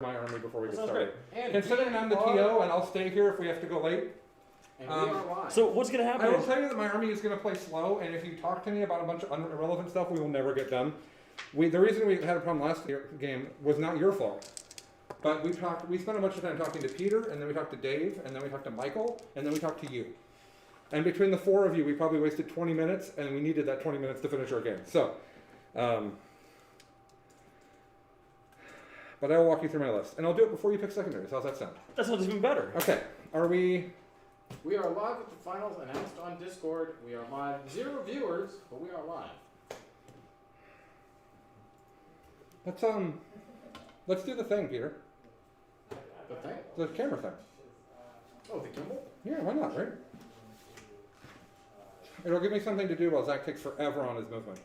my army before we get Sounds started. great. Considering I'm the TO and I'll stay here if we have to go late. And we are live. So what's going to happen I will is, tell you that my army is going to play slow, and if you talk to me about a bunch of irrelevant stuff, we will never get done. The reason we had a problem last game was not your fault. But we spent a bunch of time talking to Peter, and then we talked to Dave, and then we talked to Michael, and then we talked to you. And between the four of you, we probably wasted 20 minutes, and we needed that 20 minutes to finish our game. So, but I will walk you through my list. And I'll do it before you pick secondaries. How's that sound? that sounds even better. Okay. Are we... We are live with the finals announced on Discord. We are live. 0 viewers, but we are live. Let's do the thing, Peter. The thing? The camera thing. Oh, the gimbal? Yeah, why not, right? It'll give me something to do while Zach takes forever on his movement.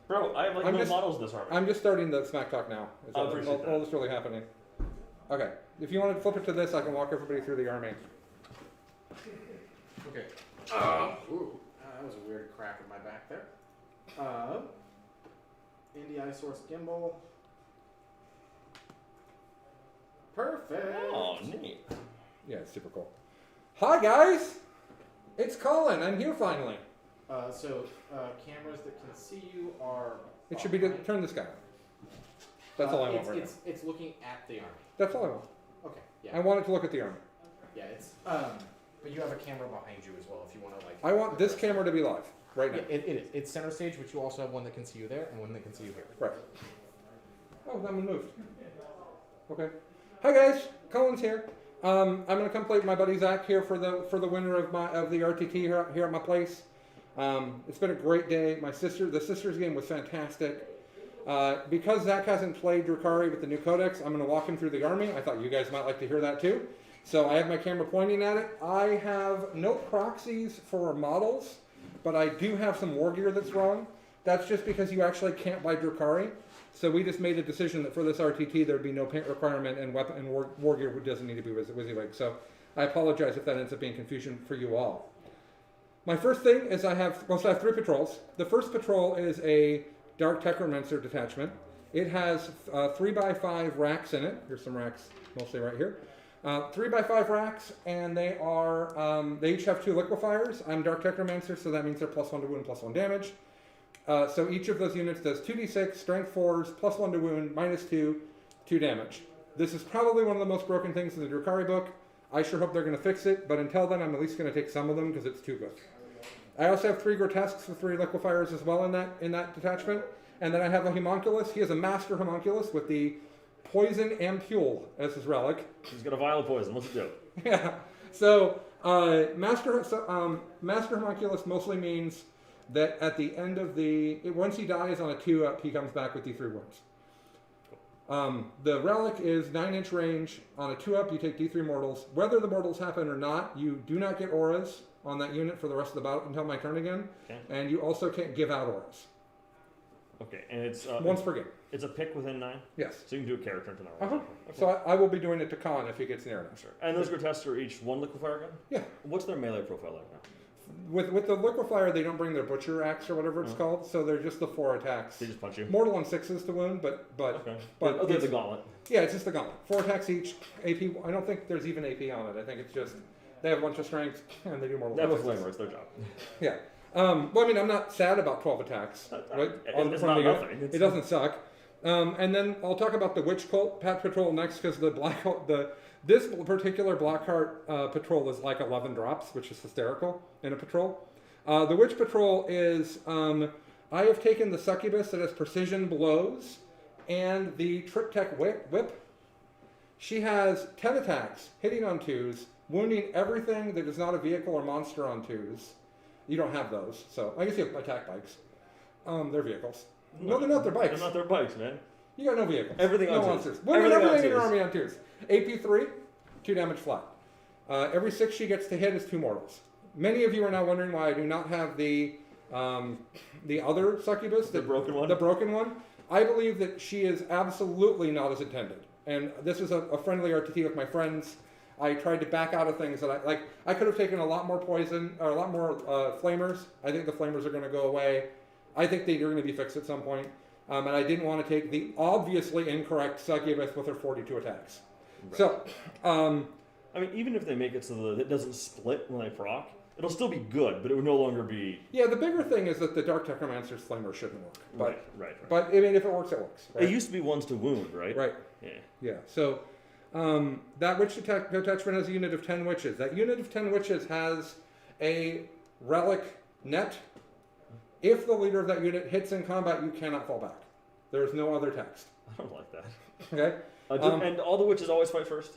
Bro, I have like no models in this army. I'm just starting the smack talk now. Is I appreciate all that's really happening. Okay. If you want to flip it to this, I can walk everybody through the army. Okay. That was a weird crack in my back there. Indie iSource gimbal. Perfect. Oh, neat. Yeah, it's super cool. Hi, guys! It's Colin. I'm here finally. Cameras that can see you are. It should be to turn this guy on. That's all I want right now. It's looking at the army. That's all I want. Okay. Yeah. I want it to look at the army. Yeah. It's But you have a camera behind you as well if you want to like. I want this camera to be live right now. Yeah, it is. It's center stage, but you also have one that can see you there and one that can see you here. Right. Oh, that one moved. Okay. Hi guys, Colin's here. I'm gonna come play with my buddy Zach here for the winner of the RTT here at my place. It's been a great day. The sisters game was fantastic. Because Zach hasn't played Drukhari with the new codex, I'm gonna walk him through the army. I thought you guys might like to hear that too. So I have my camera pointing at it. I have no proxies for models, but I do have some war gear that's wrong. That's just because you actually can't buy Drukhari. So we just made a decision that for this RTT there would be no paint requirement and weapon and war gear doesn't need to be WYSIWYG. So I apologize if that ends up being confusion for you all. My first thing is I have 3 patrols. The first patrol is a Dark Technomancer detachment. It has 3x5 racks in it. Here's some racks, mostly right here. 3x5 racks, and they each have 2 liquefiers. I'm Dark Technomancer, so that means they're +1 to wound, +1 damage. So each of those units does 2d6, strength 4s, +1 to wound, -2, 2 damage. This is probably one of the most broken things in the Drukhari book. I sure hope they're going to fix it, but until then I'm at least going to take some of them because it's too good. I also have 3 grotesques with 3 liquefiers as well in that detachment. And then I have a homunculus. He has a master homunculus with the poison ampule as his relic. He's got a vial of poison. What's it do? Yeah. So master homunculus mostly means that at the end of once he dies on a 2-up, he comes back with D3 wounds. The relic is 9-inch range. On a 2-up, you take D3 mortals. Whether the mortals happen or not, you do not get auras on that unit for the rest of the battle until my turn again. Okay. And you also can't give out auras. Okay, and it's once per game. It's a pick within 9. Yes. So you can do a character into 9. Okay. Okay. So I will be doing it to Khan if he gets near enough. Sure. And those grotesques are each 1 liquefier gun? Yeah. What's their melee profile like now? With the liquefier, they don't bring their butcher axe or whatever it's called, so they're just the 4 attacks. They just punch you. Mortal on 6s to wound, but Okay. but they're the gauntlet. Yeah, it's just the gauntlet. 4 attacks each. AP. I don't think there's even AP on it. I think it's just they have a bunch of strength and they do mortal. They have a sixes. flamer. It's their job. Yeah. Well, I mean, I'm not sad about 12 attacks. Right? It's not nothing. It doesn't suck. And then I'll talk about the Witch Cult Patrol next because this particular Blackheart patrol is like 11 drops, which is hysterical in a patrol. The Witch Patrol is, I have taken the Succubus that has precision blows and the Triptech Whip. She has 10 attacks, hitting on 2s, wounding everything that is not a vehicle or monster on 2s. You don't have those, so I guess you have attack bikes. They're vehicles. No, they're not. They're bikes. They're not their bikes, man. You got no vehicles. Everything no on monsters. twos. Wounding Everything on everything in your twos. army on 2s. AP3, 2 damage flat. Every 6 she gets to hit is 2 mortals. Many of you are now wondering why I do not have the other succubus, The broken one? The broken one. I believe that she is absolutely not as intended. And this is a friendly RTT with my friends. I tried to back out of things that I could have taken a lot more poison, or a lot more flamers. I think the flamers are going to go away. I think they're going to be fixed at some point. And I didn't want to take the obviously incorrect succubus with her 42 attacks. Right. So, I mean, even if they make it so that it doesn't split when they proc, it'll still be good, but it would no longer be... yeah, the bigger thing is that the Dark Necromancer's Flamer shouldn't work. But, Right. But, I mean, if it works, it works. Right? It used to be ones to wound, right? Right. Yeah. So, that witch detachment has a unit of 10 witches. That unit of 10 witches has a relic net. If the leader of that unit hits in combat, you cannot fall back. There's no other text. I don't like that. Okay? And all the witches always fight first?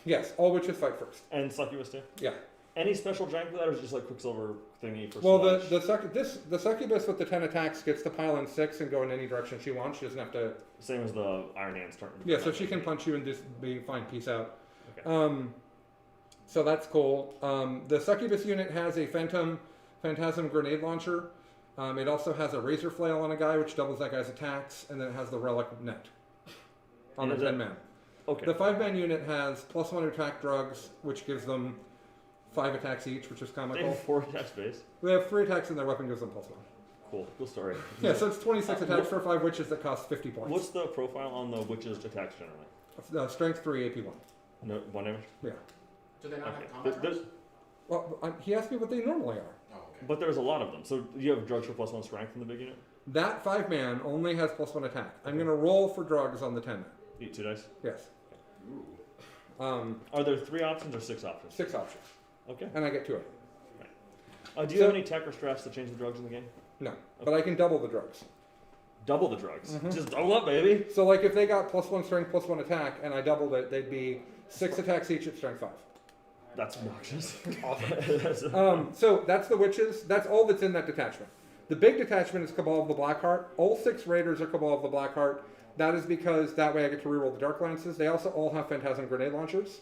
Yes, all witches fight first. And succubus too? Yeah. Any special jank with that, or is it just like Quicksilver thingy for Well, slash? the succubus with the 10 attacks gets to pile in 6 and go in any direction she wants. She doesn't have to... Same as the Iron Hand's turn. Yeah, so she can punch you and just be fine, peace out. Okay. So that's cool. The succubus unit has a phantasm grenade launcher. It also has a razor flail on a guy, which doubles that guy's attacks, and then it has the relic net on the 10 man. Okay. The 5-man unit has +1 attack drugs, which gives them 5 attacks each, which is They comical. have 4 attack space. They have 3 attacks and their weapon gives them +1. Cool story. Yeah, so it's 26 attacks for 5 witches that cost 50 points. What's the profile on the witches' attacks generally? Strength 3, AP 1. No, 1 damage? Yeah. Do they not Okay. have combat There's- drugs? Well, he asked me what they normally are. Oh, okay. But there's a lot of them. So you have drugs for +1 strength in the big unit? That 5-man only has +1 attack. I'm going to roll for drugs on the 10-man. Eat 2 dice? Yes. Ooh. Are there 3 options or 6 options? 6 options. Okay. And I get 2 of them. Do you have any tech or strats to change the drugs in the game? No. But I can double the drugs. Double the drugs. Mhm. Just double up, baby. So, like, if they got +1 strength, +1 attack, and I doubled it, they'd be 6 attacks each at strength 5. That's obnoxious. So, that's the witches. That's all that's in that detachment. The big detachment is Cabal of the Blackheart. All 6 raiders are Cabal of the Blackheart. That is because that way I get to reroll the Dark Lances. They also all have Phantasm Grenade Launchers.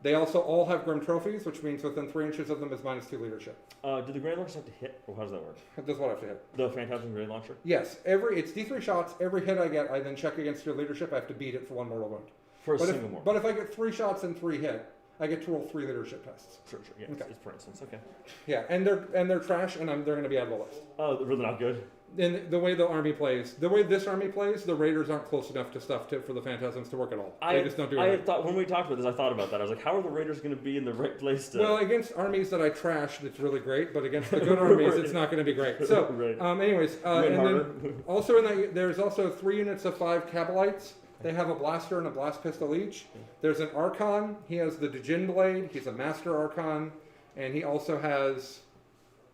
They also all have Grim Trophies, which means within 3 inches of them is -2 leadership. Do the Grey Launchers have to hit, or how does that work? That's what I have to hit. The Phantasm Grey Launcher? Yes, it's D3 shots. Every hit I get, I then check against your leadership. I have to beat it for 1 mortal wound. For a But single more. if I get 3 shots and 3 hit, I get to roll 3 leadership tests. Sure. Yeah, Okay. it's for instance. Okay. Yeah, and they're trash, and they're going to be out of the list. Oh, they're really not good? And the way the army plays, the way this army plays, the raiders aren't close enough to for the phantasms to work at all. They just don't do I it. had thought, when we talked about this, I thought about that. I was like, how are the raiders going to be in the right place to... Well, against armies that I trashed, it's really great, but against the good armies, it's not going to be great. So, Right. anyways, Win and harder. then also in that, there's also 3 units of 5 Kabalites. They have a blaster and a blast pistol each. There's an Archon. He has the Djinn Blade. He's a Master Archon. And he also has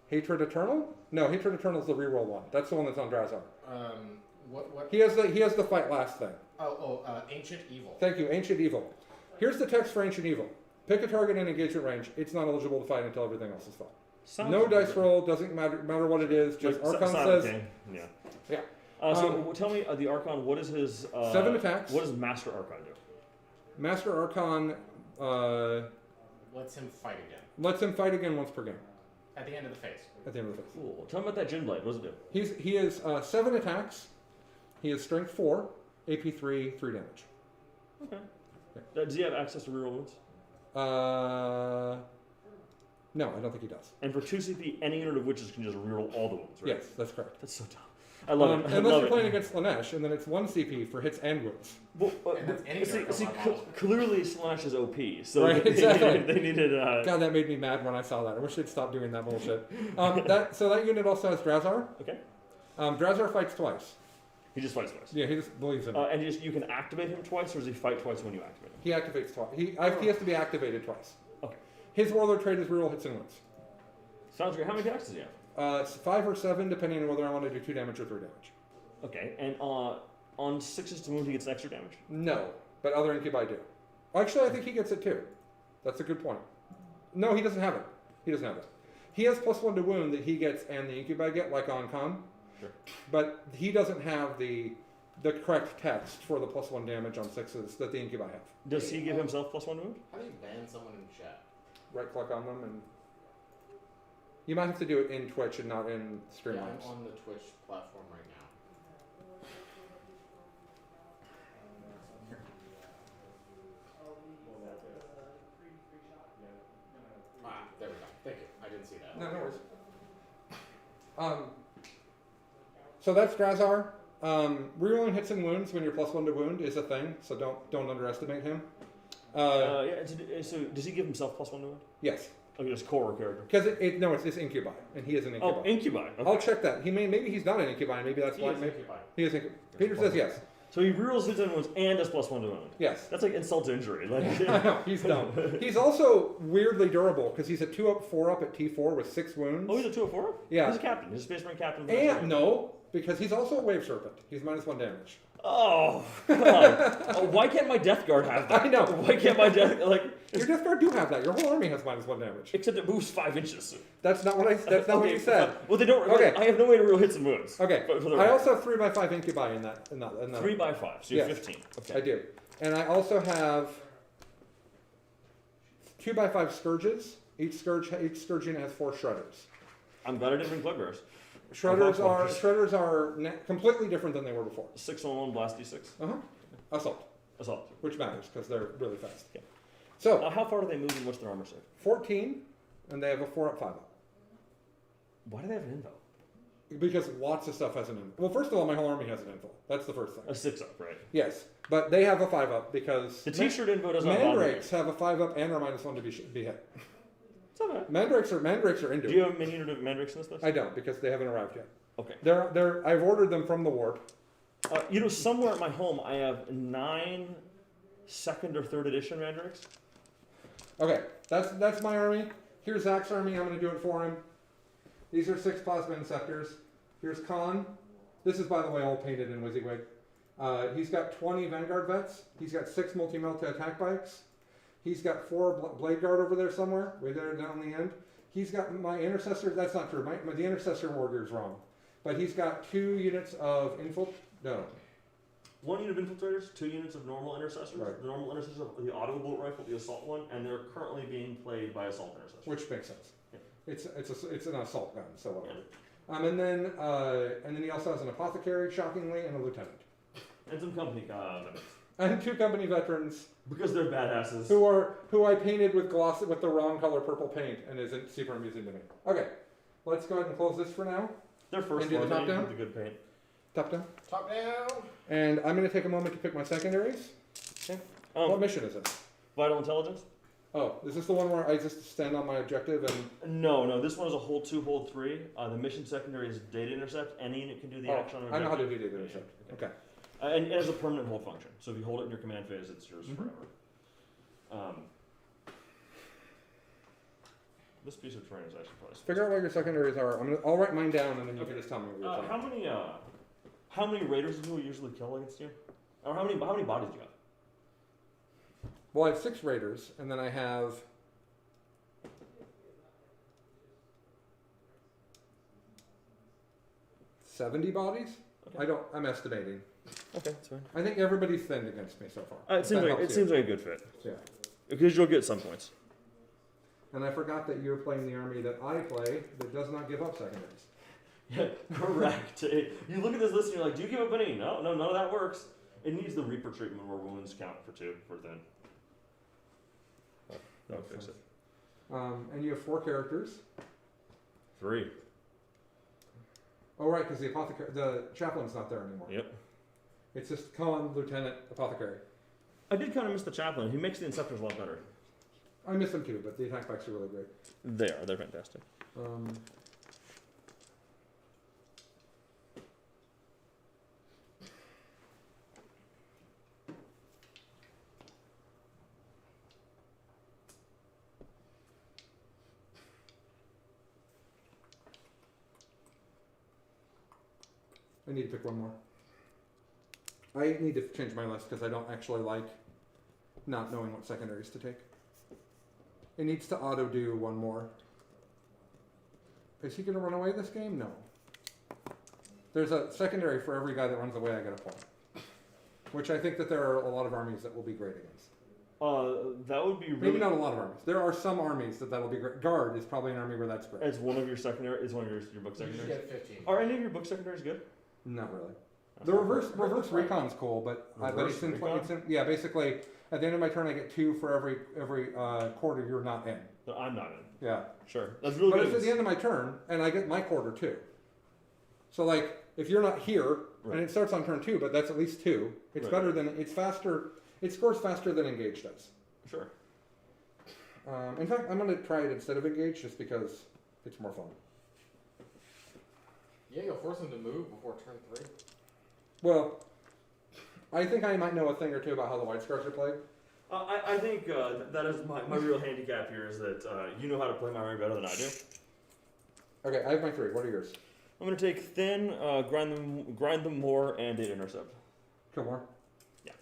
Hatred Eternal? No, Hatred Eternal is the reroll one. That's the one that's on Drazar. What? He has the fight last thing. Ancient Evil. Thank you, Ancient Evil. Here's the text for Ancient Evil. Pick a target in engagement range. It's not eligible to fight until everything else is fought. Sounds No good. dice roll, doesn't matter what it is. Just Like Archon Silent says, King. Yeah. yeah. So tell me, the Archon, what is his... 7 attacks. What does Master Archon do? Master Archon Lets him fight again. lets him fight again once per game At the end of the phase. at the end of the phase. Cool. Tell me about that Djinn Blade. What does it do? He has 7 attacks. He has strength 4, AP 3, 3 damage. Okay. Does he have access to reroll wounds? No, I don't think he does. And for 2 CP, any unit of witches can just reroll all the wounds, right? Yes, that's correct. That's so dumb. I love it. I Unless love you're it. playing against Slanesh, and then it's 1 CP for hits and wounds. Well, And that's any see, Archon model. clearly Slash is OP, so Right, they, exactly. they needed... God, that made me mad when I saw that. I wish they'd stop doing that bullshit. So that unit also has Drazar. Okay. Drazar fights twice. He just fights twice. Yeah, he just believes in it. And you can activate him twice, or does he fight twice when you activate him? He activates twice. He has to be activated twice. Okay. His warlord trait is reroll hits and wins. Sounds great. How many attacks does he have? It's 5 or 7, depending on whether I want to do 2 damage or 3 damage. Okay, and on 6s to wound, he gets extra damage? No, but other incubi do. Actually, I think he gets it too. That's a good point. No, he doesn't have it. He doesn't have it. He has +1 to wound that he gets and the incubi get, like on com. Sure. But he doesn't have the correct text for the +1 damage on 6s that the incubi have. Does he give himself +1 to wound? How do you ban someone in chat? Right click on them and... You might have to do it in Twitch and not in Yeah, Streamlabs. I'm on the Twitch platform right now. There we go. Thank you. I didn't see that. No worries. So that's Drazar. Rerolling hits and wounds when you're +1 to wound is a thing, so don't underestimate him. So does he give himself +1 to wound? Yes, Okay, just core character. because it's incubi, and he is an incubi. Oh, incubi. Okay. I'll check that. Maybe he's not an incubi. Maybe that's He why. is Maybe, incubi. he is incubi. Peter says yes. So he rerolls hits and wounds and does +1 to wound. Yes. That's like insult to injury. Like, I know, he's dumb. He's also weirdly durable because he's a 2-up, 4-up at T4 with 6 wounds. oh, he's a 2 of 4? Yeah. He's a captain. He's a Space Marine captain. And no, because he's also a wave serpent. He's -1 damage. Oh, God. Oh, why can't my Death Guard have that? I know. Why can't my Death Your Death Guard do have that. Your whole army has -1 damage. Except it moves 5 inches. That's not what I. That's not what you said. Well, they don't. Okay. I have no way to reroll hits and wounds. Okay. But for the I also have 3x5 incubi in that. 3 by 5, so you're Yes. 15. I Okay. do, and I also have 2x5 scourges. Each scourge unit has 4 shredders. I'm glad I didn't bring Bloodbearers. Shredders are completely different than they were before. 6-on-1 blast d6. Assault, Assault. which matters because they're really fast. Yeah. So How far do they move and what's their armor save? 14, and they have a 4-up, 5-up. Why do they have an info? Because lots of stuff has an info. Well, first of all, my whole army has an info. That's the first thing. A 6-up, right? Yes, but they have a 5-up because The T-shirt info doesn't bother me. mandrakes have a 5-up and are -1 to be hit. It's not bad. Mandrakes are into Do it. you have a mini unit of Mandrakes in this list? I don't because they haven't arrived yet. Okay. I've ordered them from the warp. Somewhere at my home, I have 9 2nd or 3rd edition Mandrakes. Okay, that's my army. Here's Zach's army. I'm going to do it for him. These are 6 plasma inceptors. Here's Khan. This is, by the way, all painted in WYSIWYG. He's got 20 Vanguard vets. He's got 6 multi-melta attack bikes. He's got 4 Blade Guard over there somewhere, way there down the end. He's got my Intercessor. That's not true. The Intercessor Warrior is wrong. But he's got 2 units of No. 1 unit of infiltrators, 2 units of normal intercessors. Right. The normal intercessors are the auto bolt rifle, the assault one, and they're currently being played by assault intercessors. Which makes sense. Yeah. It's an assault gun, so whatever. And then he also has an apothecary, shockingly, and a lieutenant, And some company members. and 2 company veterans Because they're badasses. who I painted with the wrong color purple paint and isn't super amusing to me. Okay, let's go ahead and close this for now. They're first And do the floor, top they down? need the good paint. Top down. Top down. And I'm going to take a moment to pick my secondaries. What mission is it? Vital intelligence? Oh, is this the one where I just stand on my objective and? No, this one is a hold 2, hold 3. The mission secondary is data intercept. Any unit can do the action on an I know how to objective. do data intercept. Okay. And it has a permanent hold function. So if you hold it in your command phase, it's yours Mhm. forever. This piece of terrain is actually probably. Figure out what your secondaries are. I'll write mine down and then you can Okay. just tell me what you're saying. How many raiders do you usually kill against you? Or how many bodies do you have? Well, I have 6 raiders, and then I have 70 bodies. Okay. I'm estimating. Okay, that's fine. I think everybody's thinned against me so far. It If seems that like helps it you. seems like a good fit. Yeah. Because you'll get some points. And I forgot that you're playing the army that I play that does not give up secondaries. Yeah, correct. You look at this list and you're like, do you give up any? No, none of that works. It needs the Reaper treatment where wounds count for 2 for thin. That'll fix it. And you have 4 characters. 3. Oh, right, because the chaplain's not there anymore. Yep. It's just Colin, Lieutenant, Apothecary. I did kind of miss the chaplain. He makes the Inceptors a lot better. I miss them too, but the attack bikes are really great. They are. They're fantastic. I need to pick one more. I need to change my list because I don't actually like not knowing what secondaries to take. It needs to auto do one more. Is he going to run away this game? No. There's a secondary for every guy that runs away I get a point. Which I think that there are a lot of armies that will be great against. That would be really... Maybe not a lot of armies. There are some armies that'll be great. Guard is probably an army where that's great. As one of your secondary... Is one of your book You should secondaries? get 15. Are any of your book secondaries good? Not really. The reverse recon's cool, but Reverse recon? yeah, basically at the end of my turn I get 2 for every quarter you're not in. No, I'm not in. Yeah. Sure. That's really But good. it's at the end of my turn and I get my quarter too. So like if you're not here, Right. And it starts on turn 2, but that's at least 2. It's Right. better than, it's faster, it scores faster than Engage does. Sure. In fact, I'm going to try it instead of Engage just because it's more fun. Yeah, you'll force him to move before turn 3. Well, I think I might know a thing or two about how the White Scars are played. I think that is my real handicap here is that you know how to play my army better than I do. Okay, I have my 3. What are yours? I'm going to take Thin, grind them more, and Data Intercept. Kilmore? Yeah.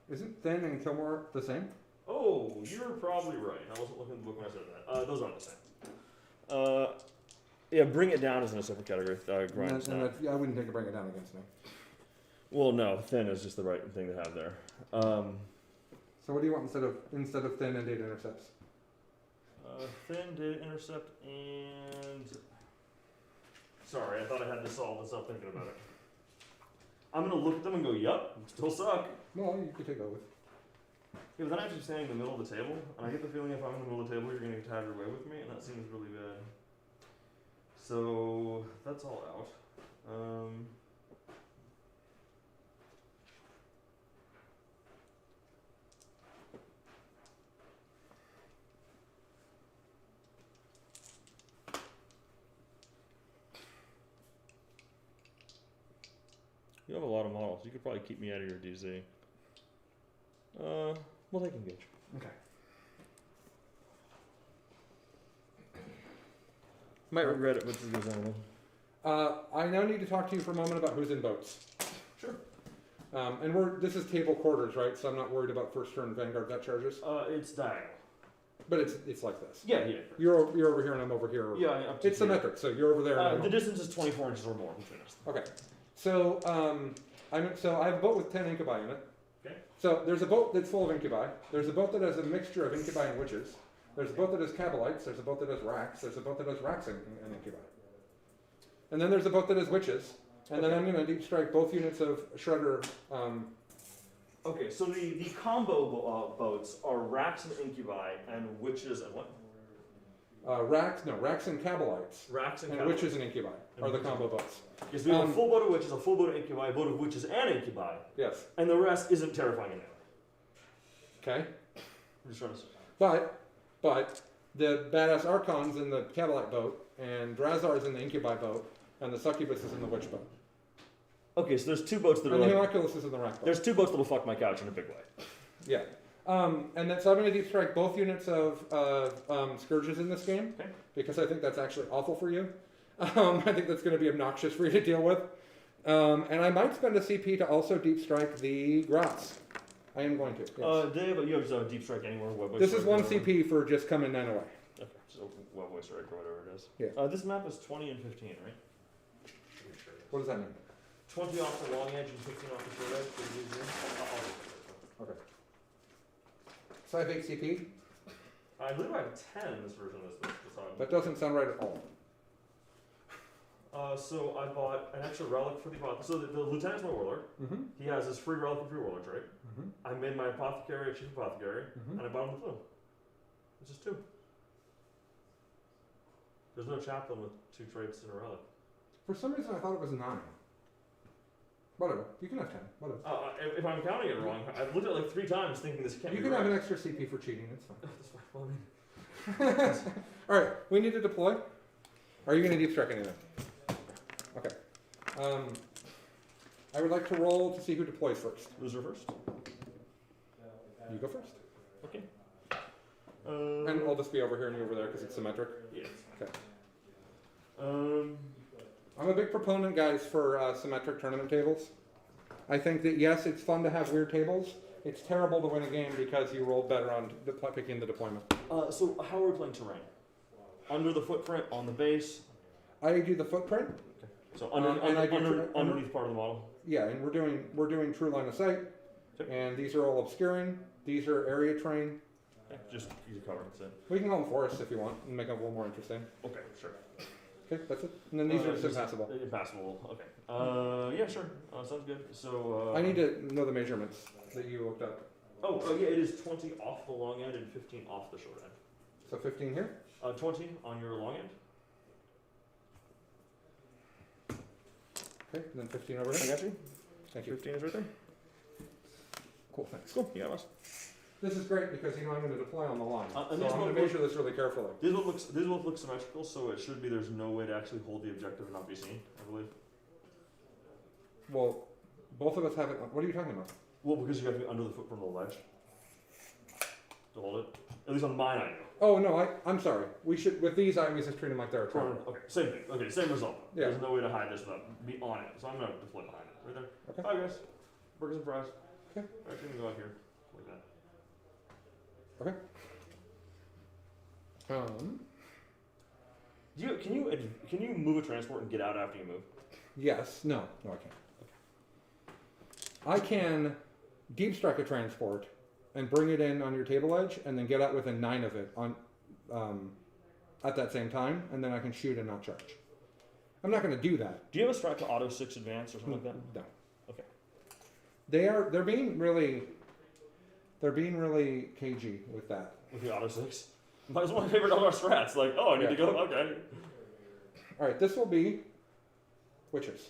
Isn't Thin and Kilmore the same? Oh, you're probably right. I wasn't looking at the book when I said that. Those aren't the same. Yeah, Bring It Down is in a separate category. Grind is not. I wouldn't take a Bring It Down against me. Well, no, Thin is just the right thing to have there. So what do you want instead of Thin and Data Intercepts? Thin, Data Intercept, and... Sorry, I thought I had to solve this up thinking about it. I'm going to look at them and go, yup, still suck. No, you could take both. Yeah, but then I have to be standing in the middle of the table, and I get the feeling if I'm in the middle of the table, you're going to have your way with me, and that seems really bad. So, that's all out. You have a lot of models. You could probably keep me out of your DZ. We'll take Engage. Okay. Might regret it, but this goes on. I now need to talk to you for a moment about who's in boats. Sure. And this is table quarters, right? So I'm not worried about first turn Vanguard vet charges. It's diagonal. But it's like this. Yeah. You're over here and I'm over here. Yeah, up to It's symmetric, so you're over there. And I'm the distance is 24 inches or more between us. Okay. So I have a boat with 10 incubi in it. Okay. So there's a boat that's full of incubi. There's a boat that has a mixture of incubi and witches. There's a boat that has cabalites. There's a boat that has racks. There's a boat that has racks and incubi. And then there's a boat that has witches. And then I'm going to deep strike both units of Shredder. Okay, so the combo boats are racks and incubi and witches and what? Racks and cabalites. Racks and And witches and incubi are the combo boats. Yes, we have a full boat of witches, a full boat of incubi, a boat of witches and incubi. Yes. And the rest isn't terrifying enough. Okay. I'm just trying to say. But the badass Archon's in the cabalite boat, and Drazar's in the incubi boat, and the succubus is in the witch boat. Okay, so there's two boats that And are the like, Homunculus is in the rack boat. there's two boats that'll fuck my couch in a big way. Yeah. And then, so I'm going to deep strike both units of Scourges in this game, Okay. because I think that's actually awful for you. I think that's going to be obnoxious for you to deal with. And I might spend a CP to also deep strike the Gras. I am going to. Yes. Dave, you have deep strike anywhere. This is one CP for just coming 9 away. Okay, so well voice strike or whatever it is. Yeah. This map is 20 and 15, right? What does that mean? 20 off the long edge and 15 off the short edge. Pretty easy. Okay. So I have 8 CP. I believe I have 10 in this version of this. That doesn't sound right at all. So I bought an extra relic for the apothecary. So the lieutenant's my warlord. Mm-hmm. He has his free relic and free warlord trait. Mm-hmm. I made my apothecary a chief apothecary, Mm-hmm. and I bought him the plume. It's just 2. There's no chaplain with 2 traits in a relic. For some reason, I thought it was 9. Whatever. You can have 10. Whatever. If I'm counting it wrong, I've looked at it like 3 times thinking this can't You be can right. have an extra CP for cheating. It's fine. That's fine. Well, I mean, All right. We need to deploy. Are you going to deep strike anything? Okay. I would like to roll to see who deploys first. loser first. You go first. Okay. And I'll just be over here and you over there because it's symmetric. Yes. Okay. Um, I'm a big proponent, guys, for symmetric tournament tables. I think that, yes, it's fun to have weird tables. It's terrible to win a game because you rolled better on picking the deployment. so how are we playing terrain? Under the footprint, on the base? I do the footprint. So And I do underneath part of the model? Yeah, and we're doing true line of sight. Okay. And these are all obscuring. These are area train. Okay, just use a cover, that's it. We can call them forests if you want and make them a little more interesting. Okay, sure. Okay, that's it. And then these are just impassable. Impassable, okay. Yeah, sure. Sounds good. So, I need to know the measurements that you looked up. Oh, yeah, it is 20 off the long end and 15 off the short end. So 15 here? 20 on your long end. Okay, and then 15 over I here. got you. Thank you. 15 is right there. Cool, thanks. Cool. You got us. This is great because I'm going to deploy on the line. And So I'm these going both to measure this really carefully. These both look symmetrical, so it should be there's no way to actually hold the objective and not be seen, I believe. Well, both of us have it. What are you talking about? Well, because you have to be under the foot from the ledge to hold it. At least on mine, I know. Oh no, I'm sorry. We should with these I always just treat them like they're a triangle. Okay, same thing. Okay, same result. Yeah. There's no way to hide this without be on it. So I'm gonna deploy behind it. Right there. Okay. Bye guys. Burgers and fries. Okay. Actually gonna go out here. Like that. Can you move a transport and get out after you move? Yes. No, I can't. I can deep strike a transport and bring it in on your table edge, and then get out within 9 of it on at that same time, and then I can shoot and not charge. I'm not going to do that. Do you have a strat to auto 6 advance or something like that? No. Okay. They're being really cagey with that. With the auto 6? That was one of my favorite other strats. Like, oh, I need to go. Okay. All right, this will be witches,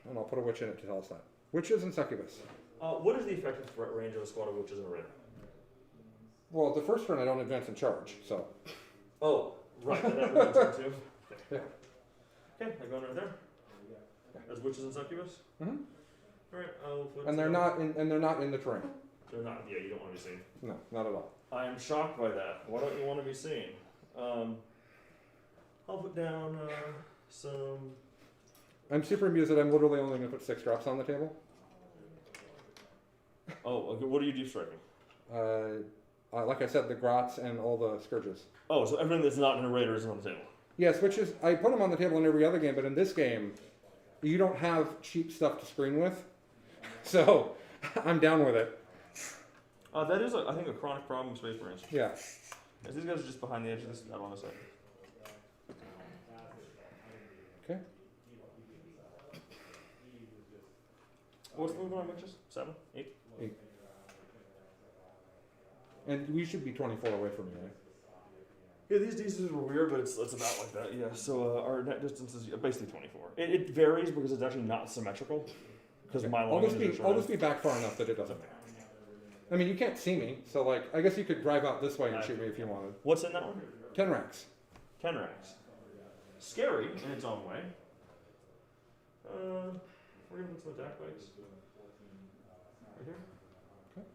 and I'll put a witch in it to tell us that. Witches and succubus. What is the effective threat range of a squad of witches in a raid? Well, the first turn I don't advance and charge, so. Oh, right. That reminds me too. Yeah. Okay, I go under there. As witches and succubus. Mm-hmm. All right. I'll flip And they're not in the terrain. They're not. Yeah, you don't want to be seen. No, not at all. I am shocked by that. Why don't you want to be seen? I'll put down some. I'm super amused that I'm literally only going to put 6 drops on the table. Oh, okay. What are you deep striking? Like I said, the grots and all the scourges. Oh, so everything that's not in a raider is on the table. Yes, which is I put them on the table in every other game, but in this game, you don't have cheap stuff to screen with, so I'm down with it. That is, I think, a chronic problem with Space Marines. Yeah. As these guys are just behind the edge of this, I want to say. Okay. What's the movement on witches? 7? 8? 8. And we should be 24 away from you, right? Yeah, these distances were weird, but it's about like that. Yeah. So our net distance is basically 24. It varies because it's actually not symmetrical. Because Okay. my long I'll just be back far enough that it doesn't matter. I mean, you can't see me, so like I guess you could drive out this way and shoot me if you wanted. What's in that one? 10 racks. 10 racks. Scary in its own way. We're gonna put some attack bikes. Right here. Okay.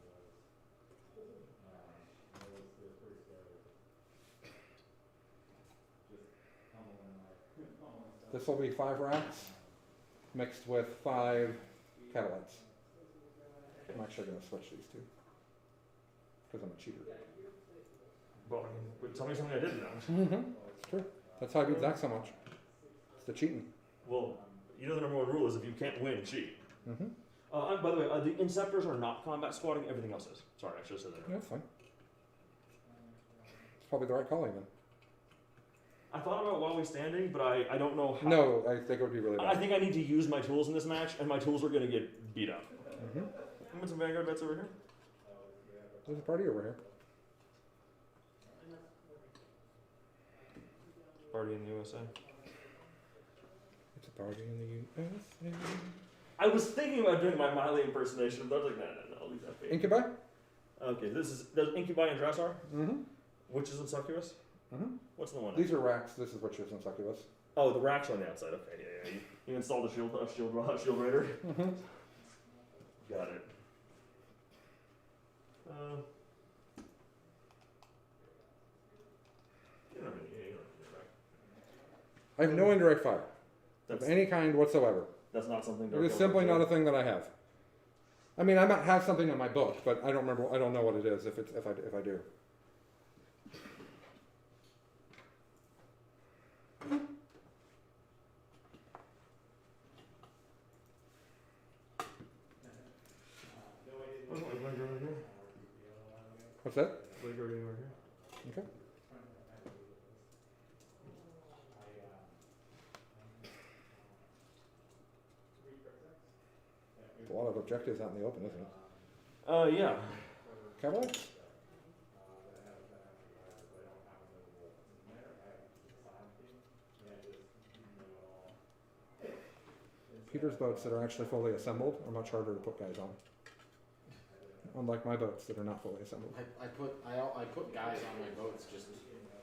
This will be 5 racks mixed with 5 catalites. I'm actually going to switch these two because I'm a cheater. Well, I mean, tell me something I didn't know. Mm-hmm. It's true. That's how I beat Zach so much. It's the cheating. Well, you know the number 1 rule is if you can't win, cheat. Mm-hmm. And by the way, the Inceptors are not combat squatting. Everything else is. Sorry, I should have said that. Yeah, that's fine. It's probably the right calling then. I thought about while we standing, but I don't know how. No, I think it would be really I bad. think I need to use my tools in this match, and my tools are going to get beat up. Mm-hmm. I'm put some Vanguard bets over here. There's a party over here. Party in the USA. It's a party in the USA. I was thinking about doing my Miley impersonation, but I was like, no, I'll leave that be. Incubi? Okay, there's Incubi and Dressar, Mm-hmm. Witches and Succubus. Mm-hmm. What's the one? These are racks. This is witches and succubus. Oh, the racks are on the outside. Okay, yeah. You installed the shield raider. Mm-hmm. Got it. You don't have any I have no indirect fire That's, of any kind whatsoever. that's not something. It is simply not a thing that I have. I mean, I might have something in my book, but I don't remember. I don't know what it is. If I do. What's that? Okay. There's a lot of objectives out in the open, isn't it? Yeah. Cavalry? Peter's boats that are actually fully assembled are much harder to put guys on. Unlike my boats that are not fully assembled. I put guys on my boats just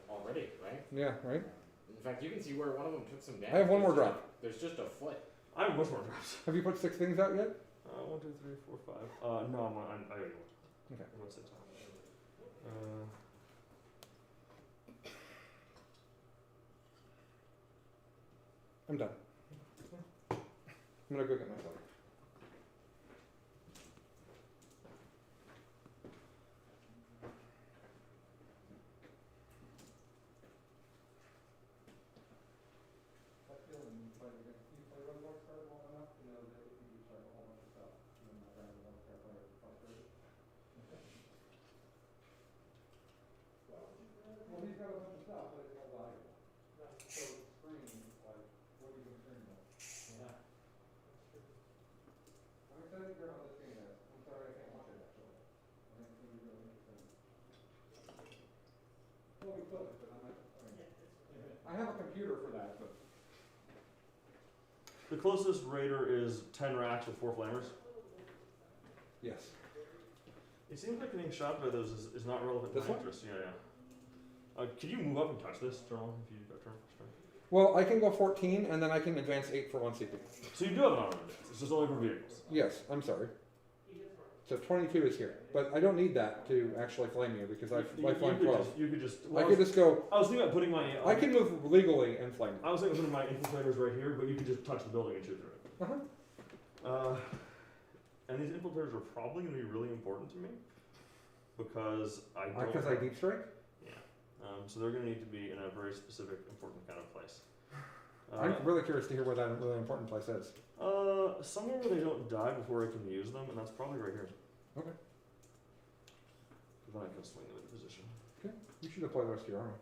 already, right? Yeah, right? In fact, you can see where one of them took some damage. I have one more There's drop. There's just a foot. I have much more drops. Have you put 6 things out yet? 1, 2, 3, 4, 5. No, I already won. Okay. I'm on 6. I'm done. I'm gonna go get my cellar. Well, he's got a bunch of stuff, but it's all valuable. So screen, like, what are you gonna screen with? Yeah. I'm excited to hear how this game is. I'm sorry I can't watch it actually. I think it's gonna be really interesting. Well, we could, but I have a computer for that, but. The closest raider is 10 racks with 4 flamers. Yes. It seems like getting shot by those is not relevant to This my one? interest. Yeah. Could you move up and touch this, turn on, if you got turn? Well, I can go 14 and then I can advance 8 for 1 CP. So you do have an auto advance. It's just only for vehicles. Yes, I'm sorry. So 22 is here, but I don't need that to actually flame you because I flame 12. You could just. I could just go. I was thinking about putting my. I can move legally and flame. I was thinking of putting my infiltrators right here, but you could just touch the building and shoot through it. And these infiltrators are probably going to be really important to me because I don't. Because I deep strike. Yeah. So they're going to need to be in a very specific, important kind of place. I'm really curious to hear where that really important place is. Somewhere where they don't die before I can use them, and that's probably right here. Okay. Then I can swing them into position. Okay. You should deploy the rest of your army.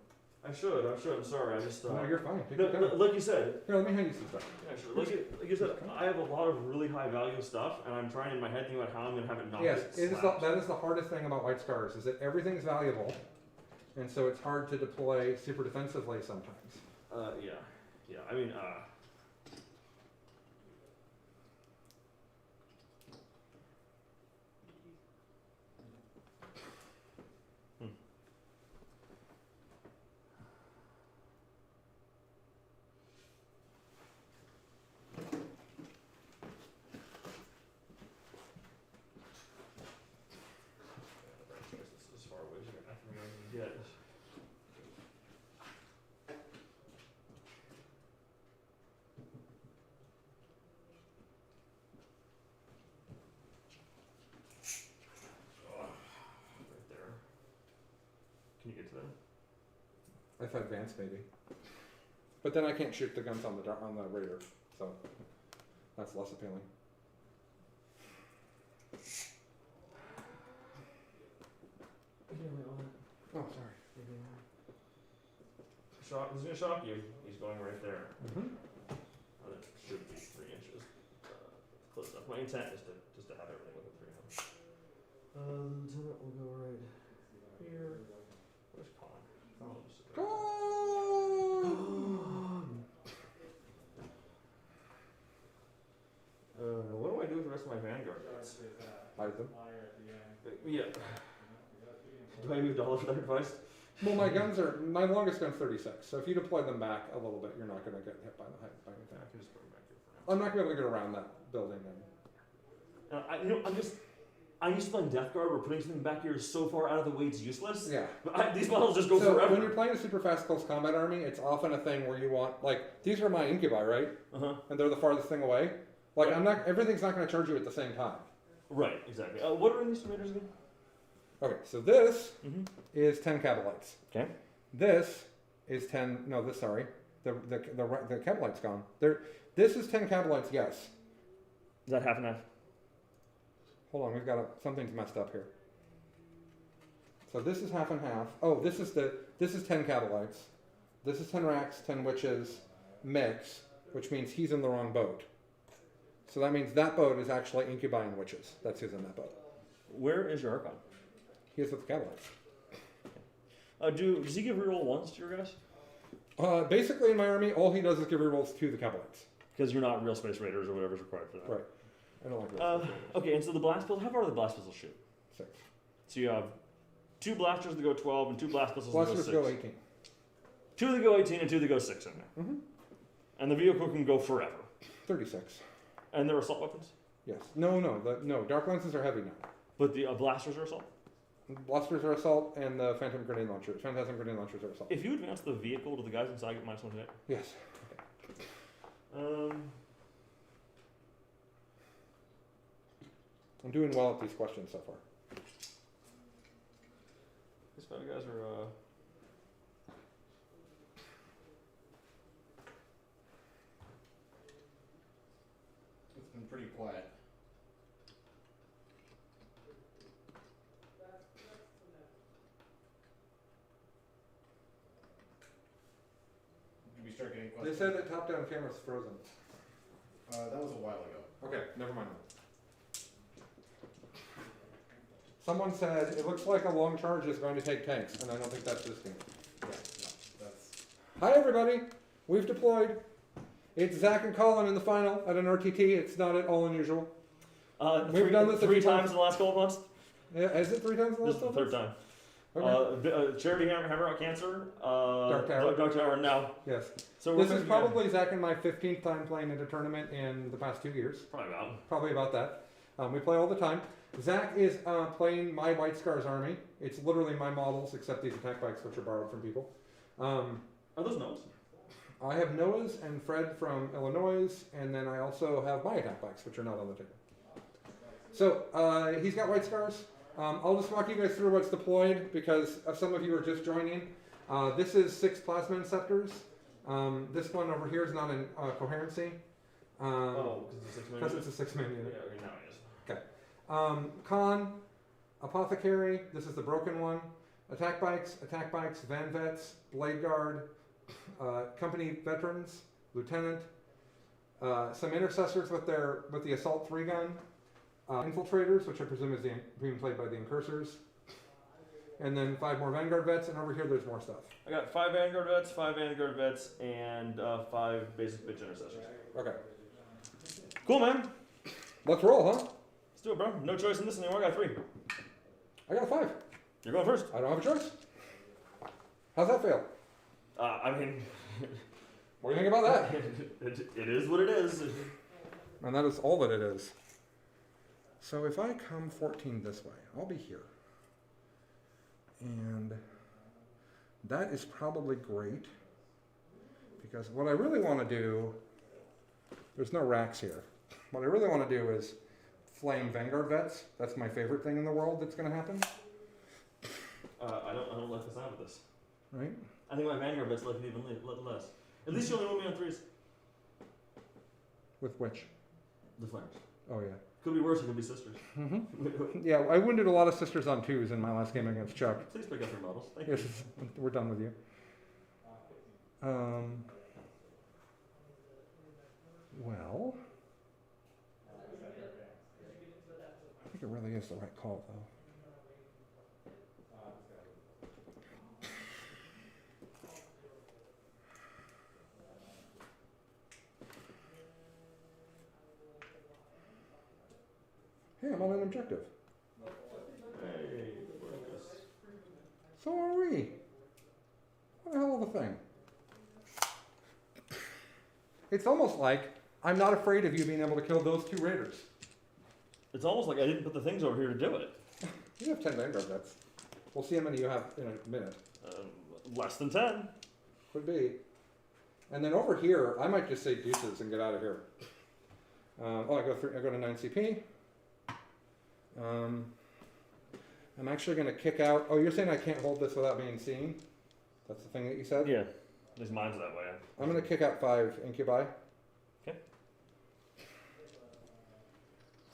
I should. I'm sorry. I just. No, you're fine. Take No, your time. like you said. Here, let me hand you some stuff. Yeah, sure. Like you said, I have a lot of really high value stuff, and I'm trying in my head think about how I'm going to have it not Yes, get it is slapped. that is the hardest thing about White Scars, is that everything's valuable, and so it's hard to deploy super defensively sometimes. Yeah. I mean, This is as far away as you're going to get. Right there. Can you get to them? If I advance, maybe. But then I can't shoot the guns on the raider, so that's less appealing. Oh, sorry. Shock. He's gonna shock you. He's going right there. Mm-hmm. That should be 3 inches. Close enough. My intent is to have everything within 3 inches. Lieutenant will go right here. Where's Con? Oh. Just- What do I do with the rest of my vanguard? Hide them. Yeah. Do I move dollars for that advice? Well, my longest gun's 36, so if you deploy them back a little bit, you're not going to get hit by anything. I can just put them back here for now. I'm not going to be able to get around that building then. I'm used to playing Death Guard where putting something back here is so far out of the way it's useless. Yeah. But these models just go So forever. when you're playing a super fast close combat army, it's often a thing where you want, like, these are my incubi, right? Uh-huh. And they're the farthest thing away. Like, Right. everything's not going to charge you at the same time. Right, exactly. What are these tomatoes again? Okay, so this Mm-hmm. is 10 Cabalites. Okay. This is 10, no, this, sorry. The Cabalite's gone. This is 10 Cabalites, yes. Is that half and half? Hold on, something's messed up here. So this is half and half. Oh, this is 10 Cabalites. This is 10 racks, 10 witches, mix, which means he's in the wrong boat. So that means that boat is actually incubi and witches. That's who's in that boat. Where is your Archon? He is with the Cabalites. Does he give reroll ones to your guys? Basically in my army, all he does is give rerolls to the Cabalites. Because you're not real Space Raiders or whatever's required for that. Right. I don't like those. Okay, and so the blast pistols, how far do the blast pistols shoot? 6. So you have 2 blasters that go 12 and 2 blast pistols that Blasters go 6. go 18. 2 that go 18 and 2 that go 6 in there. Mm-hmm. And the vehicle can go forever. 36. And they're assault weapons? Yes. No. Dark lances are heavy now. But the blasters are assault? Blasters are assault, and the Phantasm grenade launchers are assault. If you advance the vehicle to the guys inside, get -1 to hit. Yes. I'm doing well at these questions so far. These 5 guys are, It's been pretty quiet. Did we start getting They questions? said that top-down camera's frozen. That was a while ago. Okay, never mind. Someone said, it looks like a long charge is going to take tanks, and I don't think that's this team. Yeah, no, that's... Hi everybody, we've deployed. It's Zach and Colin in the final at an RTT. It's not at all unusual. We've done this a 3 few times in the last couple of months. Yeah, is it 3 times in the This last is the 3rd time. Okay. Charity Hammer Out Cancer. Dark Tower. Dark Tower now. Yes. So This is probably Zach and my 15th time playing in a tournament in the past 2 years. Probably Probably about. about that. We play all the time. Zach is playing my White Scars army. It's literally my models, except these attack bikes, which are borrowed from people. Are those Noahs? I have Noah's and Fred from Illinois, and then I also have my attack bikes, which are not on the table. So he's got White Scars. I'll just walk you guys through what's deployed, because some of you are just joining. This is 6 Plasma Inceptors. This one over here is not in coherency. Because it's a 6-man unit. Yeah, okay, now it is. Khan, Apothecary, this is the broken one. Attack bikes, Van Vets, Blade Guard, Company Veterans, Lieutenant, some Intercessors with the Assault 3-gun, Infiltrators, which I presume is being played by the Incursors, and then 5 more Vanguard Vets, and over here there's more stuff. I got 5 Vanguard Vets, and 5 basic bitch Intercessors. Okay. Cool, man. Let's roll, huh? Let's do it, bro. No choice in this anymore. I got 3. I got a 5. You're going first. I don't have a choice. How's that feel? I mean, What do you think about that? it is what it is. And that is all that it is. So if I come 14 this way, I'll be here. And that is probably great. Because what I really want to do, there's no racks here. What I really want to do is flame Vanguard Vets. That's my favorite thing in the world that's going to happen. I don't like the sound of this. Right? I think my Vanguard Vets like it even less. At least you only roll me on 3s. With which? The flames. Oh, yeah. Could be worse. It could be sisters. Yeah, I wounded a lot of sisters on 2s in my last game against Chuck. Please pick up your models. Thank Yes, you. we're done with you. Well, I think it really is the right call, though. Hey, I'm on an objective. Hey, Marcus. So are we. What a hell of a thing. It's almost like I'm not afraid of you being able to kill those 2 raiders. It's almost like I didn't put the things over here to do it. You have 10 Vanguard Vets. We'll see how many you have in a minute. Less than 10. Could be. And then over here, I might just say deuces and get out of here. I go to 9 CP. I'm actually going to kick out. Oh, you're saying I can't hold this without being seen? That's the thing that you said? Yeah. At least mine's that way. I'm going to kick out 5 incubi. Okay.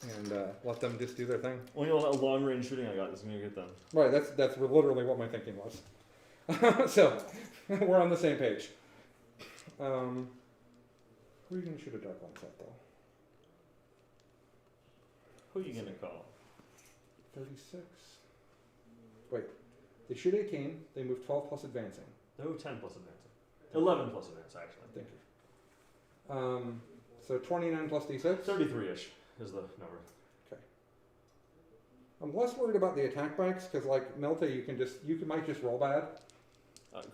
And let them just do their thing. Well, you know that long range shooting I got is going to get done. Right, that's literally what my thinking was. So, we're on the same page. Who are you going to shoot a dark lens at, though? Who are you going to call? 36. Wait, they shoot 18, they move 12 plus advancing. No, 10 plus advancing. 11 plus advance, actually. Thank you. So 29 plus d6. 33-ish is the number. I'm less worried about the attack bikes because, like Melta, might just roll bad.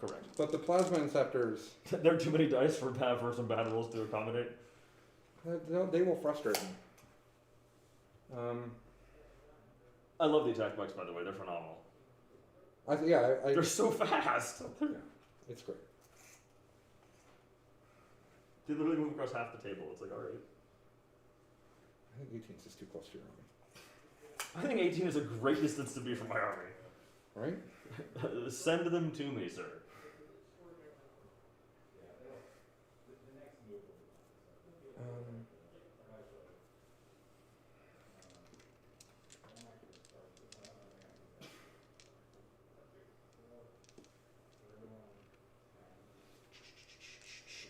Correct. But the plasma inceptors, There are too many dice for some bad rolls to accommodate. they will frustrate me. I love the attack bikes, by the way. They're phenomenal. I They're so fast. it's great. They literally move across half the table. It's like, all right. I think 18 is just too close to your army. I think 18 is a great distance to be from my army. Right? Send them to me, sir.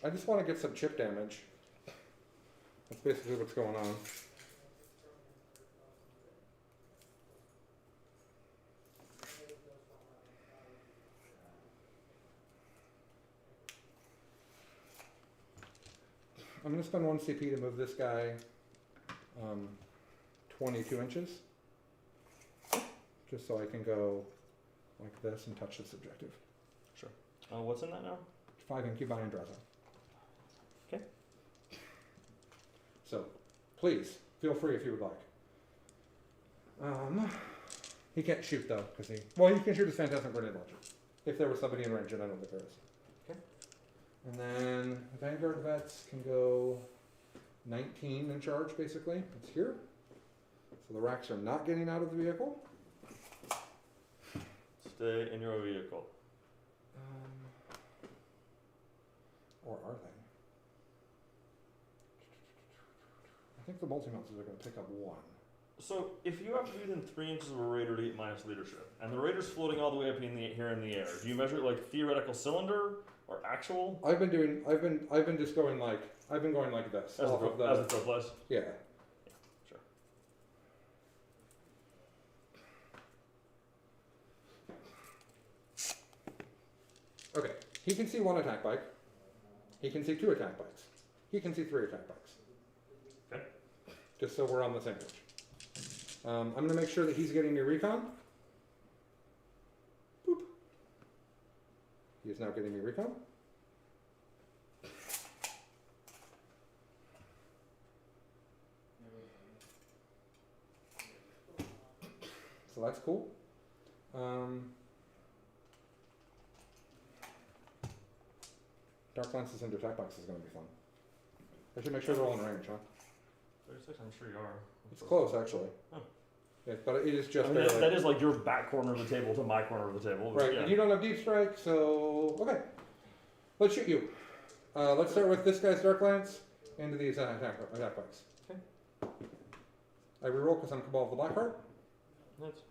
I just want to get some chip damage. That's basically what's going on. I'm going to spend 1 CP to move this guy 22 inches. Just so I can go like this and touch this objective. Sure. What's in that now? 5 incubi and Draza. Okay. So, please, feel free if you would like. He can't shoot though, because he can shoot his Phantasm Grenade Launcher. If there was somebody in range, and I don't think there is. Okay. And then Vanguard Vets can go 19 in charge, basically. It's here. So the racks are not getting out of the vehicle. Stay in your vehicle. Or are they? I think the multi-mounts are going to pick up 1. So, if you have to be within 3 inches of a raider to hit minus leadership, and the raider's floating all the way up here in the air, do you measure it like theoretical cylinder or actual? I've been going like this. As the pro plus? Yeah. Sure. Okay. He can see 1 attack bike. He can see 2 attack bikes. He can see 3 attack bikes. Okay. Just so we're on the same page. I'm going to make sure that he's getting me recon. Boop. He is now getting me recon. So that's cool. Dark Lances into attack box is going to be fun. I should make sure they're all in range, huh? 36, I'm sure you are. It's close, actually. Oh. Yeah, but it is just that is like your back corner of the table to my corner of the table. right, Yeah. and you don't have deep strike, so okay. Let's shoot you. Let's start with this guy's Dark Lance into these attack bikes. Okay. I reroll because I'm Cabal of the Blackheart. That's,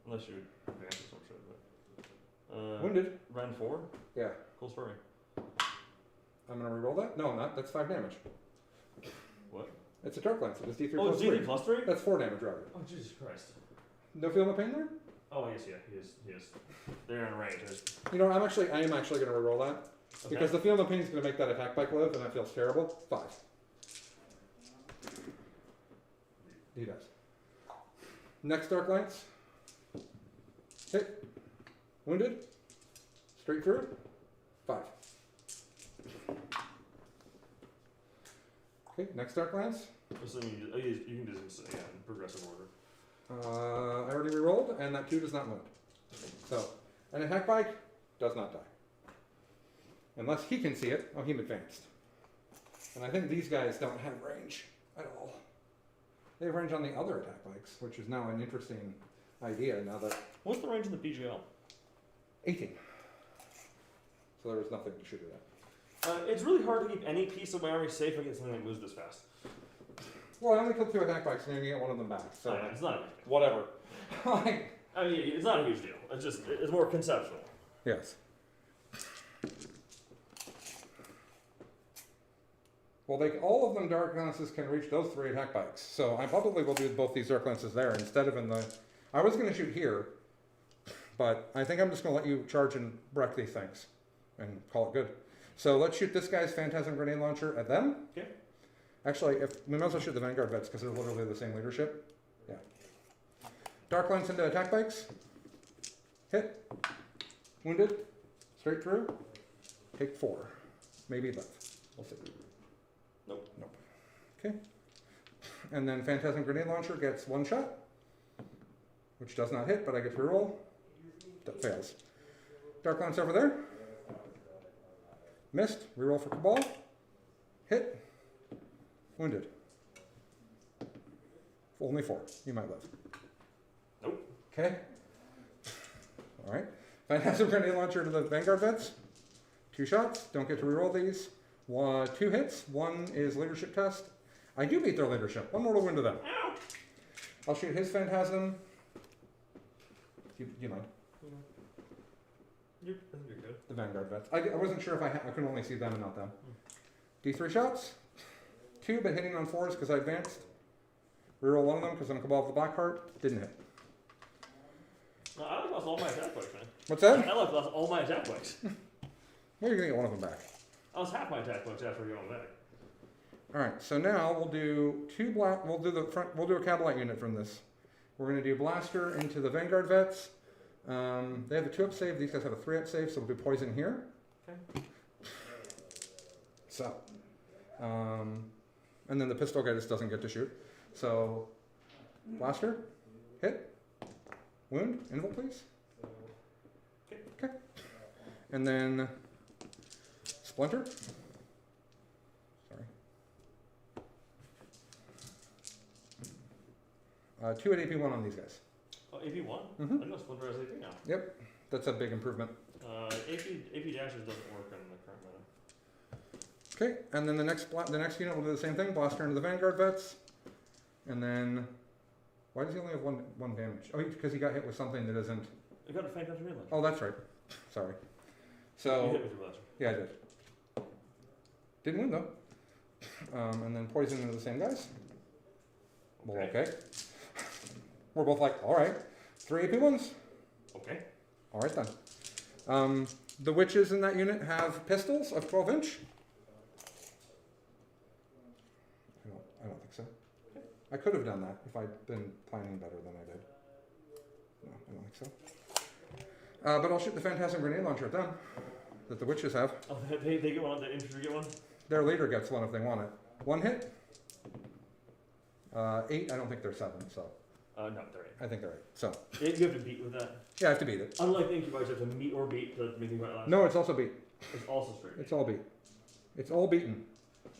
unless you advance or some shit. But, Wounded. Round 4? Yeah. Cool story. I'm going to reroll that. No, I'm not. That's 5 damage. What? It's a Dark Lance. It was D3 Oh, plus it's 3. D3 plus 3? That's 4 damage, rather. Oh, Jesus Christ. No feeling of pain there? Oh, yes, yeah, he is. They're in range. You know, I am actually going to reroll that. Okay. Because the feeling of pain is going to make that attack bike live, and that feels terrible. 5. He does. Next Dark Lance. Hit. Wounded. Straight through. 5. Okay, next Dark Lance. Assuming you can do this in progressive order. I already rerolled, and that 2 does not wound. So, an attack bike does not die. Unless he can see it. Oh, he advanced. And I think these guys don't have range at all. They have range on the other attack bikes, which is now an interesting idea now that... What's the range in the PGL? 18. So there was nothing to shoot it at. It's really hard to keep any piece of my army safe against something that moves this fast. Well, I only killed 2 attack bikes, and then you get one of them back. So It's not a big deal. whatever. I mean, it's not a huge deal. It's more conceptual. Yes. Well, all of them Dark Lances can reach those 3 attack bikes. So I probably will do both these Dark Lances there instead of in the... I was going to shoot here, but I think I'm just going to let you charge and wreck these things and call it good. So let's shoot this guy's Phantasm Grenade Launcher at them. Okay. Actually, if we might as well shoot the Vanguard vets because they're literally the same leadership. Yeah. Dark lines into attack bikes. Hit. Wounded. Straight through. Take 4. Maybe left. We'll see. Nope. Nope. Okay. And then Phantasm Grenade Launcher gets 1 shot, which does not hit, but I get to reroll. That fails. Dark lines over there. Missed. Reroll for Cabal. Hit. Wounded. Only 4. You might live. Nope. Okay. All right. Phantasm Grenade Launcher to the Vanguard vets. 2 shots. Don't get to reroll these. 2 hits. 1 is leadership test. I do beat their leadership. 1 mortal wound to them. Ow! I'll shoot his Phantasm. Do you mind? I think you're good. The Vanguard vets. I wasn't sure if I could only see them and not them. D3 shots. 2, but hitting on 4s because I advanced. Reroll 1 of them because I'm Cabal of the Blackheart. Didn't hit. No, I lost all my attack points, man. What's that? I lost all my attack points. Well, you're going to get 1 of them back. I was half my attack points after we got them back. All right, so now we'll do 2 black. We'll do the front. We'll do a Cabalite unit from this. We're going to do Blaster into the Vanguard vets. They have a 2-up save. These guys have a 3-up save, so we'll do poison here. Okay. So, and then the pistol guy just doesn't get to shoot. So, Blaster, hit, wound, invul, please. Okay. And then Splinter. Sorry. 2 at AP1 on these guys. Oh, AP1? Mhm. I know Splinter has AP now. Yep, that's a big improvement. AP Dashers doesn't work in the current meta. Okay, and then the next unit will do the same thing. Blaster into the Vanguard vets, and then why does he only have one damage? Oh, because he got hit with something that isn't. You got a Phantasm Grenade Launcher. Oh, that's right. Sorry. You So hit with your blaster. yeah, I did. Didn't win though. And then poison into the same guys. Well, okay. We're both like, all right, 3 AP1s. Okay. All right then. The witches in that unit have pistols of 12-inch. I don't think so. I could have done that if I'd been planning better than I did. No, I don't think so. But I'll shoot the Phantasm Grenade Launcher at them that the witches have. Oh, they get one, the infantry get one? Their leader gets one if they want it. 1 hit. 8, I don't think they're 7, so. No, they're 8. I think they're 8. So, You have to beat with that. yeah, I have to beat it. Unlike the Incubators, you have to meet or beat to make them last. No, it's also beat. It's also straight. It's all beat. It's all beaten.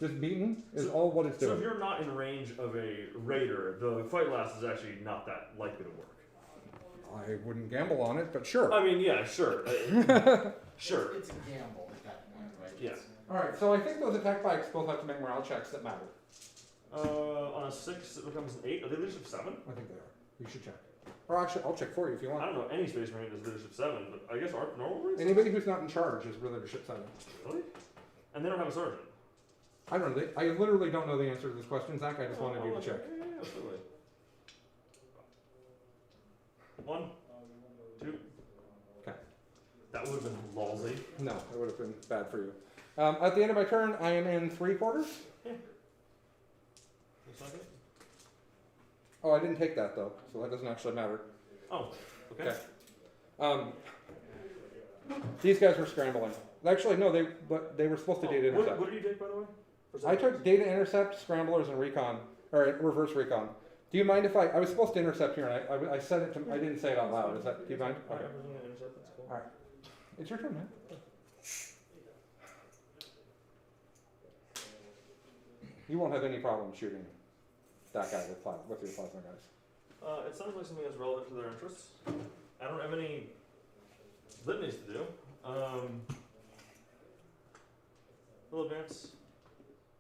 Just beaten is So- all what it's So doing. if you're not in range of a raider, the fight last is actually not that likely to work. I wouldn't gamble on it, but sure. I mean, yeah, sure. Sure. It's a gamble at that point, right? Yeah. All right, so I think those attack bikes both have to make morale checks that matter. On a 6, it becomes an 8. Are they leadership 7? I think they are. You should check. Or actually, I'll check for you if you I want. don't know any Space Marine is leadership 7, but I guess our normal Marines? Anybody who's not in charge is leadership 7. Really? And they don't have a sergeant. I don't know. I literally don't know the answer to this question, Zach. I just wanted you to check. Yeah, absolutely. 1, 2. Okay. That would have been lousy. No, it would have been bad for you. At the end of my turn, I am in 3/4. Looks like it. Oh, I didn't take that though, so that doesn't actually matter. Oh, okay. Okay. These guys were scrambling. Actually, no, they were supposed to data intercept. What did you take, by the way? I took data intercept, scramblers, and recon, or reverse recon. Do you mind if I was supposed to intercept here, and I said it to, I didn't say it out loud. Do you mind? Alright, Okay. I'm gonna intercept, that's cool. Alright. It's your turn, man. You won't have any problem shooting that guy with your plasma guys. It sounds like something that's relevant to their interests. I don't have any litanies to do. We'll advance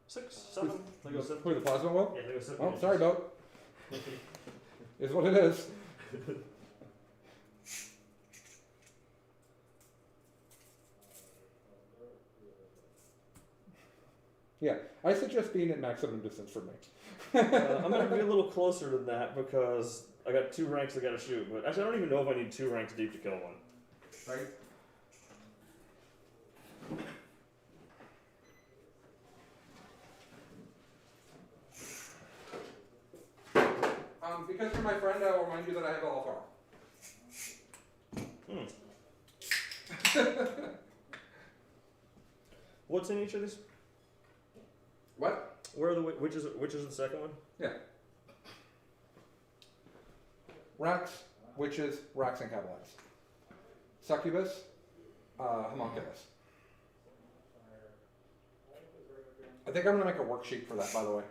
6, 7. They go 7. Who, the plasma will? Yeah, they go 7. Oh, sorry, boat. Is what it is. Yeah, I suggest being at maximum distance from me. I'm gonna be a little closer than that because I got 2 ranks I gotta shoot. But actually, I don't even know if I need 2 ranks deep to kill one. Right? Because you're my friend, I will remind you that I have LFR. What's in each of these? What? Where are the which is the second one? Yeah. Racks, witches, racks and cabalites. Succubus, homunculus. I think I'm gonna make a worksheet for that, by the way,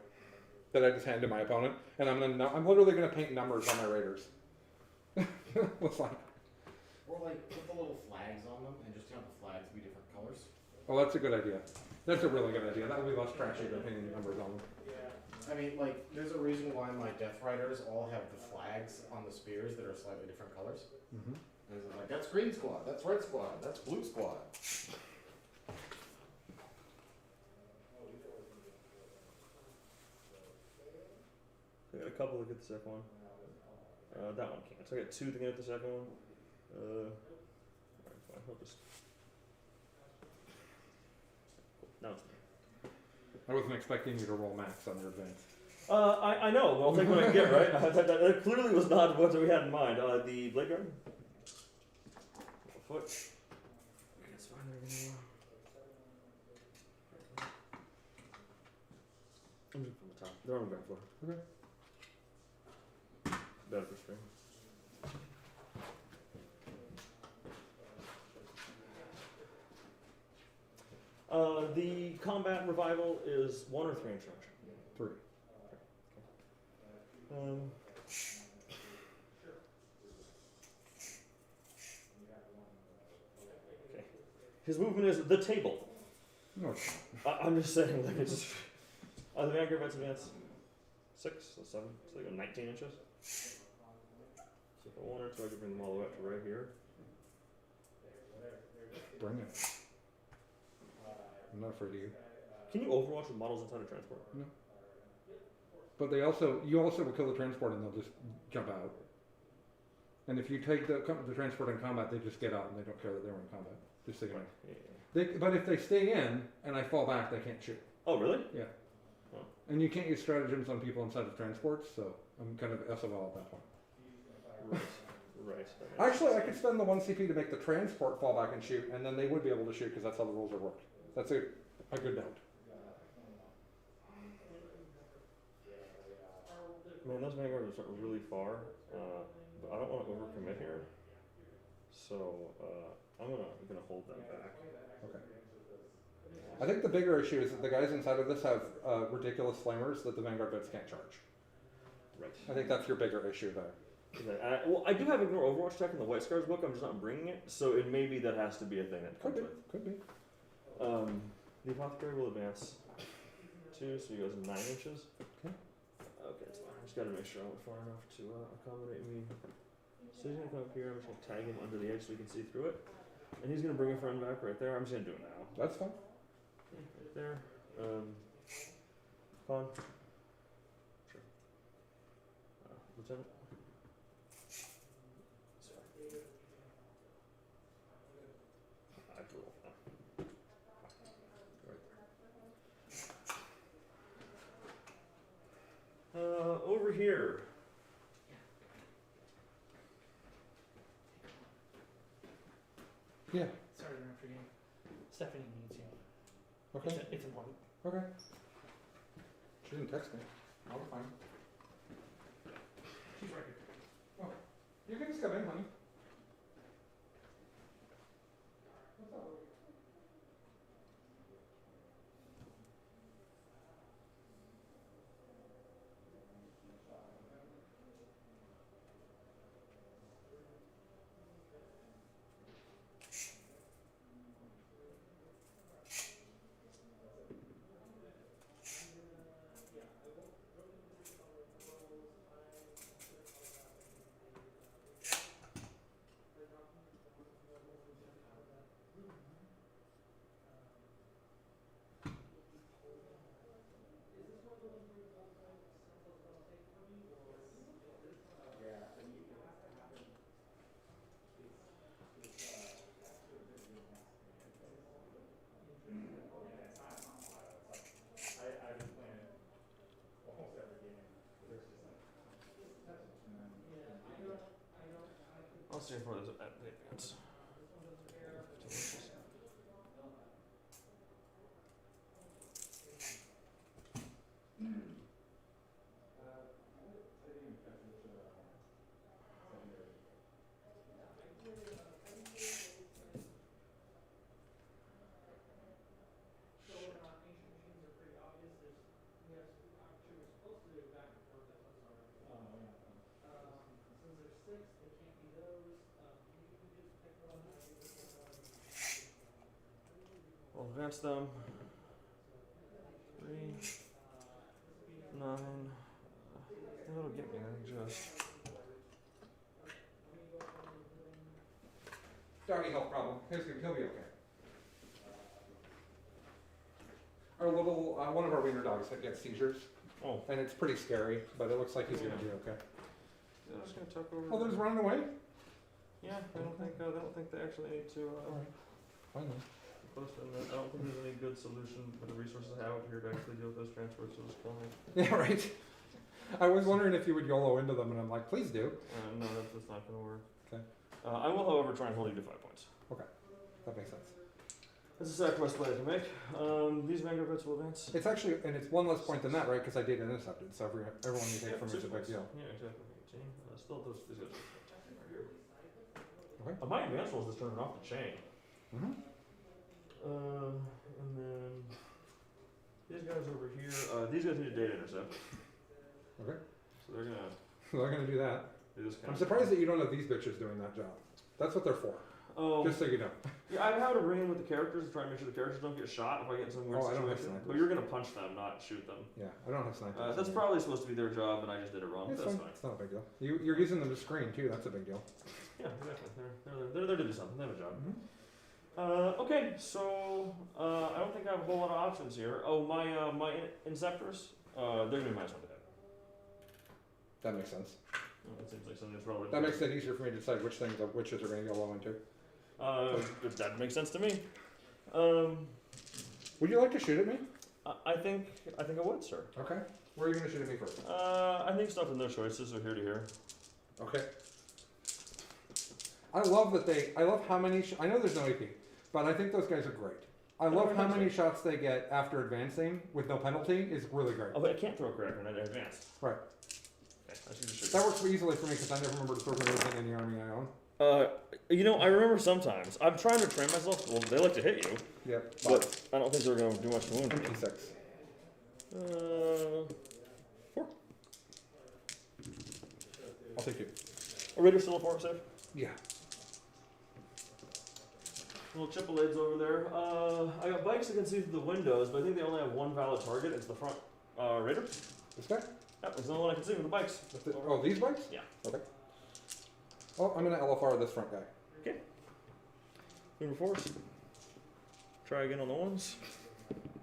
that I just hand to my opponent, and I'm literally gonna paint numbers on my raiders. What's like? Or like put the little flags on them and just have the flags be different colors. Oh, that's a good idea. That's a really good idea. That would be less trashy than painting numbers on them. I mean, like, there's a reason why my Death Riders all have the flags on the spears that are slightly different colors. Mm-hmm. And it's like, that's green squad, that's red squad, that's blue squad. I got a couple to get the second one. That one can't. So I got 2 to get the second one. Alright, fine. I'll just. Now it's me. I wasn't expecting you to roll max on your advance. I know, but I'll take what I can get, right? That clearly was not what we had in mind. The Blade Guard. Foot. That's fine. I'm just from the top. They're on the ground floor. Okay. Better for string. The combat revival is 1 or 3 instruction. 3. Okay. His movement is the table. No. I'm just saying, like it's. The Vanguard advance 6 or 7, so they go 19 inches. So if I wanted to, I could bring them all the way up to right here. Bring it. I'm not afraid of you. Can you overwatch with models inside a transport? No. But you also will kill the transport and they'll just jump out. And if you take the transport in combat, they just get out and they don't care that they were in combat. Just so you know. Yeah. But if they stay in and I fall back, they can't shoot. Oh, really? Yeah. Oh. And you can't use stratagems on people inside of transports, so I'm kind of SOL at that point. Right. Actually, I could spend the 1 CP to make the transport fall back and shoot, and then they would be able to shoot because that's how the rules are worked. That's a good note. Man, those Vanguards are really far, but I don't want to overcommit here. So I'm gonna hold them back. Okay. I think the bigger issue is that the guys inside of this have ridiculous flamers that the Vanguard bits can't charge. Right. I think that's your bigger issue there. Okay. Well, I do have Ignore Overwatch tech in the White Scars book. I'm just not bringing it, so it may be that has to be a thing that comes with. Could be. The Apothecary will advance 2, so he goes 9 inches. Okay. Okay, it's fine. I just gotta make sure I went far enough to accommodate me. So he's gonna come up here. I'm just gonna tag him under the edge so he can see through it. And he's gonna bring a friend back right there. I'm just gonna do it now. That's fine. Right there. Con. Sure. Lieutenant. It's fine. I roll. Right. Over here. Yeah. Sorry to interrupt you. Stephanie needs you. Okay. It's important. Okay. She didn't text me. I'll be fine. She's right here. Oh, you can just come in, honey. see how far this at the advance. We'll advance them. 3, 9. That'll get me, I just. Doggy health problem. He'll be okay. Our little, one of our wiener dogs that gets seizures. Oh. And it's pretty scary, but it looks like he's gonna be okay. Yeah, I'm just gonna tuck over. Oh, there's running away? Yeah, I don't think they actually need to. Alright. Fine then. Close to them. I don't think there's any good solution with the resources I have here to actually deal with those transfers, so just kill me. Yeah, right. I was wondering if you would YOLO into them, and I'm like, please do. No, that's not gonna work. Okay. I will, however, try and hold you to 5 points. That makes sense. That's a sacrifice play I can make. These Vanguard bits will advance. It's actually, and it's one less point than that, right? Because I did intercepted, so everyone you take from me is a big deal. Yeah, exactly. 18. Still, these guys are attacking right here. Okay. My advance roll is just turning off the chain. Mm-hmm. And then these guys over here. These guys need a data intercept. Okay. So they're gonna. They're gonna do that. Do this kind I'm surprised that you don't have these bitches doing that job. That's what they're for. Oh. Just so you know. Yeah, I have to bring in with the characters to try and make sure the characters don't get shot if I get in some weird Oh, I don't have situation. snipers. But you're gonna punch them, not shoot them. Yeah, I don't have snipers. That's probably supposed to be their job, and I just did it wrong. It's That's fine. fine. It's not a big deal. You're using them to screen too. That's a big deal. Yeah, exactly. They're there to do something. They have a job. Mm-hmm. Okay, so I don't think I have a whole lot of options here. Oh, my Inceptors, they're gonna be -1 to hit. That makes sense. It seems like something that's relevant. That makes it easier for me to decide which things, witches are going to go low into. That makes sense to me. Would you like to shoot at me? I think I would, sir. Okay. Where are you going to shoot at me first? I think stuff in their choices are here to here. Okay. I love that I love how many, I know there's no AP, but I think those guys are great. I love how many shots they get after advancing with no penalty is really great. Oh, but I can't throw a crack grenade at advanced. Right. Okay, I should just shoot. That works easily for me because I never remember to throw grenades in any army I own. I remember sometimes. I'm trying to train myself. Well, they like to hit you. Yep. But I don't think they're going to do much to wound me. MP6. 4. I'll take 2. A Raider still a 4 save? Yeah. Little chipolades over there. I got bikes that can see through the windows, but I think they only have one valid target. It's the front Raider. This guy? Yep, it's the only one I can see with the bikes. Oh, these bikes? Yeah. Okay. Oh, I'm going to LFR this front guy. Okay. Moving force. Try again on the ones.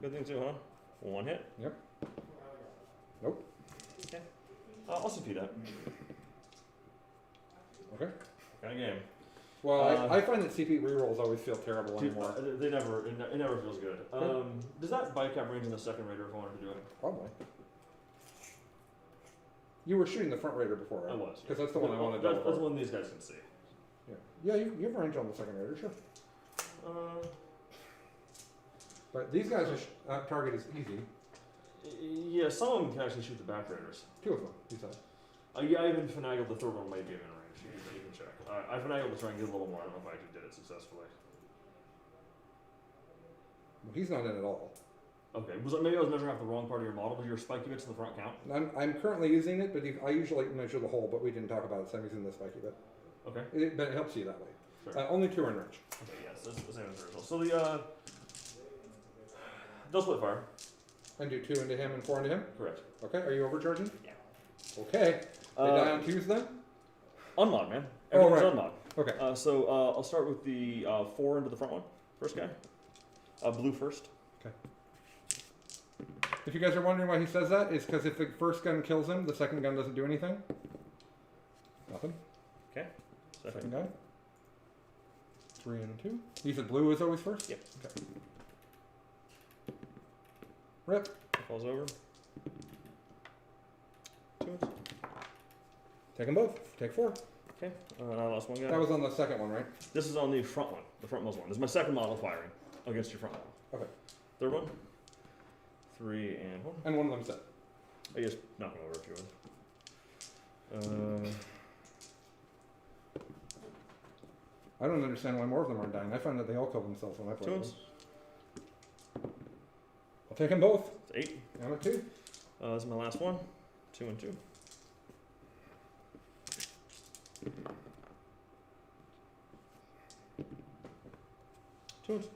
Good thing too, huh? 1 hit. Yep. Nope. Okay. I'll CP that. Okay. Kind of game. Well, I find that CP rerolls always feel terrible anymore. They never. It never feels good. Does that bike have range in the second Raider if I wanted to do it? Probably. You were shooting the front Raider before, right? I was. Because that's the one I wanted to That's one these guys can see. Yeah, you have range on the second Raider, sure. But these guys' target is easy. Yeah, some of them can actually shoot the back Raiders. 2 of them, he said. Yeah, I even finagled the third one might be in range. You can check. I finagled to try and get a little more. I don't know if I actually did it successfully. Well, he's not in at all. Okay, maybe I was measuring off the wrong part of your model. Did your spiky bits in the front count? I'm currently using it, but I usually measure the whole, but we didn't talk about it, so I'm using the spiky bit. Okay. But it helps you that way. Sure. Only 2 are in range. Okay, yes, that's the same as the original. So they'll split fire. And do 2 into him and 4 into him? Correct. Okay, are you overcharging? Yeah. Okay. They die on 2s then? Unmod, man. Oh, Everything's right. unmod. Okay. So I'll start with the 4 into the front one. First guy. Blue first. If you guys are wondering why he says that, it's because if the first gun kills him, the second gun doesn't do anything. Nothing. Okay. Second guy. 3 and 2. You said blue is always first? Yep. Okay. Rip. Falls over. 2. Take them both. Take 4. Okay, I lost one guy. That was on the second one, right? This is on the front one, the frontmost one. This is my second model firing against your front one. Okay. Third one. 3 and 1. And one of them's dead. I guess knock it over if you would. I don't understand why more of them aren't dying. I find that they all kill themselves when I play 2 them. ones. I'll take them both. It's 8. I'm at 2. This is my last one. 2 and 2. Two ones.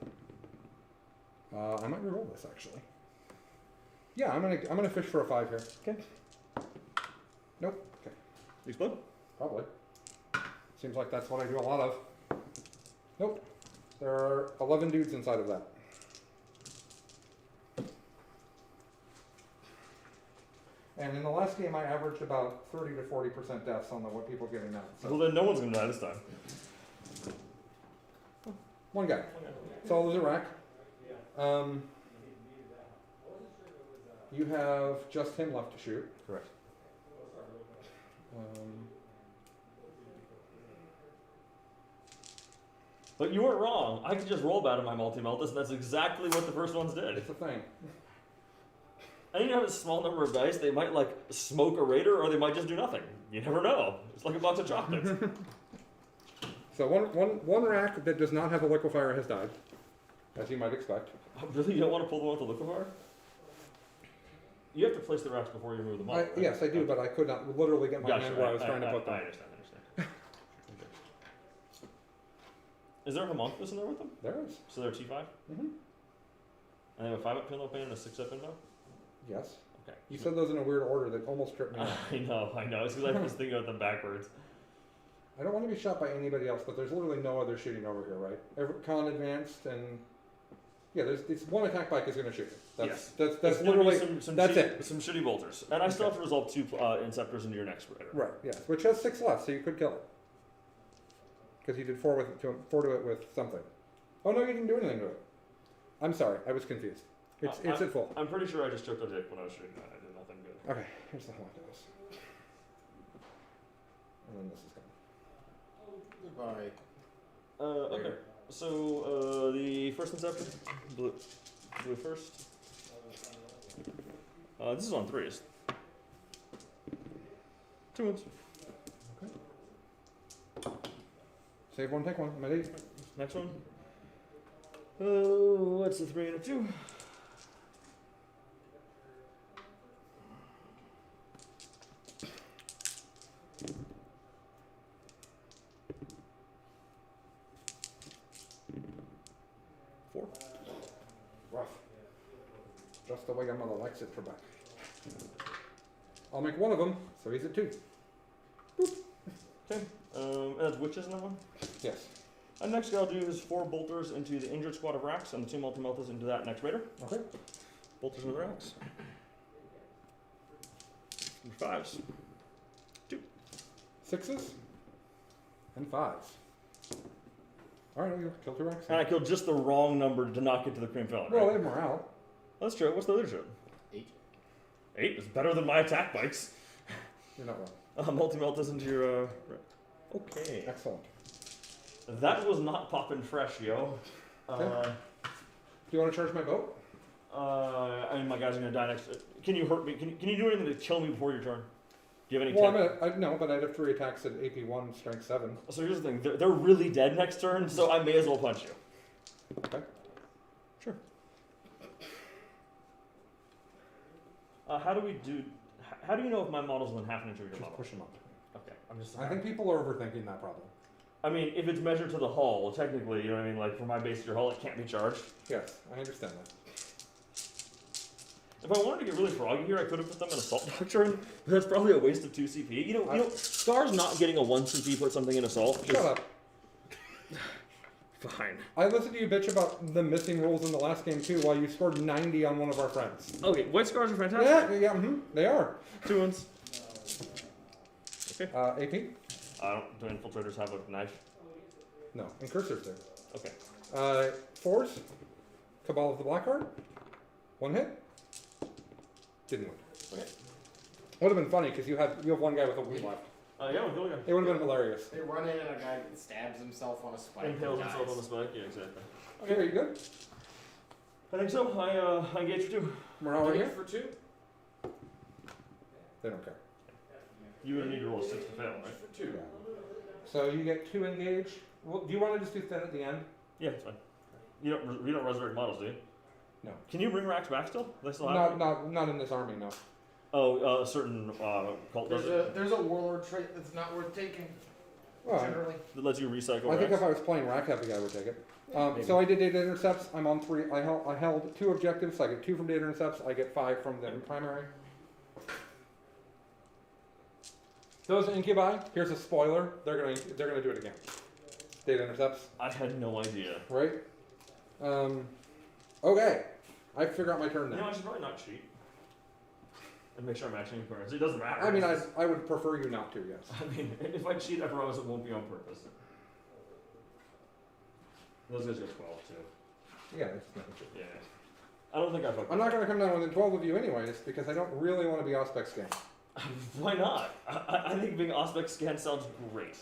I might reroll this actually. Yeah, I'm gonna fish for a 5 here. Okay. Nope. Okay. You explode? Probably. Seems like that's what I do a lot of. Nope. There are 11 dudes inside of that. And in the last game, I averaged about 30 to 40% deaths on what people getting out. So Well, then no one's gonna die this time. one guy. So there's a rack. You have just him left to shoot. Correct. But you weren't wrong. I could just roll bad on my multi-meltas, and that's exactly what the first ones did. It's a thing. And you have a small number of dice, they might like smoke a raider, or they might just do nothing. You never know. It's like a box of chocolates. So one rack that does not have a liquefier has died, as you might expect. Really, you don't want to pull the one with the liquefier? You have to place the racks before you remove the model. Right? Yes, I do, but I could not literally get my Gotcha. hand where I was trying to put I them. understand. Is there a homunculus in there with them? There is. So they're T5? Mm-hmm. And they have a 5-up pinlock pane and a 6-up window? Yes. Okay. You said those in a weird order that almost tripped me up. I know. It's because I was thinking about them backwards. I don't want to be shot by anybody else, but there's literally no other shooting over here, right? Con advanced and yeah, there's one attack bike is going to shoot you. Yes. That's There's gonna literally be some that's shitty, it. Some shitty bolters, and I still have to resolve 2 inceptors into your next raider. Right. Yes. Which has 6 left, so you could kill it because you did 4 to it with something. Oh no, you didn't do anything to it. I'm sorry, I was confused. It's at full. I'm pretty sure I just choked a dick when I was shooting that. I did nothing good. Okay, here's the homunculus. And then this is gone. Goodbye. Okay. So the first inceptor, blue first. This is on 3s. 2 ones. Okay. Save one, take one. I'm at 8. Next one. Oh, what's a 3 and a 2? Rough. Just the way I'm gonna Lex it for back. I'll make one of them, so he's at 2. Okay. And that's witches in that one. Yes. And next guy I'll do is 4 bolters into the injured squad of racks and the 2 multi-meltas into that next raider. Okay. Bolters into the racks. 5s. 2. 6s and 5s. All right, you kill 2 racks. And I killed just the wrong number to not get to the cream filling. Well, Right? they have morale. That's true. What's the other shit? 8. 8 is better than my attack bikes. You're not wrong. Multi-meltas into your... Okay. Excellent. That was not popping fresh, yo. Do you want to charge my boat? I mean, my guys are gonna die next. Can you hurt me? Can you do anything to kill me before your turn? Do you have any? Well, no, but I'd have 3 attacks at AP 1, strength 7. So here's the thing: they're really dead next turn, so I may as well punch you. Okay. Sure. How do we do? How do you know if my model's within half an inch of your Just model? push them up. Okay, I'm just. I think people are overthinking that problem. I mean, if it's measured to the hull, well, technically, you know what I mean. Like for my base to your hull, it can't be charged. Yes, I understand that. If I wanted to get really froggy here, I could have put them in Assault Doctrine, but that's probably a waste of 2 CP. You know, Scar's not getting a 1 CP, put something in Assault. Shut up. Fine. I listened to you bitch about the missing rules in the last game too, while you scored 90 on one of our friends. Okay, white Scars are fantastic. Yeah, they are. 2 ones. Okay. AP? Do infiltrators have a knife? No, and cursors do. Okay. 4s? Cabal of the Blackheart? 1 hit? Didn't win. Okay. Would have been funny because you have one guy with a wound left. Yeah, we'll go again. It would have been hilarious. They run in and a guy stabs himself on a spike. and Impales dies. himself on the spike. Yeah, exactly. Okay, are you good? I think so. I engage for 2. We're all right Hit here? for 2. They don't care. You would need to roll a 6 to fail, right? For 2. Yeah. So you get 2 engage. Well, do you want to just do thin at the end? Yeah, it's fine. You don't resurrect models, do you? No. Can you bring racks back still? They still have Not in this army, no. Oh, a certain cult does it. There's a warlord trait that's not worth taking. Well, Generally. That lets you recycle I think racks. if I was playing rack heavy, I would take it. Maybe. So I did data intercepts. I'm on 3. I held 2 objectives. I get 2 from data intercepts. I get 5 from the primary. Those incubi. Here's a spoiler. They're gonna do it again. Data intercepts. I had no idea. Right. Okay. I figure out my turn You know, now. I should probably not cheat. And make sure I'm matching occurrence. It doesn't matter. I mean, It's just- I would prefer you not to. Yes. I mean, if I cheat, I promise it won't be on purpose. Those guys get 12 too. Yeah. It's not true. Yeah. I don't think I fucked. I'm not gonna come down within 12 of you anyways because I don't really want to be Auspex scanned. Why not? I think being Auspex scan sounds great.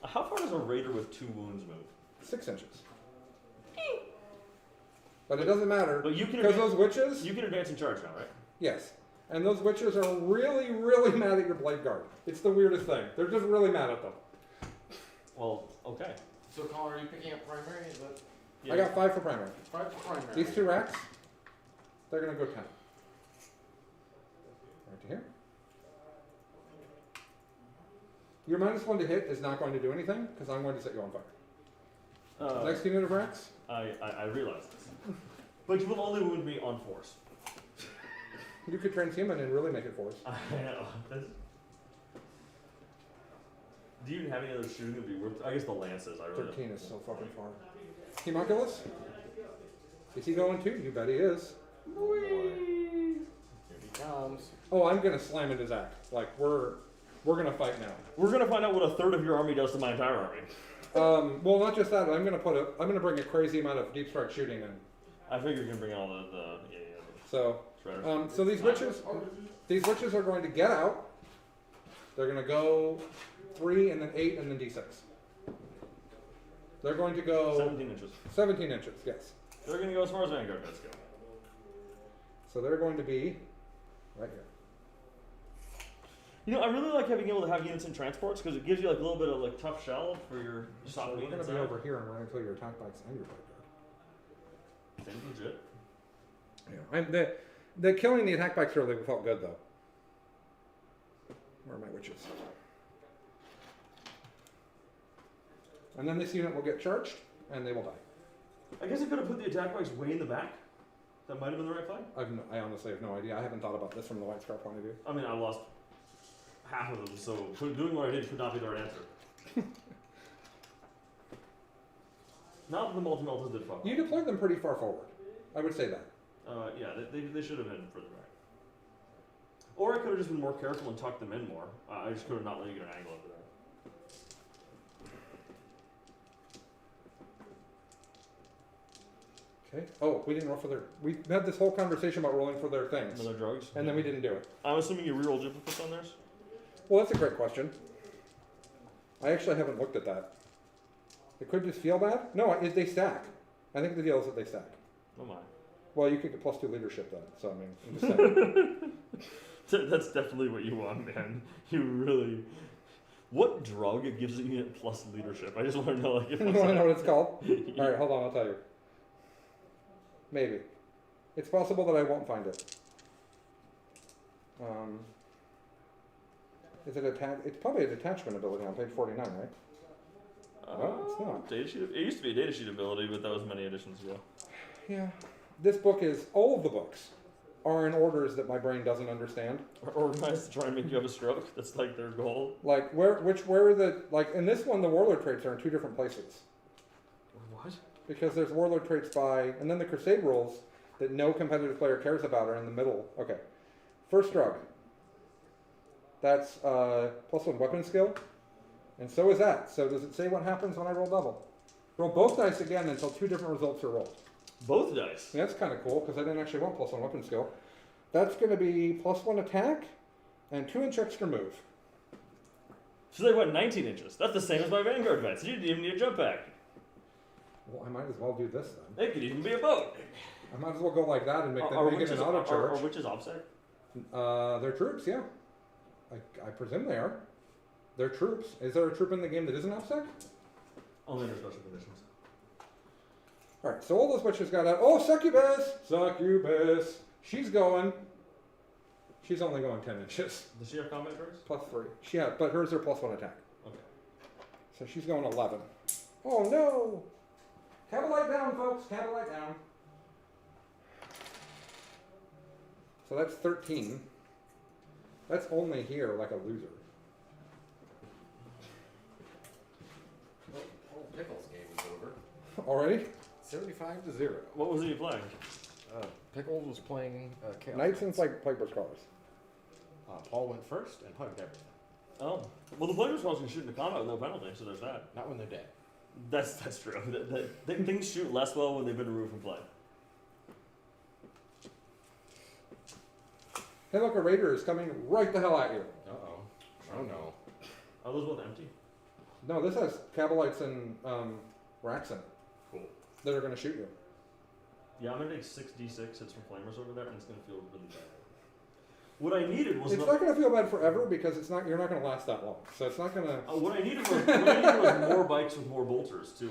How far does a raider with 2 wounds move? 6 inches. But it doesn't matter But you can because advance, those witches. you can advance and charge now, right? Yes. And those witches are really, really mad at your blade guard. It's the weirdest thing. They're just really mad at them. Well, okay. So, Colin, are you picking up primary? Is that I got 5 for primary. 5 for primary? These 2 racks, they're going to go 10. Right to here. Your -1 to hit is not going to do anything because I'm going to set you on fire. Next unit of racks. I realize this. But you will only wound me on force. You could transhuman and really make it force. I know. Do you even have any other shooting that would be worth? I guess the lances. I really. 13 is so fucking far. Homunculus? Is he going too? You bet he is. Here he comes. Oh, I'm gonna slam into Zach. Like we're gonna fight now. We're gonna find out what a third of your army does to my entire army. Well, not just that. I'm gonna bring a crazy amount of deep strike shooting in. I figure you can bring all the So, shredders. so these witches are going to get out. They're gonna go 3 and then 8 and then D6. They're going to go 17 inches. 17 inches. Yes. They're gonna go as far as Vanguard guys go. So they're going to be right here. You know, I really like having able to have units in transports because it gives you like a little bit of like tough shell for your So soft we're meat gonna be inside. over here and we're gonna kill your attack bikes and your blade guard. Seems legit. Yeah. The killing the attack bikes early felt good though. Where are my witches? And then this unit will get charged and they will die. I guess I could have put the attack bikes way in the back. That might have been the right play. I honestly have no idea. I haven't thought about this from the White Scar point of view. I mean, I lost half of them, so doing what I did could not be the right answer. Not that the multi-meltas did fuck. You deployed them pretty far forward. I would say that. Yeah, they should have been further back. Or I could have just been more careful and tucked them in more. I just could have not let you get an angle over there. Okay. Oh, we didn't roll for their. We had this whole conversation about rolling for their things, Another drugs. and then we didn't do it. I'm assuming you rerolled duplicates on theirs? Well, that's a great question. I actually haven't looked at that. It could just feel bad. No, they stack. I think the deal is that they stack. Oh my. Well, you could get +2 leadership then. So I mean, I'm just saying. That's definitely what you want, man. You really. What drug gives a unit plus leadership? I just want to know, like, if You want to know what it's called? All right, hold on. I'll tell you. Maybe. It's possible that I won't find it. Is it It's probably a detachment ability on page 49, right? No, it's not. Data sheet. It used to be a data sheet ability, but that was many editions ago. Yeah. This book is, all of the books are in orders that my brain doesn't understand. Organized to try and make you have a stroke. That's like their goal. Like, where are the, like, in this one, the warlord traits are in 2 different places. What? Because there's warlord traits by, and then the crusade rules that no competitive player cares about are in the middle. Okay. First drug. That's +1 weapon skill. And so is that. So does it say what happens when I roll double? Roll both dice again until 2 different results are rolled. Both dice. And that's kind of cool because I didn't actually want +1 weapon skill. That's going to be +1 attack and 2 inch extra move. So they went 19 inches. That's the same as my Vanguard guy. So you didn't even need a jump pack. Well, I might as well do this then. It could even be a boat. I might as well go like that and make, Are make it an auto Are charge. witches OBSEC? They're troops, yeah. I presume they are. They're troops. Is there a troop in the game that isn't OPSEC? Only under special conditions. Alright, so all those witches got out. Oh, succubus! Succubus! She's going. She's only going 10 inches. Does she have combat burst? Plus 3. But hers are plus 1 attack. Okay. So she's going 11. Oh no! Cavalite down, folks. Cavalite down. So that's 13. That's only here like a loser. Well, Pickles' game is over. Already? 75-0. What was he playing? Pickles was playing Chaos Knights and Knights. like Piper's Colors. Paul went first and hugged everything. Oh. Well, the players can shoot into combat with no penalty, so there's that. Not when they're dead. That's true. Things shoot less well when they've been removed from play. Hey, look, a raider is coming right the hell at you. Uh-oh. Oh no. Are those both empty? No, this has Cabalites and racks in it Cool. that are going to shoot you. Yeah, I'm gonna take 6d6 hits from flamers over there, and it's gonna feel really bad. What I needed was It's not going to feel bad forever because it's not. You're not going to last that long. So it's not going to. what I needed was more bikes with more bolters to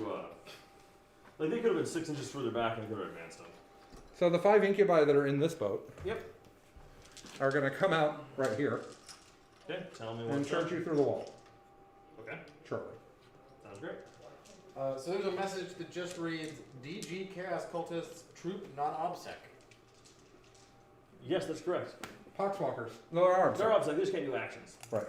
like they could have been 6 inches further back and could have advanced them. So the 5 incubi that are in this boat. Yep. Are going to come out right here Okay, tell me and what's charge up. you through the wall Okay, shortly. sounds great. So there's a message that just reads, DG Chaos Cultists Troop Non-OBSEC. Yes, that's correct. Poxwalkers. No, they're arms. They're upside. They just can't do actions. Right.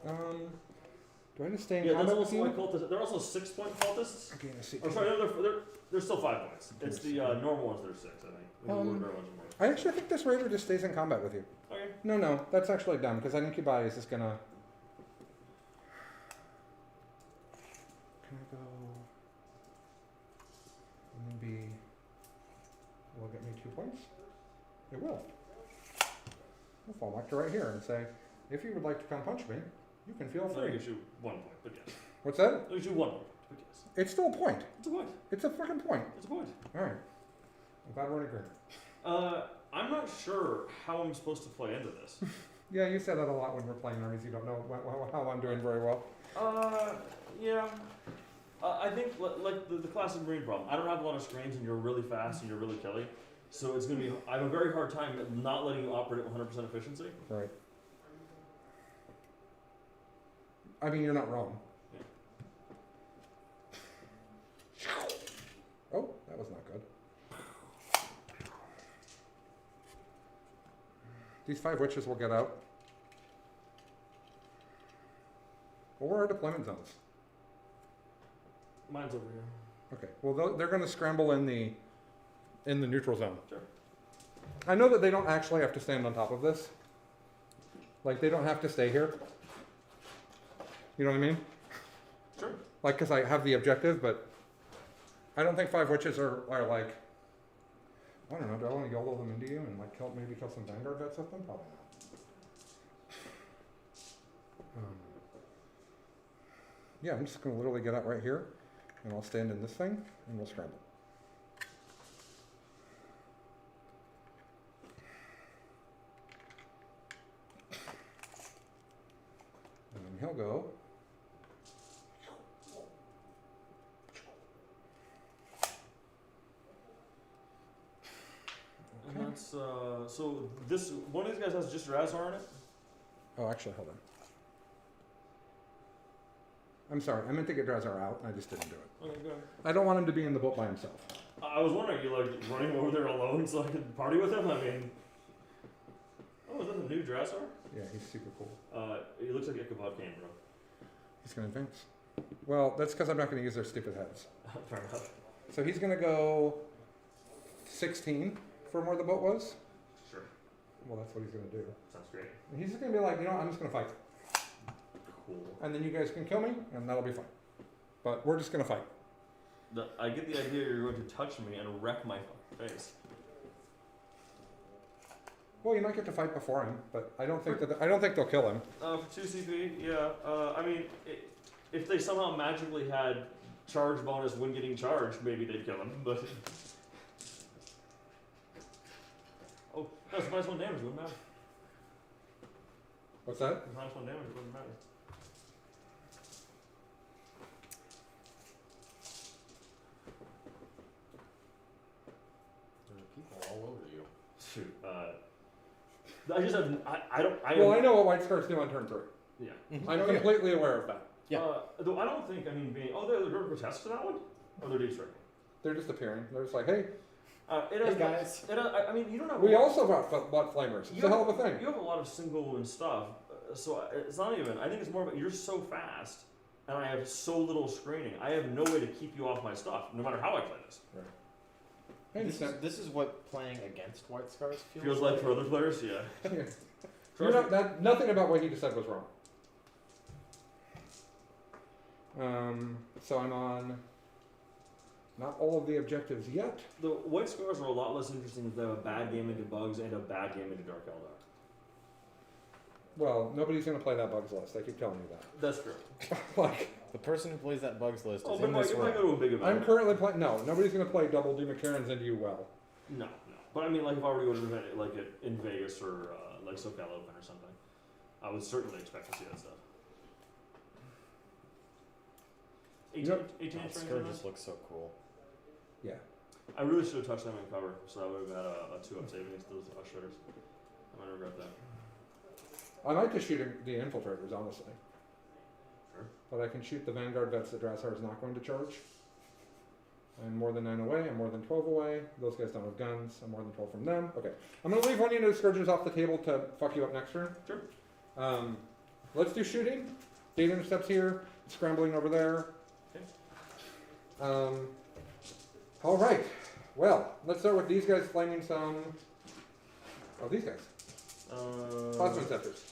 Do I just stay in Yeah, that's combat with also you? why cultists. They're also 6-point cultists. Okay, let's see. Oh, sorry, no, they're still 5 points. It's the normal ones that are 6, I think. The order ones are more. I actually think this raider just stays in combat with you. Okay. No, that's actually dumb because that incubi is just gonna. Can I go? And then be. Will it get me 2 points? It will. I'll fall back to right here and say, if you would like to come punch me, you can feel I'll free. give you 1 point, but yes. What's that? I'll give you 1 point, but yes. It's still a point. It's a point. It's a freaking point. It's a point. All right. I'm glad we're in agreement. I'm not sure how I'm supposed to play into this. Yeah, you say that a lot when we're playing armies. You don't know how I'm doing very well. Yeah. I think like the classic Marine problem. I don't have a lot of screens, and you're really fast and you're really killy. So it's gonna be. I have a very hard time not letting you operate at 100% efficiency. Right. I mean, you're not wrong. Yeah. Oh, that was not good. These 5 witches will get out. Well, where are deployment zones? Mine's over here. Okay. Well, they're going to scramble in the neutral zone. Sure. I know that they don't actually have to stand on top of this. Like, they don't have to stay here. You know what I mean? Sure. Like, because I have the objective, but I don't think 5 witches are like, I don't know, do I want to YOLO them into you and like maybe kill some Vanguard vets with them? Probably not. Yeah, I'm just going to literally get out right here, and I'll stand in this thing, and we'll scramble. And he'll go. And that's so this one of these guys has just Razor in it. Oh, actually, hold on. I'm sorry, I meant to get Drazar out, and I just didn't do it. Okay, go ahead. I don't want him to be in the boat by himself. I was wondering, you like running over there alone so I could party with him? I mean, oh, is that the new Drasar? Yeah, he's super cool. He looks like Ichabod Kane, bro. He's going to advance. Well, that's because I'm not going to use their stupid heads. Fair enough. So he's going to go 16 from where the boat was. Sure. Well, that's what he's going to do. Sounds great. And he's just going to be like, you know what, I'm just going to fight. Cool. And then you guys can kill me, and that'll be fine. But we're just going to fight. I get the idea you're going to touch me and wreck my face. Well, you might get to fight before him, but I don't think they'll kill him. For 2 CP, yeah. I mean, if they somehow magically had charge bonus when getting charged, maybe they'd kill him, but... Oh, that's minus 1 damage, wouldn't matter. What's that? Minus 1 damage, wouldn't matter. There are people all over you. Shoot, I just have, Well, I know what White Scars do on turn 3. Yeah. I'm Okay. completely aware of that. Yeah. Though I don't think, I mean, they're grotesque to that one? Or they're deep striking? They're just appearing. They're just like, hey, It has, Hey guys. I mean, you don't have... we also got blood flamers. It's a hell of a thing. You have a lot of single and stuff, so it's not even, I think it's more about, you're so fast, and I have so little screening. I have no way to keep you off my stuff, no matter how I play this. Hey, This is what playing against White Scars Feels like for other players, yeah. You're not, nothing about what he just said was wrong. So I'm on not all of the objectives yet. The White Scars are a lot less interesting if they have a bad game into Bugs and a bad game into Dark Eldar. Well, nobody's going to play that bugs list. I keep telling you that. That's true. Like, The person who plays that bugs list Oh, is but in like, this if I room. go to a big event... I'm currently playing. No, nobody's going to play double D McCarran's into you well. No. But I mean, like, if I were to go to an event, like, in Vegas or, like, SoCal Open or something, I would certainly expect to see that stuff. 18 Yep. 18 Oh, inch range Scourge on that? just looks so cool. Yeah. I really should have touched them in cover, so I would have had a 2-up save against those shredders. I might regret that. I might just shoot the infiltrators, honestly. Sure. But I can shoot the Vanguard vets that Drassar is not going to charge. I'm more than 9 away. I'm more than 12 away. Those guys don't have guns. I'm more than 12 from them. Okay. I'm going to leave one unit of Scourges off the table to fuck you up next turn. Sure. Let's do shooting. Data intercepts here. Scrambling over there. Okay. All right. Well, let's start with these guys flaming some... Oh, these guys. Plasma Interceptors.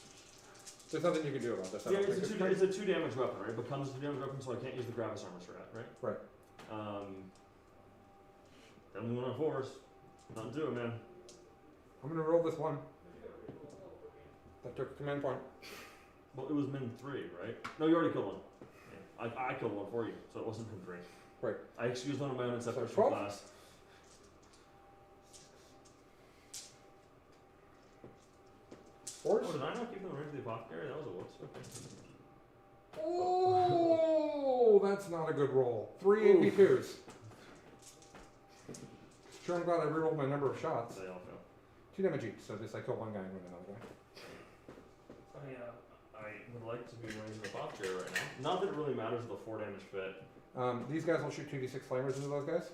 There's nothing you can do about this. I Yeah, don't it's think. a 2 damage weapon, right? It becomes a 2 damage weapon, so I can't use the Gravis Armor strat, right? Right. Only 1 on 4s. Nothing to it, man. I'm going to roll this one. That took a command point. Well, it was min 3, right? No, you already killed one. Yeah. I killed one for you, so it wasn't min 3. Right. I excused one of my own Inceptors So from 12? class. Force. Oh, did I not keep them in the range of the apothecary? That was a whoops. Okay. Oh, that's not a good roll. 3 AP2s. Sure, I'm glad I rerolled my number of shots. They all fail. 2 damage each, so just I kill one guy and win another guy. I would like to be in range of the apothecary right now. Not that it really matters the 4 damage fit. These guys will shoot 2d6 flamers into those guys.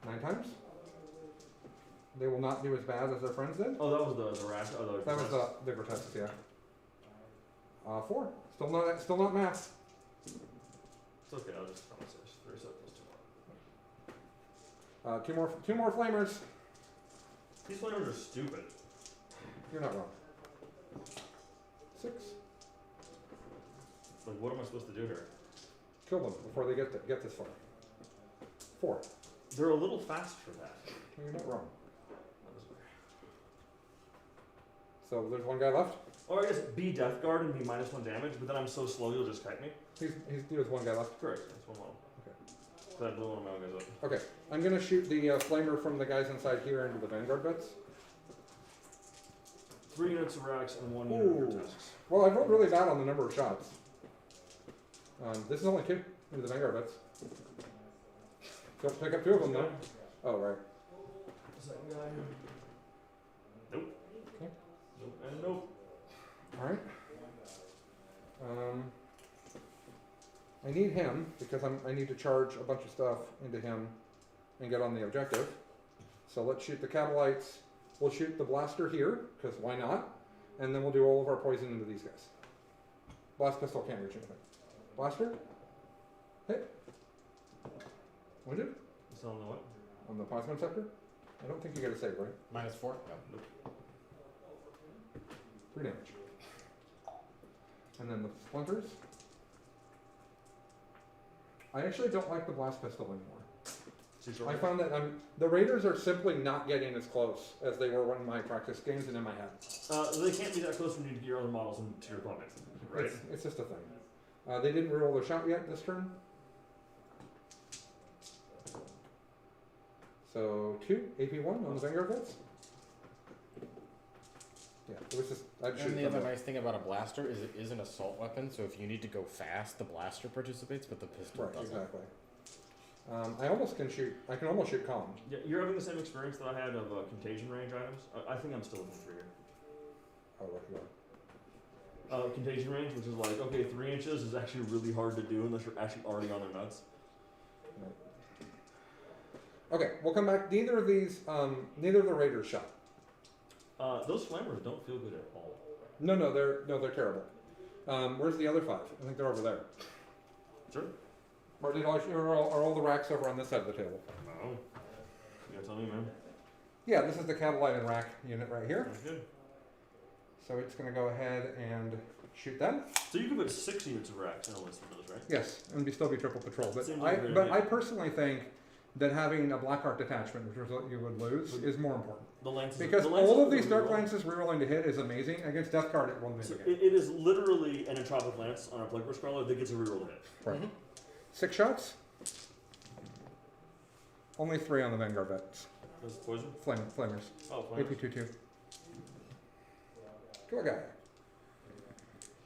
9 times. They will not do as bad as their friends did. Oh, that was the rash. Oh, That was the grotesques, yeah. 4. Still not mass. It's okay, I'll just promise it. 3 plus 2 more. 2 more flamers. These flamers are stupid. You're not wrong. 6. Like, what am I supposed to do here? Kill them before they get this far. 4. They're a little fast for that. You're not wrong. That was weird. So there's one guy left. Or I guess be Death Guard and be minus 1 damage, but then I'm so slow you'll just kite me. There's one guy left. Correct, that's 1 level. Okay. So I blew one of my own guys up. Okay, I'm gonna shoot the flamer from the guys inside here into the Vanguard bets. 3 units of Rax and 1 unit of Ooh. Grotesques. Well, I rolled really bad on the number of shots. This is only 2 into the Vanguard bets. Don't pick up 2 of them though. Oh, right. Second guy. Nope. Okay. Nope and nope. Alright. I need him because I need to charge a bunch of stuff into him and get on the objective. So let's shoot the Catalites. We'll shoot the blaster here, because why not? And then we'll do all of our poison into these guys. Blast pistol can't reach anything. Blaster? Hit. Wounded? Still on the what? On the Plasma Scepter? I don't think you get a save, right? -4? No. Nope. 3 damage. And then the splinters. I actually don't like the blast pistol anymore. Too short? I found that the Raiders are simply not getting as close as they were in my practice games and in my head. They can't be that close when you get your other models into your opponent, right? It's just a thing. They didn't reroll their shot yet this turn. So 2 AP1 on the Vanguard Vets. Yeah, it was just. I'd shoot And the them other all. nice thing about a blaster is it is an assault weapon, so if you need to go fast, the blaster participates, but the pistol Right, doesn't. exactly. I almost can shoot. I can almost shoot column. Yeah, you're having the same experience that I had of contagion range items. I think I'm still looking for here. Oh, what you got? Contagion range, which is like, okay, 3 inches is actually really hard to do unless you're actually already on their nuts. Okay, we'll come back. Neither of these, neither of the Raiders shot. Those flammers don't feel good at all. No, they're terrible. Where's the other 5? I think they're over there. Sure. Or are all the racks over on this side of the table? Oh. You gotta tell me, man. Yeah, this is the Catalite and rack unit right here. That's good. So it's going to go ahead and shoot them. So you can put 6 units of racks in a list of those, right? Yes, and still be triple patrol. But Seems like a great idea. I personally think that having a Blackheart detachment, which is what you would lose, is more important. The lances. Because the lances all of these are Dark really Lances rerolling to hit is amazing. Against Death Card, it won't So be it is literally an entropic lance on a Plague Scrawler that gets a reroll to hit. Right. Mhm. 6 shots. Only 3 on the Vanguard Vets. That's poison? Flamers. Oh, flames. AP22. Go guy.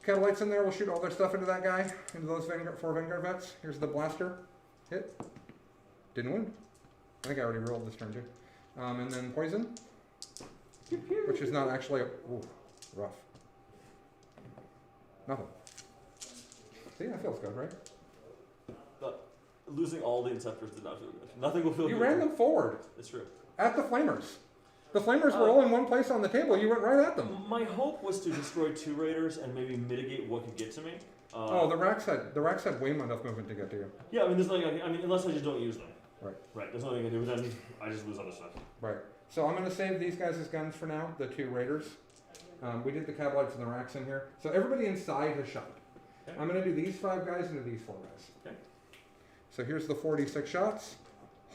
Catalites in there. We'll shoot all their stuff into that guy. Into those 4 Vanguard Vets. Here's the blaster. Hit. Didn't win. I think I already rolled this turn too. And then poison. Which is not actually a... Ooh, rough. Nothing. See, that feels good, right? Losing all the Inceptors did not feel good. Nothing will feel You good. ran them forward It's true. at the Flamers. The Flamers were all in one place on the table. You went right at them. My hope was to destroy 2 Raiders and maybe mitigate what could get to me. Oh, the racks had way enough movement to get to you. Yeah, I mean, there's nothing. I mean, unless I just don't use them. Right. Right. There's nothing I can do. Then I just lose other stuff. Right. So I'm going to save these guys as guns for now, the 2 Raiders. We did the Catalites and the racks in here. So everybody inside has shot. Okay. I'm going to do these 5 guys into these 4 guys. Okay. So here's the 46 shots.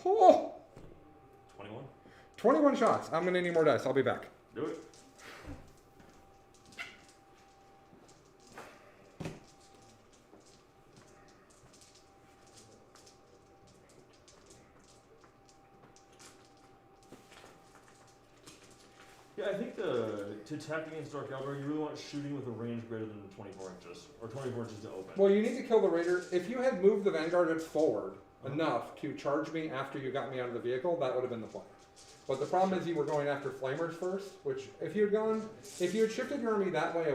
Oh! 21. 21 shots. I'm going to need more dice. I'll be back. Do it. Yeah, I think to attack against Dark Eldar, you really want shooting with a range greater than 24 inches, or 24 inches to open. Well, you need to kill the Raider. If you had moved the Vanguard forward enough to charge me after you got me out of the vehicle, that would have been the plan. But the problem is you were going after Flamers first, which if you had shifted your army that way,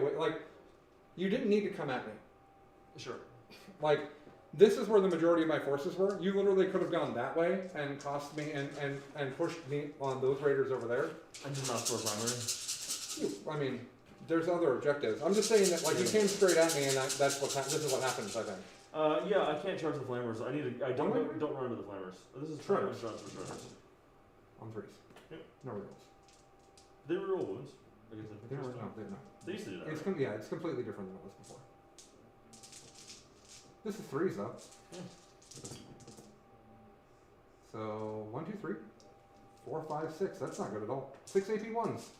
you didn't need to come at me. Sure. Like, this is where the majority of my forces were. You literally could have gone that way and cost me and pushed me on those Raiders over there. And did not score primary. I mean, there's other objectives. I'm just saying that, like, you came straight at me, and this is what happens, I think. Yeah, I can't charge the flamers. I don't run into the flamers. This is Shredders. shots for shredders. On 3s. Yep. No rolls. They reroll wounds. I guess They're not. They used to do that. It's Right? yeah, it's completely different than it was before. This is 3s though. Yeah. So 1, 2, 3, 4, 5, 6. That's not good at all. 6 AP1s.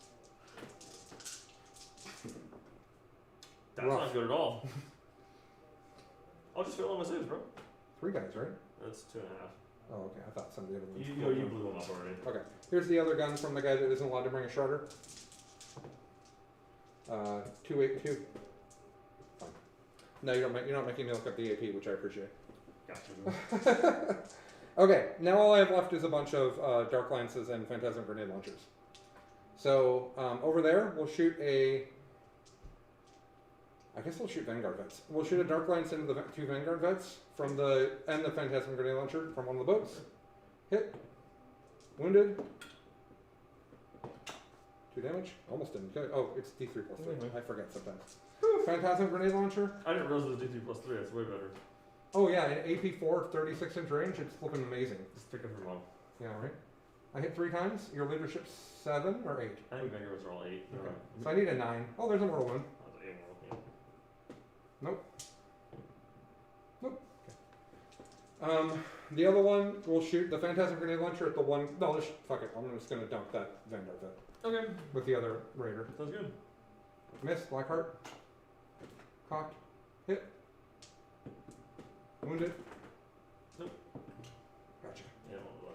That's Rough. not good at all. I'll just fail on my saves, bro. 3 guys, right? That's 2.5. Oh, okay. I thought some of the other ones. You blew them up already. Okay. Here's the other gun from the guy that isn't allowed to bring a shredder. 282. Fine. No, you're not making me look up the AP, which I appreciate. Gotcha. Okay, now all I have left is a bunch of Dark Lances and Phantasm Grenade Launchers. So over there, we'll shoot I guess we'll shoot Vanguard Vets. We'll shoot a Dark Lance into the 2 Vanguard Vets and the Phantasm Grenade Launcher from one of the boats. Hit. Wounded. 2 damage. Almost didn't. Oh, it's D3 plus 3. Mhm. I forget sometimes. Phantasm Grenade Launcher. I didn't realize it was D3 plus 3. That's way better. Oh yeah, an AP4 36-inch range. It's flipping amazing. Just pick up your mom. Yeah, right? I hit 3 times. Your leadership's 7 or 8. I think Vanguards are all 8. Okay. So I need a 9. Oh, there's a mortal one. That was 8 more, yeah. Nope. The other one will shoot the Phantasm Grenade Launcher at the one. No, fuck it. I'm just gonna dump that Vanguard then Okay. with the other Raider. Sounds good. Miss, Blackheart. Cocked. Hit. Wounded. Nope. Gotcha. Yeah, well,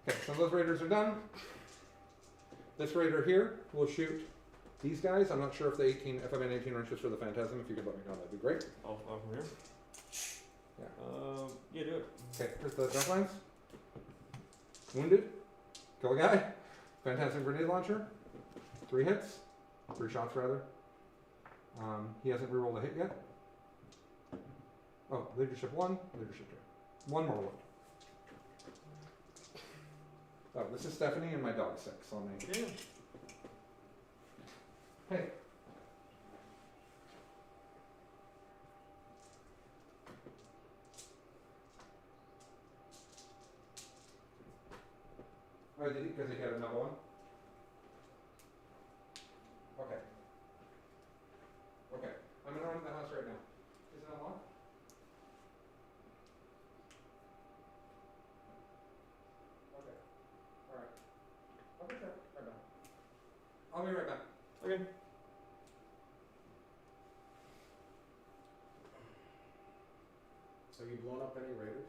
Okay, so those Raiders are done. This Raider here will shoot these guys. I'm not sure if if I'm in 18 inches for the Phantasm. If you could let me know, that'd be great. I'll from here. Yeah. Yeah, do it. Okay, here's the jump lines. Wounded. Kill a guy. Phantasm Grenade Launcher. 3 hits. 3 shots, rather. He hasn't rerolled a hit yet. Oh, Leadership 1, Leadership 2. 1 more wound. Oh, this is Stephanie and my dog 6 on me. Yeah. Hey. Oh, did he? Because he had another one? Okay. Okay. I'm gonna run to the house right now. Is it unlocked? Okay. Alright. I'll be right back. I'll be right back. Okay. Have you blown up any raiders?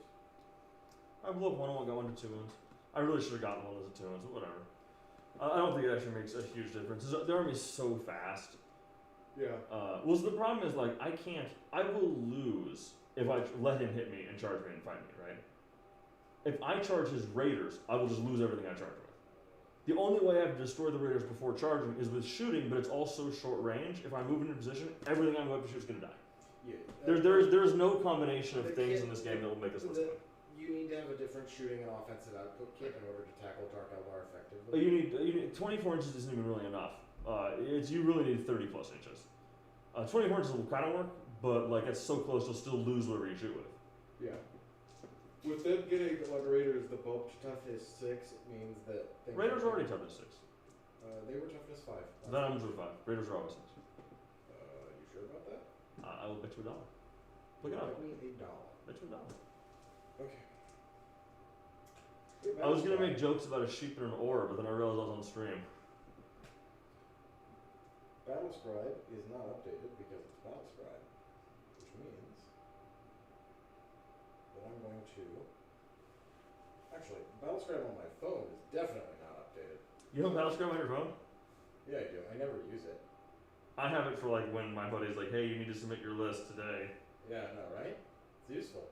I blew up one, got 1 to 2 wounds. I really should have gotten one as a 2 wounds, but whatever. I don't think it actually makes a huge difference. Their army's so fast. Yeah. Well, so the problem is, like, I will lose if I let him hit me and charge me and fight me, right? If I charge his raiders, I will just lose everything I charge with. The only way I have to destroy the raiders before charging is with shooting, but it's also short range. If I move into position, everything I'm going to shoot is going to die. Yeah. There is no combination of The things kit- in this game that will make us lose. You need to have a different shooting and offensive output kit in order to tackle Dark Eldar effectively. But you need 24 inches isn't even really enough. You really need 30 plus inches. 24 inches will kind of work, but like it's so close, you'll still lose whatever you shoot with. Yeah. With them getting on Raiders, the bulk toughness 6 means that Raiders are already toughness 6. They were toughness 5. Venoms are 5. Raiders are always 6. You sure about that? I will bet you $1. Look it up. Bet me $1. Bet you $1. Okay. I was gonna make jokes about a sheep and an oar, but then I realized I was on stream. Battle Scribe is not updated because it's Battle Scribe, which means that I'm going to. Actually, Battle Scribe on my phone is definitely not updated. You have Battlescribe on your phone? Yeah, I do. I never use it. I have it for like when my buddy's like, hey, you need to submit your list today. Yeah, no, right? It's useful.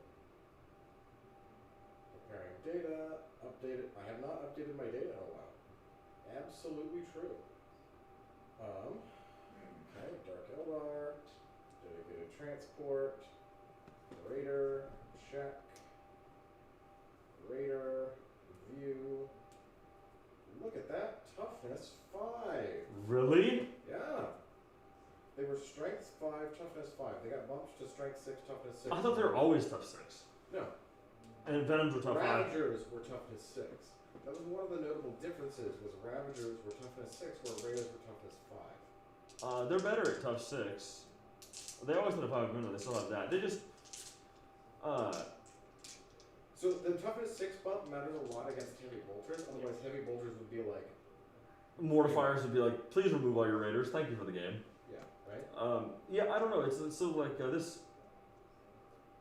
Preparing data, update it. I have not updated my data in a while. Absolutely true. Okay, Dark Eldar, dedicated transport, Raider, check, Raider, view. Look at that, toughness 5. Really? Yeah. They were strength 5, toughness 5. They got bumped to strength 6, toughness 6. I thought they were always tough 6. No. And Venoms were tough 5. Ravagers were toughness 6. That was one of the notable differences. Was Ravagers were toughness 6, where Raiders were toughness 5. They're better at tough 6. They always had a 5 minute. They still have that. They just. So the toughness 6 bump matters a lot against heavy bolters. Otherwise, heavy bolters would be like, Mortifiers would be like, please remove all your raiders. Thank you for the game. yeah, right. Yeah, I don't know. It's so like this.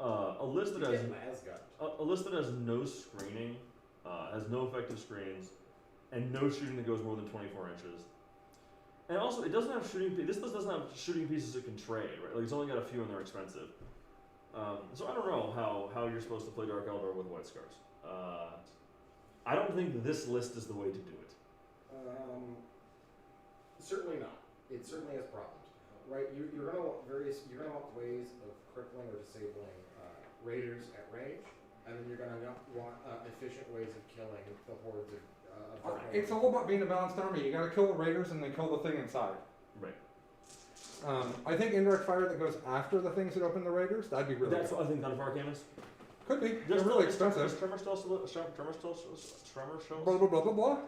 A list that has Mazgut. a list that has no screening, has no effective screens, and no shooting that goes more than 24 inches. And also, it doesn't have shooting. This list doesn't have shooting pieces it can trade, right? Like it's only got a few and they're expensive. So I don't know how you're supposed to play Dark Eldar with White Scars. I don't think this list is the way to do it. Certainly not. It certainly has problems, right? You're gonna want ways of crippling or disabling raiders at range, and then you're gonna want efficient ways of killing the hordes of It's all about being a balanced army. You gotta kill the raiders and then kill the thing inside. Right. I think indirect fire that goes after the things that open the raiders, that'd be really That's good. what I think. None of Arcanus. Could be. They're really expensive. Does Tremor still Blah, blah, blah, blah, blah.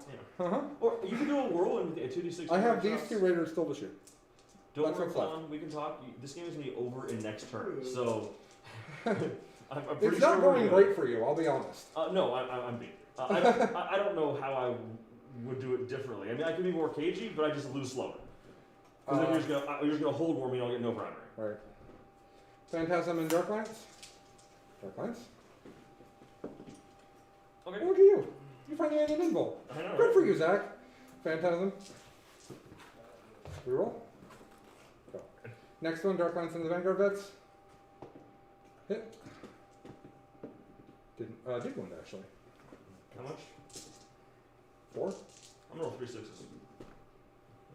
Yeah. Uh-huh. Or you can do a whirlwind with a 2d6. I have these 2 raiders still to shoot. Don't That's worry, what's left. Colin. We can talk. This game is gonna be over in next turn. So I'm pretty It's sure not we're going good. great for you, I'll be honest. No, I'm beat. I don't know how I would do it differently. I mean, I could be more cagey, but I just lose slower. Because then you're just gonna hold war me and I'll get no primary. Right. Phantasm and Dark Lance? Dark Lance? Okay. Oh, look at you. You finally made an invul. I know, Good right? for you, Zach. Phantasm. Reroll. Go. Next one, Dark Lance and the Vanguard Vets. Hit. Did one actually. How much? 4. I'm gonna roll 3 6s.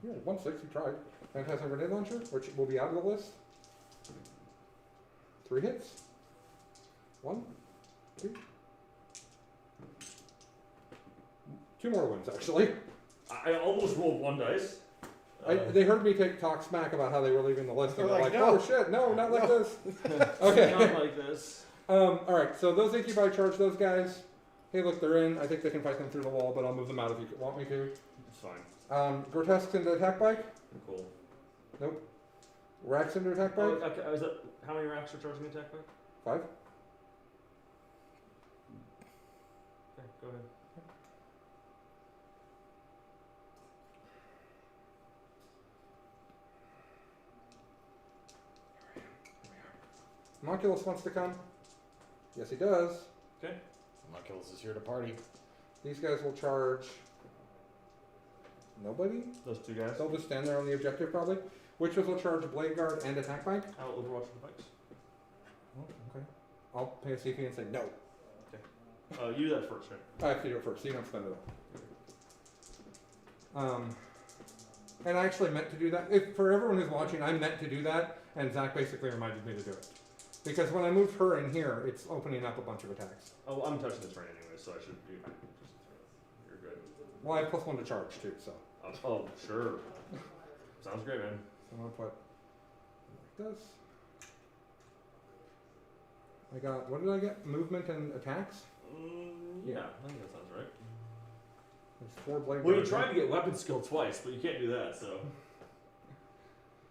Yeah, 1/6, you tried. Phantasm Grenade Launcher, which will be out of the list. 3 hits. 1, 2. 2 more wins, actually. I almost rolled 1 dice. They heard me talk smack about how they were leaving the list, and They're they're like, like, "No. oh shit, no, not like this. Okay. Not like this. Alright, so those incubi charge those guys. Hey, look, they're in. I think they can fight them through the wall, but I'll move them out if you want me to. It's fine. Grotesques into attack bike. Cool. Nope. Racks into attack Oh, bike. okay, is that, how many racks are charging attack by? 5. Okay, go ahead. Homunculus wants to come. Yes, he does. Homunculus is here to party. These guys will charge nobody. Those 2 guys. They'll just stand there on the objective probably. Witches will charge Blade Guard and attack bike. How about Overwatch for the bikes? Oh, okay. I'll pay a CP and say no. You do that first, right? I have to do it first, so you don't spend it all. And I actually meant to do that. For everyone who's watching, I meant to do that, and Zach basically reminded me to do it. Because when I moved her in here, it's opening up a bunch of attacks. Oh, I'm touching the terrain anyway, so I should be fine. You're good. Well, I have +1 to charge too, so. Oh, sure. Sounds great, man. So I'm gonna put like this. I got, what did I get? Movement and attacks? Yeah, I think that sounds right. There's 4 blade Well, you guards. tried to get weapon skill twice, but you can't do that, so.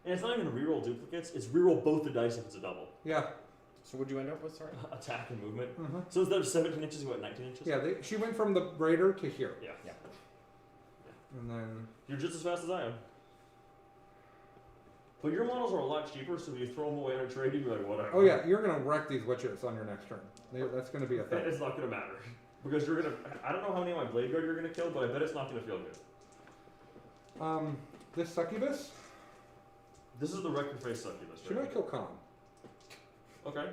And it's not even reroll duplicates, it's reroll both the dice if it's a double. Yeah. So what'd you end up with, sorry? Attack and movement. Mhm. So instead of 17 inches, you went 19 inches? Yeah, she went from the Raider to here. Yeah. And then, You're just as fast as I am. But your models are a lot cheaper, so if you throw them away on a trade, you'd be like, whatever. oh yeah, you're gonna wreck these witches on your next turn. That's gonna be a thing. It's not gonna matter. Because you're gonna, I don't know how many of my Blade Guard you're gonna kill, but I bet it's not gonna feel good. This succubus, This is the record face succubus, she right? might kill Khan. Okay.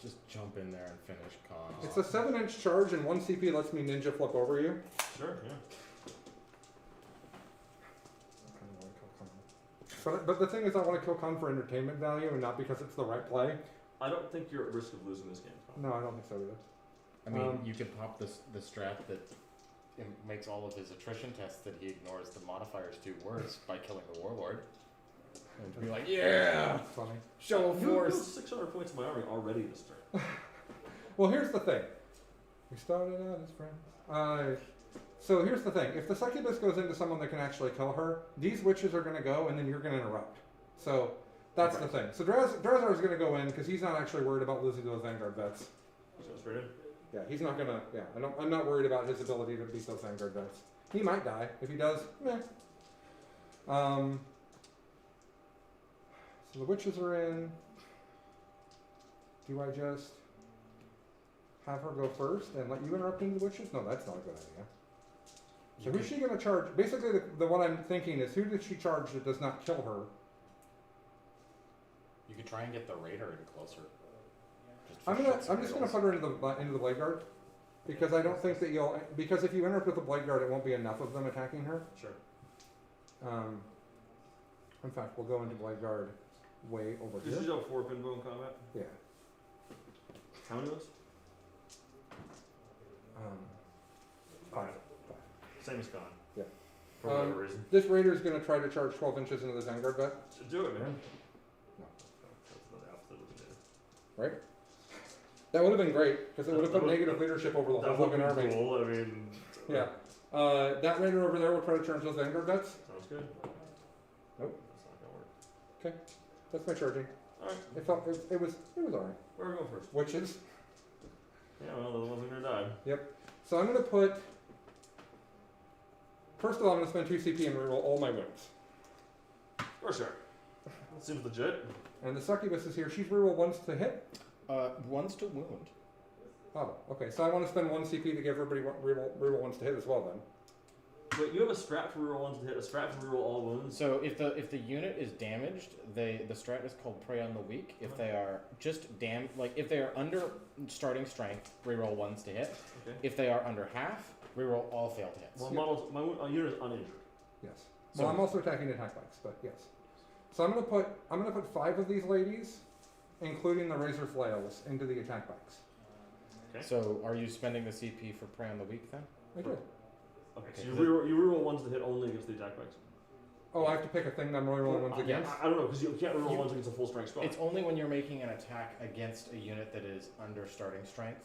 Just jump in there and finish con. It's a 7-inch charge, and 1 CP lets me ninja flip over you. Sure, yeah. But the thing is, I want to kill Khan for entertainment value, and not because it's the right play. I don't think you're at risk of losing this game. No, I don't think so either. I mean, Um, you could pop the strat that makes all of his attrition tests that he ignores the modifiers to worse by killing the warlord. And be like, yeah, Funny. show of You have force. 600 points of my army already this turn. Well, here's the thing. We started out as friends. So here's the thing. If the succubus goes into someone that can actually kill her, these witches are going to go, and then you're going to interrupt. So that's the thing. So Drazar is going to go in because he's not actually worried about losing those Vanguard vets. So straight in. Yeah, he's not gonna. Yeah, I'm not worried about his ability to beat those Vanguard vets. He might die. If he does, meh. So the witches are in. Do I just have her go first and let you interrupt into the witches? No, that's not a good idea. So who's she going to charge? Basically, the what I'm thinking is, who does she charge that does not kill her? You could try and get the raider in closer. I'm just gonna put her into the blade guard, because I don't think that because if you interrupt with the blade guard, it won't be enough of them attacking her. Sure. In fact, we'll go into blade guard way over Did here. you have 4 pinbow in combat? Yeah. How many of those? 5. Same as Khan. Yeah. For whatever reason. This raider is gonna try to charge 12 inches into the Vanguard vet. So do it, man. No. That's not the opposite of what you did. Right? That would have been great, because it would have put negative leadership over the whole That would fucking be army. cool. I mean. Yeah. That raider over there will try to charge those Vanguard vets. Sounds good. Nope. That's not gonna work. That's my charging. Alright. It was alright. Where are we going first? Witches. Yeah, well, those ones are gonna die. So I'm gonna put. First of all, I'm gonna spend 2 CP and reroll all my wounds. For sure. That seems legit. And the succubus is here. She's reroll once to hit. One's to wound. Oh, okay. So I want to spend 1 CP to give everybody reroll once to hit as well. Then. Wait, you have a strat for reroll ones to hit, a strat for reroll all wounds. So if the unit is damaged, the strat is called Prey on the Weak. If they are just if they are under starting strength, reroll ones to hit. Okay. If they are under half, reroll all failed hits. Well, my unit is uninjured. Yes. So- Well, I'm also attacking attack bikes, but yes. So I'm gonna put 5 of these ladies, including the razor flails, into the attack bikes. Okay. So are you spending the CP for Prey on the Weak then? I did. Okay, so Okay. you reroll ones to hit only against the attack bikes. Oh, I have to pick a thing that I'm rerolling ones Yeah. against. I don't know, because you can't reroll You- ones against a full strength squad. It's only when you're making an attack against a unit that is under starting strength,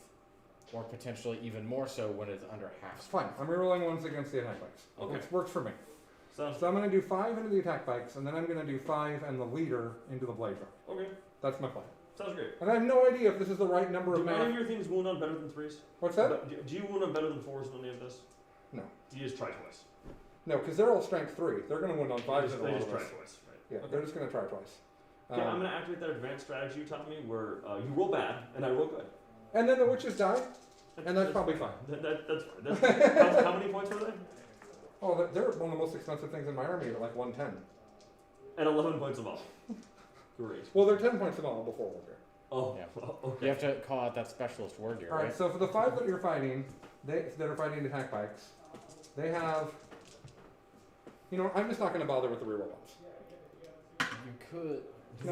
or potentially even more so when it's under half It's fine. strength. I'm rerolling ones against the attack bikes. Okay. Which works for me. Sounds So I'm gonna do 5 into the attack bikes, and then I'm gonna do 5 and the leader into the blaze rock. okay. That's my plan. Sounds great. And I have no idea if this is the right number Do of any of math. your things wound on better than 3s? What's that? But do you wound on better than 4s in any of this? No. Do you just try twice? No, because they're all strength 3. They're gonna win on 5s in a They lot just of try this. twice, right? Yeah, Okay. they're just gonna try twice. Okay, I'm gonna activate that advanced strategy you taught me, where you roll bad and I roll good. And then the witches die, and that's probably fine. That's fine. How many points were they? Oh, they're one of the most expensive things in my army at like 110. And 11 points of all. Great. Well, they're 10 points of all before we're here. Oh, Yeah. okay. You have to call out that specialist word here, All right, right? so for the 5 that you're fighting, that are fighting attack bikes, they have. You know, I'm just not going to bother with the reroll ones. You could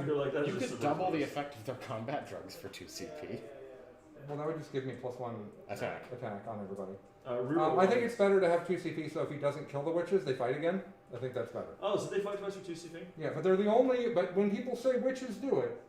You're like, that's you just could the double the first. effect of their combat drugs for 2 CP. Well, that would just give me +1 Attack. attack on everybody. Reroll I think ones. it's better to have 2 CP, so if he doesn't kill the witches, they fight again. I think that's better. Oh, so they fight twice for 2 CP? Yeah, but they're the only. But when people say witches do it,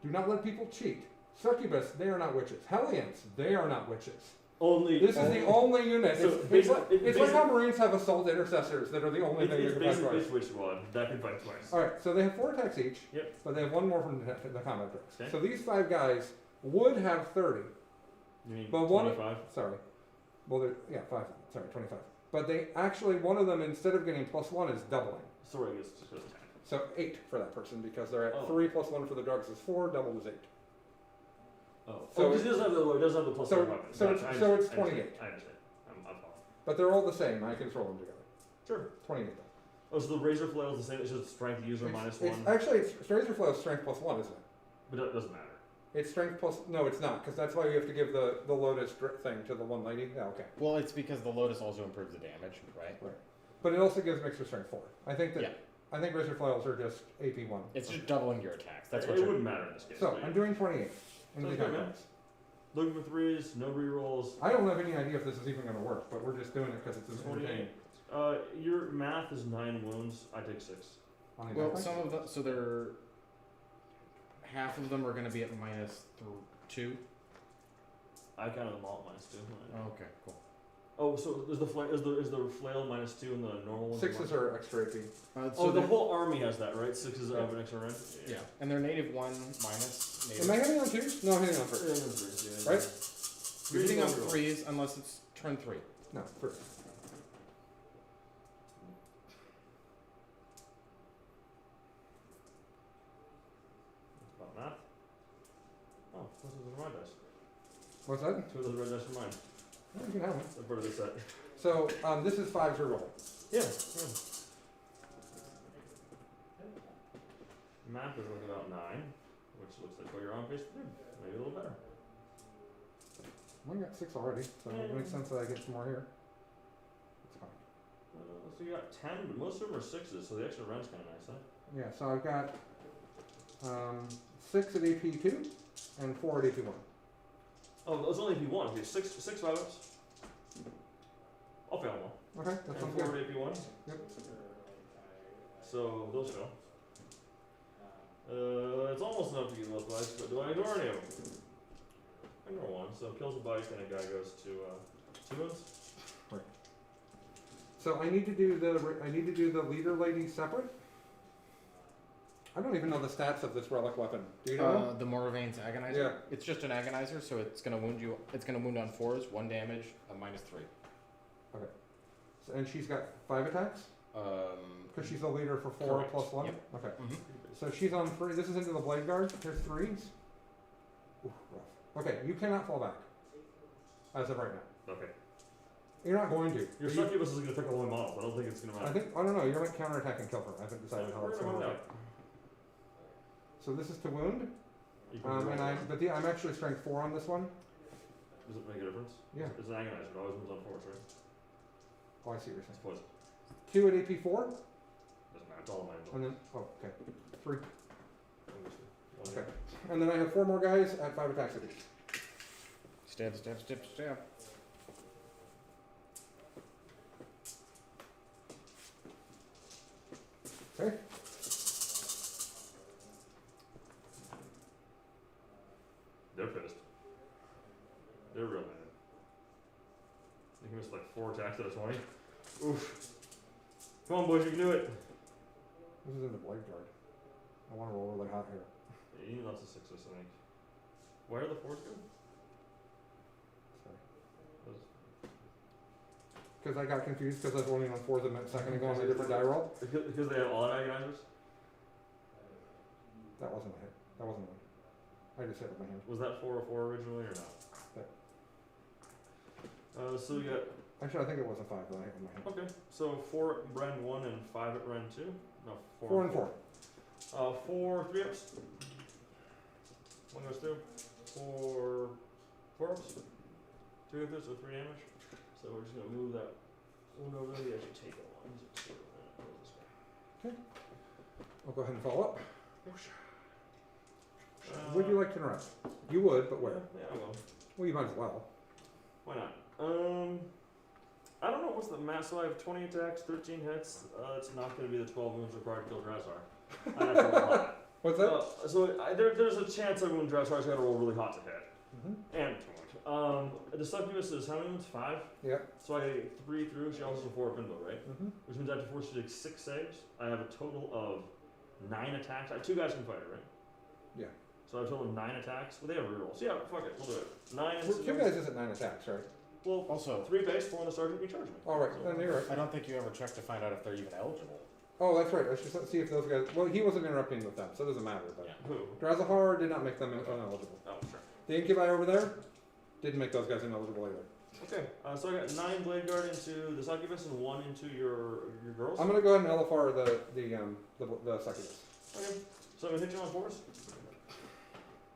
do not let people cheat. Succubus, they are not witches. Hellions, they are not witches. Only. This is the only unit. So It's like how Marines have assault intercessors that are the only thing you It's can fight basically twice. Witch Squad that can fight twice. All right, so they have 4 attacks each. Yep. But they have 1 more from the combat tricks. Okay. So these 5 guys would have 30. You mean But one- 25? Sorry. Well, they're 5. Sorry, 25. But they actually, one of them, instead of getting +1, is doubling. Sorry, I guess it just goes 10. So 8 for that person because they're at Oh. 3 +1 for the drugs is 4, double is 8. Oh, So because he doesn't have the plus so- 1 weapon. so Gotcha, it's- I so understand, it's 28. I understand. I'm following. But they're all the same. I can throw them together. Sure. 28 though. Oh, so the razor flail is the same. It's just strength user minus It's 1. actually, it's razor flow is strength +1, isn't it? But it doesn't matter. It's strength plus. No, it's not, because that's why you have to give the lotus thing to the one lady. Yeah, okay. Well, it's because the Lotus also improves the damage, right? But it also gives mixture strength 4. I think that. Yeah. I think razor flails are just AP1. It's just doubling your attacks. That's it what you're wouldn't matter in this case. So but I'm yeah. doing 28 into the Sounds good, man. contacts. Looking for 3s, no rerolls. I don't have any idea if this is even going to work, but we're just doing it because it's 28. entertaining. Your math is 9 wounds. I take 6. On the Well, attack. some of them, so they're half of them are going to be at -2. I counted them all at minus 2. Oh, okay, cool. Oh, so is the flail minus 2 and the normal one? 6s are extra AP. Oh, the whole army has that, right? 6s have an extra rank. Yeah, and they're native 1 minus native. Am I hitting on 2s? No, I'm hitting on 1st. Yeah, Right? You're hitting on reroll. 3s unless it's turn 3. No, 1st. About math. Oh, those are my dice. What's that? 2 of those red dice are mine. Oh, you can have one. They're part of the set. So this is 5s reroll. Yeah. Math is like about 9, which looks like what you're on pace to do. Maybe a little better. I got 6 already, so it makes sense that I get some more here. It's fine. So you got 10, but most of them are 6s, so the extra rent's kind of nice, huh? Yeah, so I've got 6 at AP2 and 4 at AP1. Oh, those only AP1. Okay, 6 5-ups. I'll fail them all. Okay, that And sounds 4 good. at AP1. Yep. So those fail. It's almost enough to get those bikes, but do I ignore any of them? I ignore one. So kills a bike and a guy goes to 2 wounds. So I need to do the leader lady separate. I don't even know the stats of this relic weapon. Do you know? The Moravane's Agonizer. Yeah. It's just an agonizer, so it's gonna wound you. It's gonna wound on 4s, 1 damage, a -3. So, and she's got 5 attacks? Because she's a leader for 4 Correct. plus 1? Yep. Okay. Mm-hmm. So she's on 3. This is into the blade guard. There's 3s. Ooh, rough. Okay, you cannot fall back. As of right now. Okay. You're not going to. Your But you- succubus is gonna pick a one off. I don't think it's gonna matter. I don't know. You're going to counterattack and kill her. I haven't decided how We're it's gonna going to find work. out. So this is to wound. You can do And it. I'm actually strength 4 on this one. Does it make a difference? Yeah. It's an agonizer. It always moves on force, right? Oh, I see what you're It's saying. poison. 2 at AP 4. Doesn't matter. It's all mine. And then, oh, okay. 3. Okay. And then I have 4 more guys at 5 attacks each. Stab, stab, stab, stab. Okay. They're pissed. They're real mad. They missed like 4 attacks out of 20. Oof. Come on, boys, you can do it. This is in the blade guard. I want to roll really hot here. Yeah, you need lots of 6s, I think. Where are the 4s go? Sorry. Those- Because I got confused because I was rolling on 4s a minute second ago on a different die roll. Because they have all agonizers? That wasn't a hit. That wasn't one. I just hit with my hand. Was that 4 or 4 originally or not? So you got, Actually, I think it was a 5 that I hit with my hand. okay, so 4 at Ren 1 and 5 at Ren 2? No, 4 and 4. 4 3-ups. 1 goes through. 4 4-ups. 2 goes through, so 3 damage. So we're just gonna move that one over there. You actually take it one. So I'll go ahead and follow up. Uh, Would you like to interrupt? You would, but where? Yeah, I will. Well, you might as well. Why not? I don't know what's the max. So I have 20 attacks, 13 hits. It's not going to be the 12 wounds required to kill Drasar. I have to roll hot. What's that? There's a chance that when Drasar's got to roll really hot to hit. Mm-hmm. And to wound. The succubus is how many wounds? 5? Yeah. So I get 3 through. She also has 4 pinbo, right? Mm-hmm. Which means I have to force you to take 6 saves. I have a total of 9 attacks. 2 guys can fight it, right? Yeah. So I have a total of 9 attacks. Well, they have rerolls. Yeah, fuck it. We'll do it. 9 and Well, 2 guys isn't 9 attacks, right? Well, Also, 3 base, 4 on the sergeant, recharge me. All right, then you're right. I don't think you ever checked to find out if they're even eligible. Oh, that's right. I should see if those guys. Well, he wasn't interrupting with them, so it doesn't matter. But Who? Drazahar did not make them ineligible. Oh, sure. The Incubi over there didn't make those guys ineligible either. Okay, so I got 9 blade guard into the succubus and 1 into your girls. I'm gonna go ahead and LFR the succubus. Okay, so I'm gonna hit you on 4s.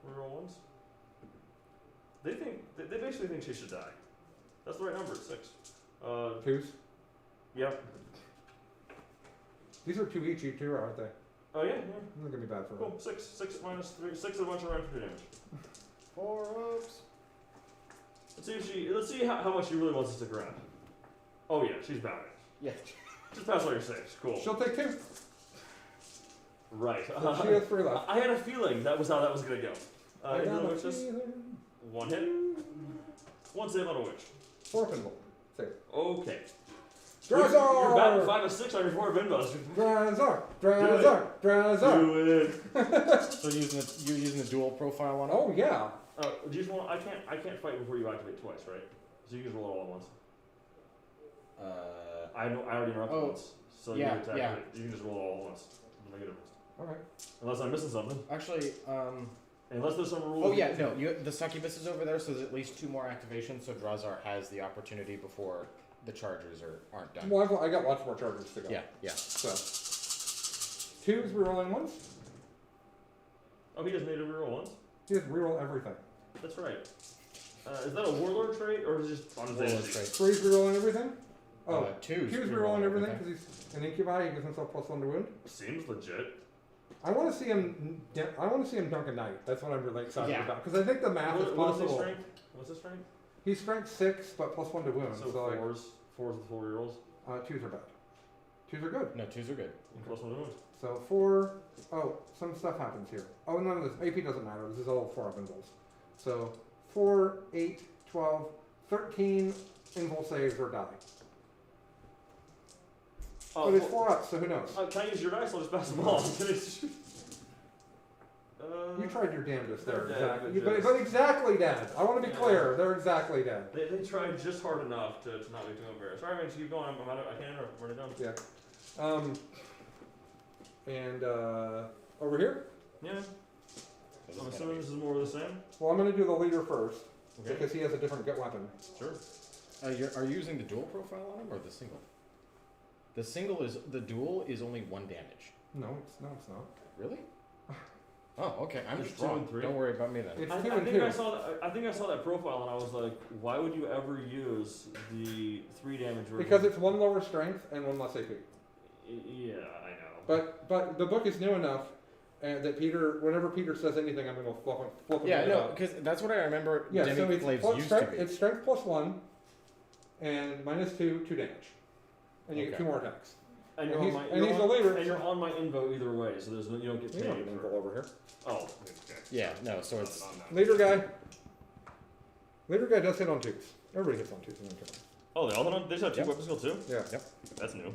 Reroll 1s. They basically think she should die. That's the right number. It's 6. 2s. Yep. These are 2 each, too, aren't they? Oh yeah. They're gonna be bad for Cool. 6 minus 3. 6 of a bunch of round for damage. 4-ups. Let's see how much she really wants us to grab. Oh yeah, she's bound. Yeah. Just pass all your saves. Cool. She'll take 2. Right. So she has 3 left. I had a feeling that was how that was gonna go. I You know got a witches? feeling. 1 hit. 1 save on a witch. 4 pinball. Save. Okay. Drazar! You're batting 5 of 6 on your 4 Binbos. Drazar! Drazar! Drazar! Do it. So you're using the dual profile on it? Oh yeah. Do you just want? I can't fight before you activate twice, right? So you can just roll it all at once. I already interrupted Oh, once, so yeah, you attack. yeah. You can just roll it all at once. Doesn't make a difference. Okay. Unless I'm missing something. Actually, Unless there's some rule. oh yeah, no, the succubus is over there, so there's at least 2 more activations, so Drazar has the opportunity before the chargers aren't done. Well, I got lots more charges to go. Yeah, yeah. So 2s rerolling ones. Oh, he doesn't need to reroll once. He has reroll everything. That's right. Is that a warlord trait or is it just on his Warlord agency? trait. 3s rerolling everything. Oh, 2's 2s rerolling everything because he's an Incubi. He gives himself +1 to wound. Seems legit. I want to see him. I want to see him dunk a knight. That's what I'm really excited Yeah. about because I think the math is What is his possible. strength? What's his strength? He's strength 6, but +1 to wound. So So, like, 4s with 4 rerolls. 2s are bad. 2s are good. No, 2's are good. And +1 to wound. So 4. Oh, some stuff happens here. Oh, none of this. AP doesn't matter. This is all 4 invulns. So 4, 8, 12, 13 invul saves or die. But it's 4 ups, so who knows? Can I use your dice? I'll just pass them all. You tried your damnedest they're there, dead, exactly. but But exactly dead. I want to be Yeah. clear. They're exactly dead. They tried just hard enough to not be too embarrassed. Alright, man, just keep going. I can't interrupt. We're done. Yeah. And over here. Yeah. This is I'm gonna assuming be- this is more of the same. Well, I'm going to do the leader first Okay. because he has a different gut weapon. Sure. are you using the dual profile on him or the single? The dual is only 1 damage. No, it's not. Really? Oh, okay. I'm It's just 2 wrong. and 3. Don't worry about me then. It's I 2 and think 2. I saw that. I think I saw that profile and I was like, why would you ever use the 3 damage version? Because it's 1 lower strength and 1 less AP. Yeah, I know. But the book is new enough that whenever Peter says anything, I'm going to flip Yeah, it no, up. because that's what I remember Yeah, so Demi it's, Claves plus used strength, to be. it's strength plus 1 and minus 2 damage. And you get Okay. 2 more attacks. And you're And on my. he's You're the on, leader. and you're on my invo either way, so there's no, you don't get You paid. don't get info over here. Oh, okay. Yeah, no, so it's Leader guy. Leader guy does hit on 2s. Everybody hits on 2s in their turn. Oh, they all hit on. They just have 2 Yep. weapon skill too. Yeah. That's new.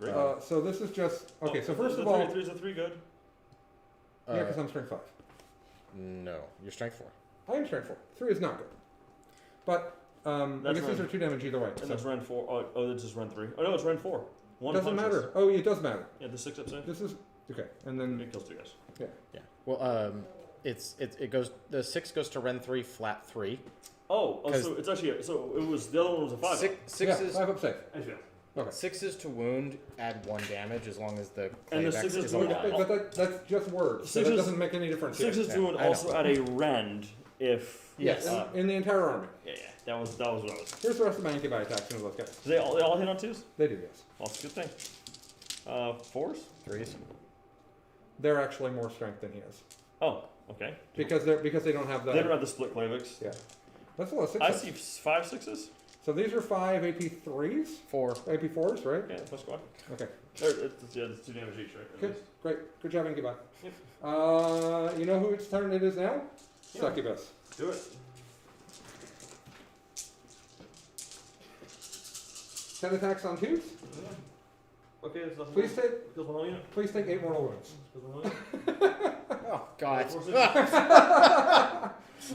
Great. So this is just okay. Oh, So is first the of all, is the 3 good? yeah, because I'm strength 5. no, you're strength 4. I am strength 4. 3 is not good. But I That's guess these right. are 2 damage either way. And So that's Ren 4. Oh, that's just Ren 3. Oh no, it's Ren 4. 1 doesn't punches. matter. Oh, it does matter. Yeah, the 6 up save. This is okay. And then It kills 2 guys. Yeah. Well, it goes. The 6 goes to Ren 3 flat 3. Oh, 'Cause- so it's actually so it was the other one was a 5. Six yeah, is 5 up safe. Actually, Okay. 6 is to wound, add 1 damage as long as the And the Clavex 6 is is to wound alive. But that's just words. So 6 that is- doesn't make any difference. 6 here. is doing I know. also at a rend if Yes, uh, in the entire army. yeah, that was what I was. Here's the rest of my anti-body attacks into those guys. Do they all hit on 2s? They do, yes. Well, that's a good thing. 4s? 3s. They're actually more strength than he is Oh, okay. because they don't have the. They don't have the split Clavix. Yeah, that's a lot of 6s. I see 5 6s. So these are 5 AP3s, 4. AP4s, right? Okay, plus squad. Okay, It's 2 damage each, right? At good, least. great, good job, Incubi. Yep. You know whose turn it is now? Yeah. Succubus. Do it. 10 attacks on 2s. Okay, that's nothing. Please take, Kills one whole unit. please take 8 mortal wounds. Kills one whole unit. Oh God. 4 6.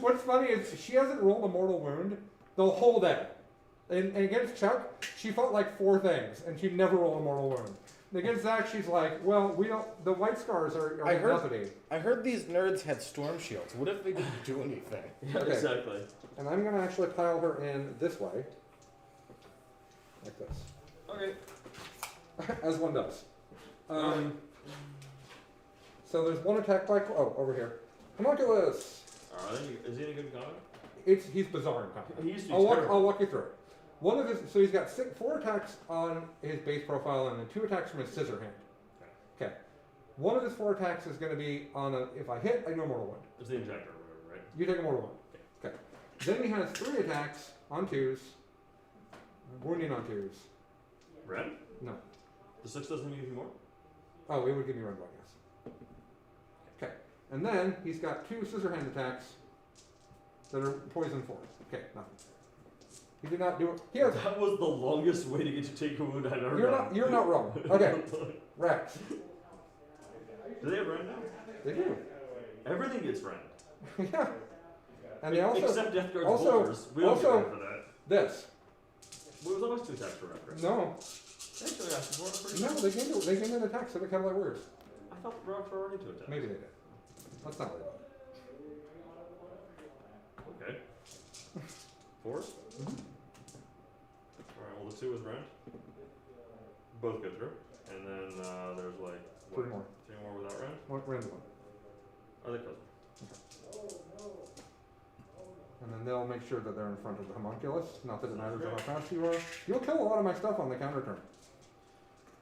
What's funny is she hasn't rolled a mortal wound the whole day. And against Chuck, she felt like 4 things, and she never rolled a mortal wound. And against Zach, she's like, well, we don't. The white scars are I heard- nothing. I heard these nerds had storm shields. What if they didn't do anything? Yeah, Okay. exactly. And I'm gonna actually pile her in this way, like this, Okay. as one does. So there's 1 attack by over here. Homunculus. Is he any good in combat? He's bizarre in combat. He used to be I'll terrible. walk you through it. One of his, so he's got 4 attacks on his base profile and then 2 attacks from his scissor hand. Okay. One of his 4 attacks is going to be on a, if I hit, I know mortal wound. It's the injector or whatever, right? You take a mortal wound. Okay. Then he has 3 attacks on 2s, wounding on 2s. Red? No. The 6 doesn't give you more? Oh, it would give me red one, yes. Okay. And then he's got 2 scissor hand attacks that are poison 4. Okay, nothing. He did not do it. He has. That was the longest way to get to take a wound I've ever done. You're not wrong. Okay. Rex. Do they have Ren now? They do. Everything gets Ren. Yeah. And they also Except Death Guard's also- boulders. We don't also- get Ren for that. this. Well, it was almost 2 attacks for Ren, right? No. Actually, I should work pretty No, they gave me the attacks so they kind of like worse. I thought the Rocks were already 2 attacks. Maybe they did. Let's not worry about it. Okay. 4s? Mhm. Alright, well, the 2 is Ren. Both go through. And then there's like. 3 more. 3 more without Ren? One random one. Oh, they close. And then they'll make sure that they're in front of the homunculus. Not that it matters how fast you are. You'll kill a lot of my stuff on the counter turn.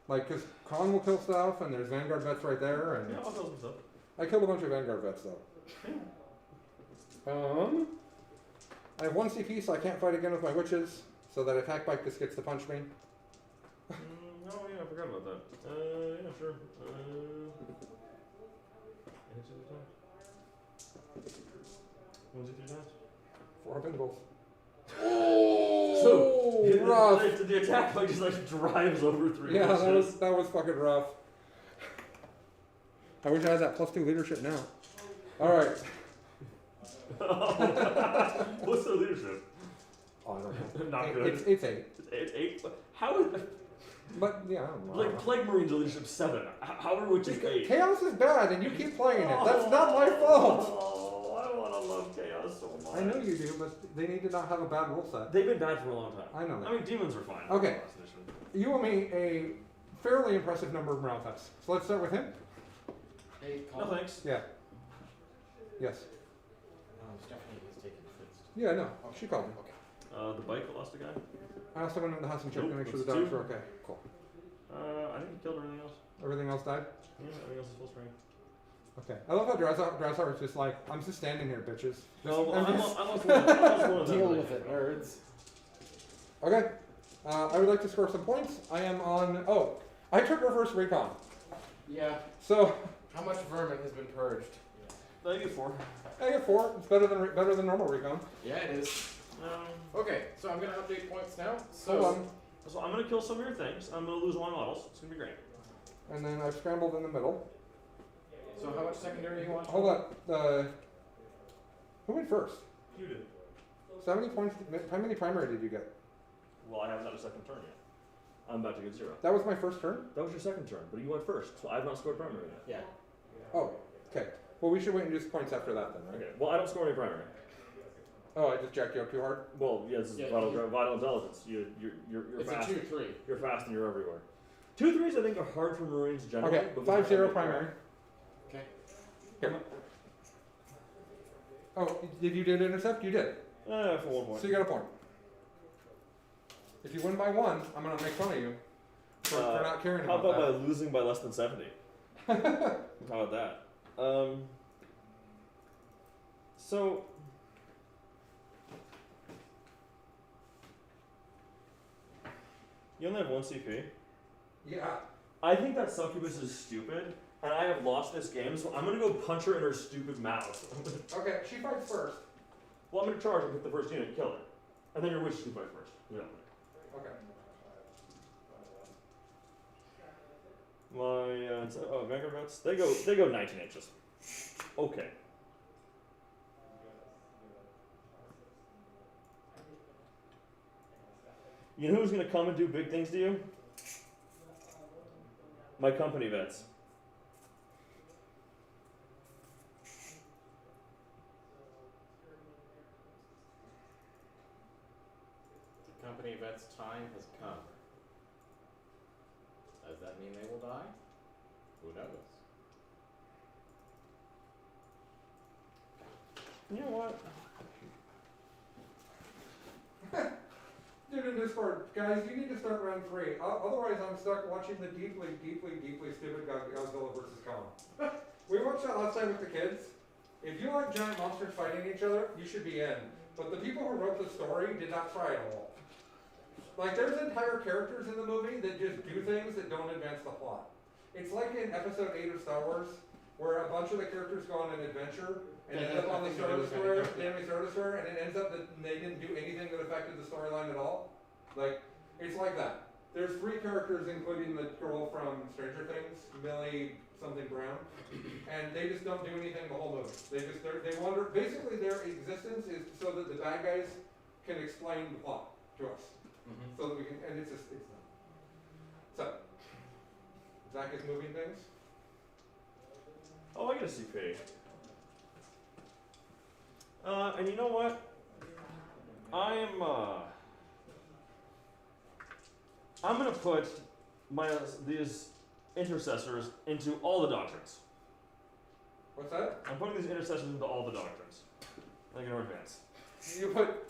Like, because Khan will kill stuff, and there's Vanguard vets right there, and Yeah, I'll kill some stuff. I killed a bunch of Vanguard vets though. I have 1 CP, so I can't fight again with my witches. So that attack bike just gets to punch me. Oh yeah, I forgot about that. Yeah, sure. Hit you 3 times. 1, 2, 3 times. 4 pinballs. So, rough. The attack like just like drives over 3 Yeah, witches. that was fucking rough. I wish I had that +2 leadership now. All right. What's their leadership? Oh, I don't know. Not good. It's 8. It's 8. How is But yeah, I don't know. like Plague Marines are leadership 7? How are we just 8? Chaos is bad, and you keep playing it. That's not my fault. Oh, I want to love Chaos so much. I know you do, but they need to not have a bad rule set. They've been bad for a long time. I know that. I mean, demons are fine. Okay. Last edition. You owe me a fairly impressive number of morale tests. So let's start with him. Hey, No Colin. thanks. Yeah. Yes. Stephanie is taking first. Yeah, no. She called me. Okay. The bike that lost a guy? I also went in the house and checked to Nope, make sure the that's dogs two. were okay. Cool. I think he killed everything else. Everything else died? Yeah, everything else is full strength. Okay. I love how Drasar was just like, I'm just standing here, bitches. No, well, I'm I just- lost one of them. Deal like, with it, nerds. Okay. I would like to score some points. I am on. Oh, I took reverse recon. Yeah. So How much vermin has been purged? No, you get 4. I get 4. It's better than normal recon. Yeah, it is. Okay, so I'm gonna update points now. Hold on. So I'm gonna kill some of your things. I'm gonna lose 1 models. It's gonna be great. And then I've scrambled in the middle. So how much secondary you want? Hold on. Who went first? You did. 70 points. How many primary did you get? Well, I haven't had a second turn yet. I'm about to get 0. That was my first turn. That was your second turn, but you went first, so I've not scored primary yet. Yeah. Oh, okay. Well, we should wait and do points after that then, right? Okay. Well, I don't score any primary. Oh, I just jacked you up too hard. Well, yeah, this is Yeah, vital intelligence. You're It's fast. a 2-3. You're fast and you're everywhere. 2-3s I think are hard for Marines generally. Okay, but 5-0 primary. Okay. Here. Oh, did you do the intercept? You did. For 1 point. So you got a point. If you win by 1, I'm gonna make fun of you for not caring How about about by losing by less than 70? How about that? So you only have 1 CP. Yeah. I think that succubus is stupid, and I have lost this game, so I'm gonna go punch her in her stupid mouth. Okay, she fights first. Well, I'm gonna charge and hit the first unit and kill her, and then your witch can fight first. Yeah. Okay. My Vanguard Vets, they go 19 inches. Okay. You know who's gonna come and do big things to you? My company vets. The company vet's time has come. Does that mean they will die? Who knows? You know what? Dude in Discord, guys, you need to start round 3. Otherwise, I'm stuck watching the deeply stupid Godzilla vs. Kong. We watched that last time with the kids. If you like giant monsters fighting each other, you should be in. But the people who wrote the story did not try at all. Like, there's entire characters in the movie that just do things that don't advance the plot. It's like in Episode 8 of Star Wars, where a bunch of the characters go on an adventure and end up on the Star Destroyer, and it ends up that they didn't do anything that affected the storyline at all. Like, it's like that. There's 3 characters, including the girl from Stranger Things, Millie something Brown, and they just don't do anything the whole movie. They wander. Basically, their existence is so that the bad guys can explain the plot to us, so that we can. And it's not. So, Zach is moving things. Oh, I get a CP. And you know what? I'm gonna put these intercessors into all the doctrines. What's that? I'm putting these intercessors into all the doctrines. I think in advance.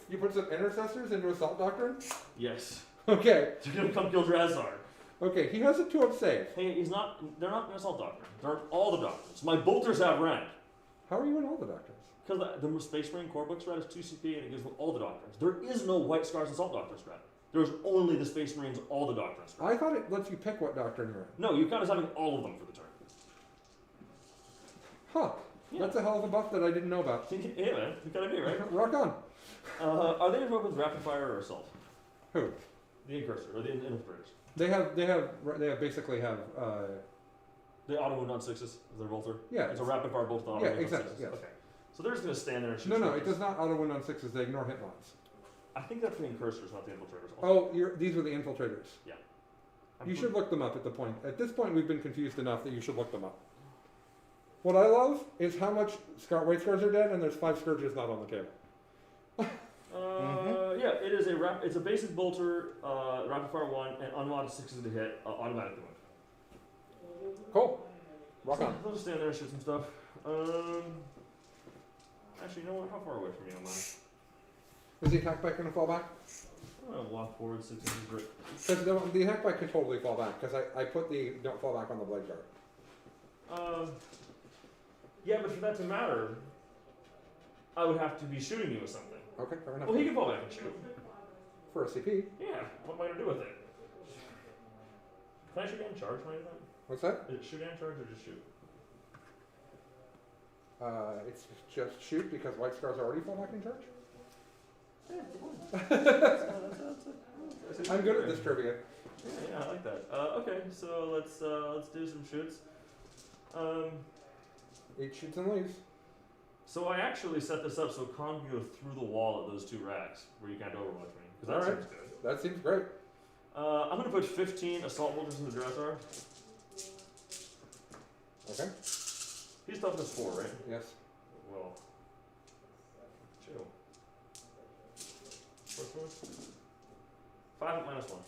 You put some intercessors into Assault Doctrine? Yes. Okay. They're gonna come kill Drazar. Okay, he has a 2 up save. Hey, they're not an assault doctrine. They're in all the doctrines. My bolters have rank. How are you in all the doctrines? Because the Space Marine Core Book spread is 2 CP and it gives them all the doctrines. There is no White Scars Assault Doctrine spread. There's only the Space Marines all the doctrines spread. I thought it lets you pick what doctrine you're in. No, you count as having all of them for the turn. Huh. Yeah. That's a hell of a buff that I didn't know about. Yeah, man. You gotta be, right? Rock on. Are they equipped with rapid fire or assault? Who? The Incursor or the Infiltrators? They basically have They auto wound on 6s as their bolter. Yeah. It's a rapid fire bolt. Auto Yeah, wound on exactly, 6s. yes. Okay. So they're just gonna stand there and shoot. No, it scorches. does not auto win on 6s. They ignore hit lines. I think that's the incursors, not the infiltrators. Oh, these are the infiltrators. I'm You pre- should look them up at the point. At this point, we've been confused enough that you should look them up. What I love is how much white scars are dead, and there's 5 scourges not on the table. Yeah, it is it's a basic bolter, rapid fire 1, and unmodded 6s to hit, automatic wound. Cool. Rock on. They'll just stand there and shoot some stuff. Actually, you know what? How far away from you am I? Is the attack bike going to fall back? I'm gonna walk forward 6 inches. Because the attack bike could totally fall back, because I put the don't fall back on the blade guard. Yeah, but for that to matter, I would have to be shooting you with something. Okay, fair enough. Well, he can fall back and shoot. For a CP. Yeah, what am I gonna do with it? Can I shoot and charge when I do that? What's that? Is it shoot and charge or just shoot? It's just shoot, because white scars already fall back in charge. I'm good at this trivia. Yeah, I like that. Okay, so let's do some shoots. 8 shoots and leaves. So I actually set this up so Con can go through the wall at those 2 racks where you can't overwatch me, because that Alright. seems good. That seems great. I'm gonna put 15 assault bolters in the Drukhari. Okay. He's toughness 4, right? Yes. Well, 2. First one? 5 at -1.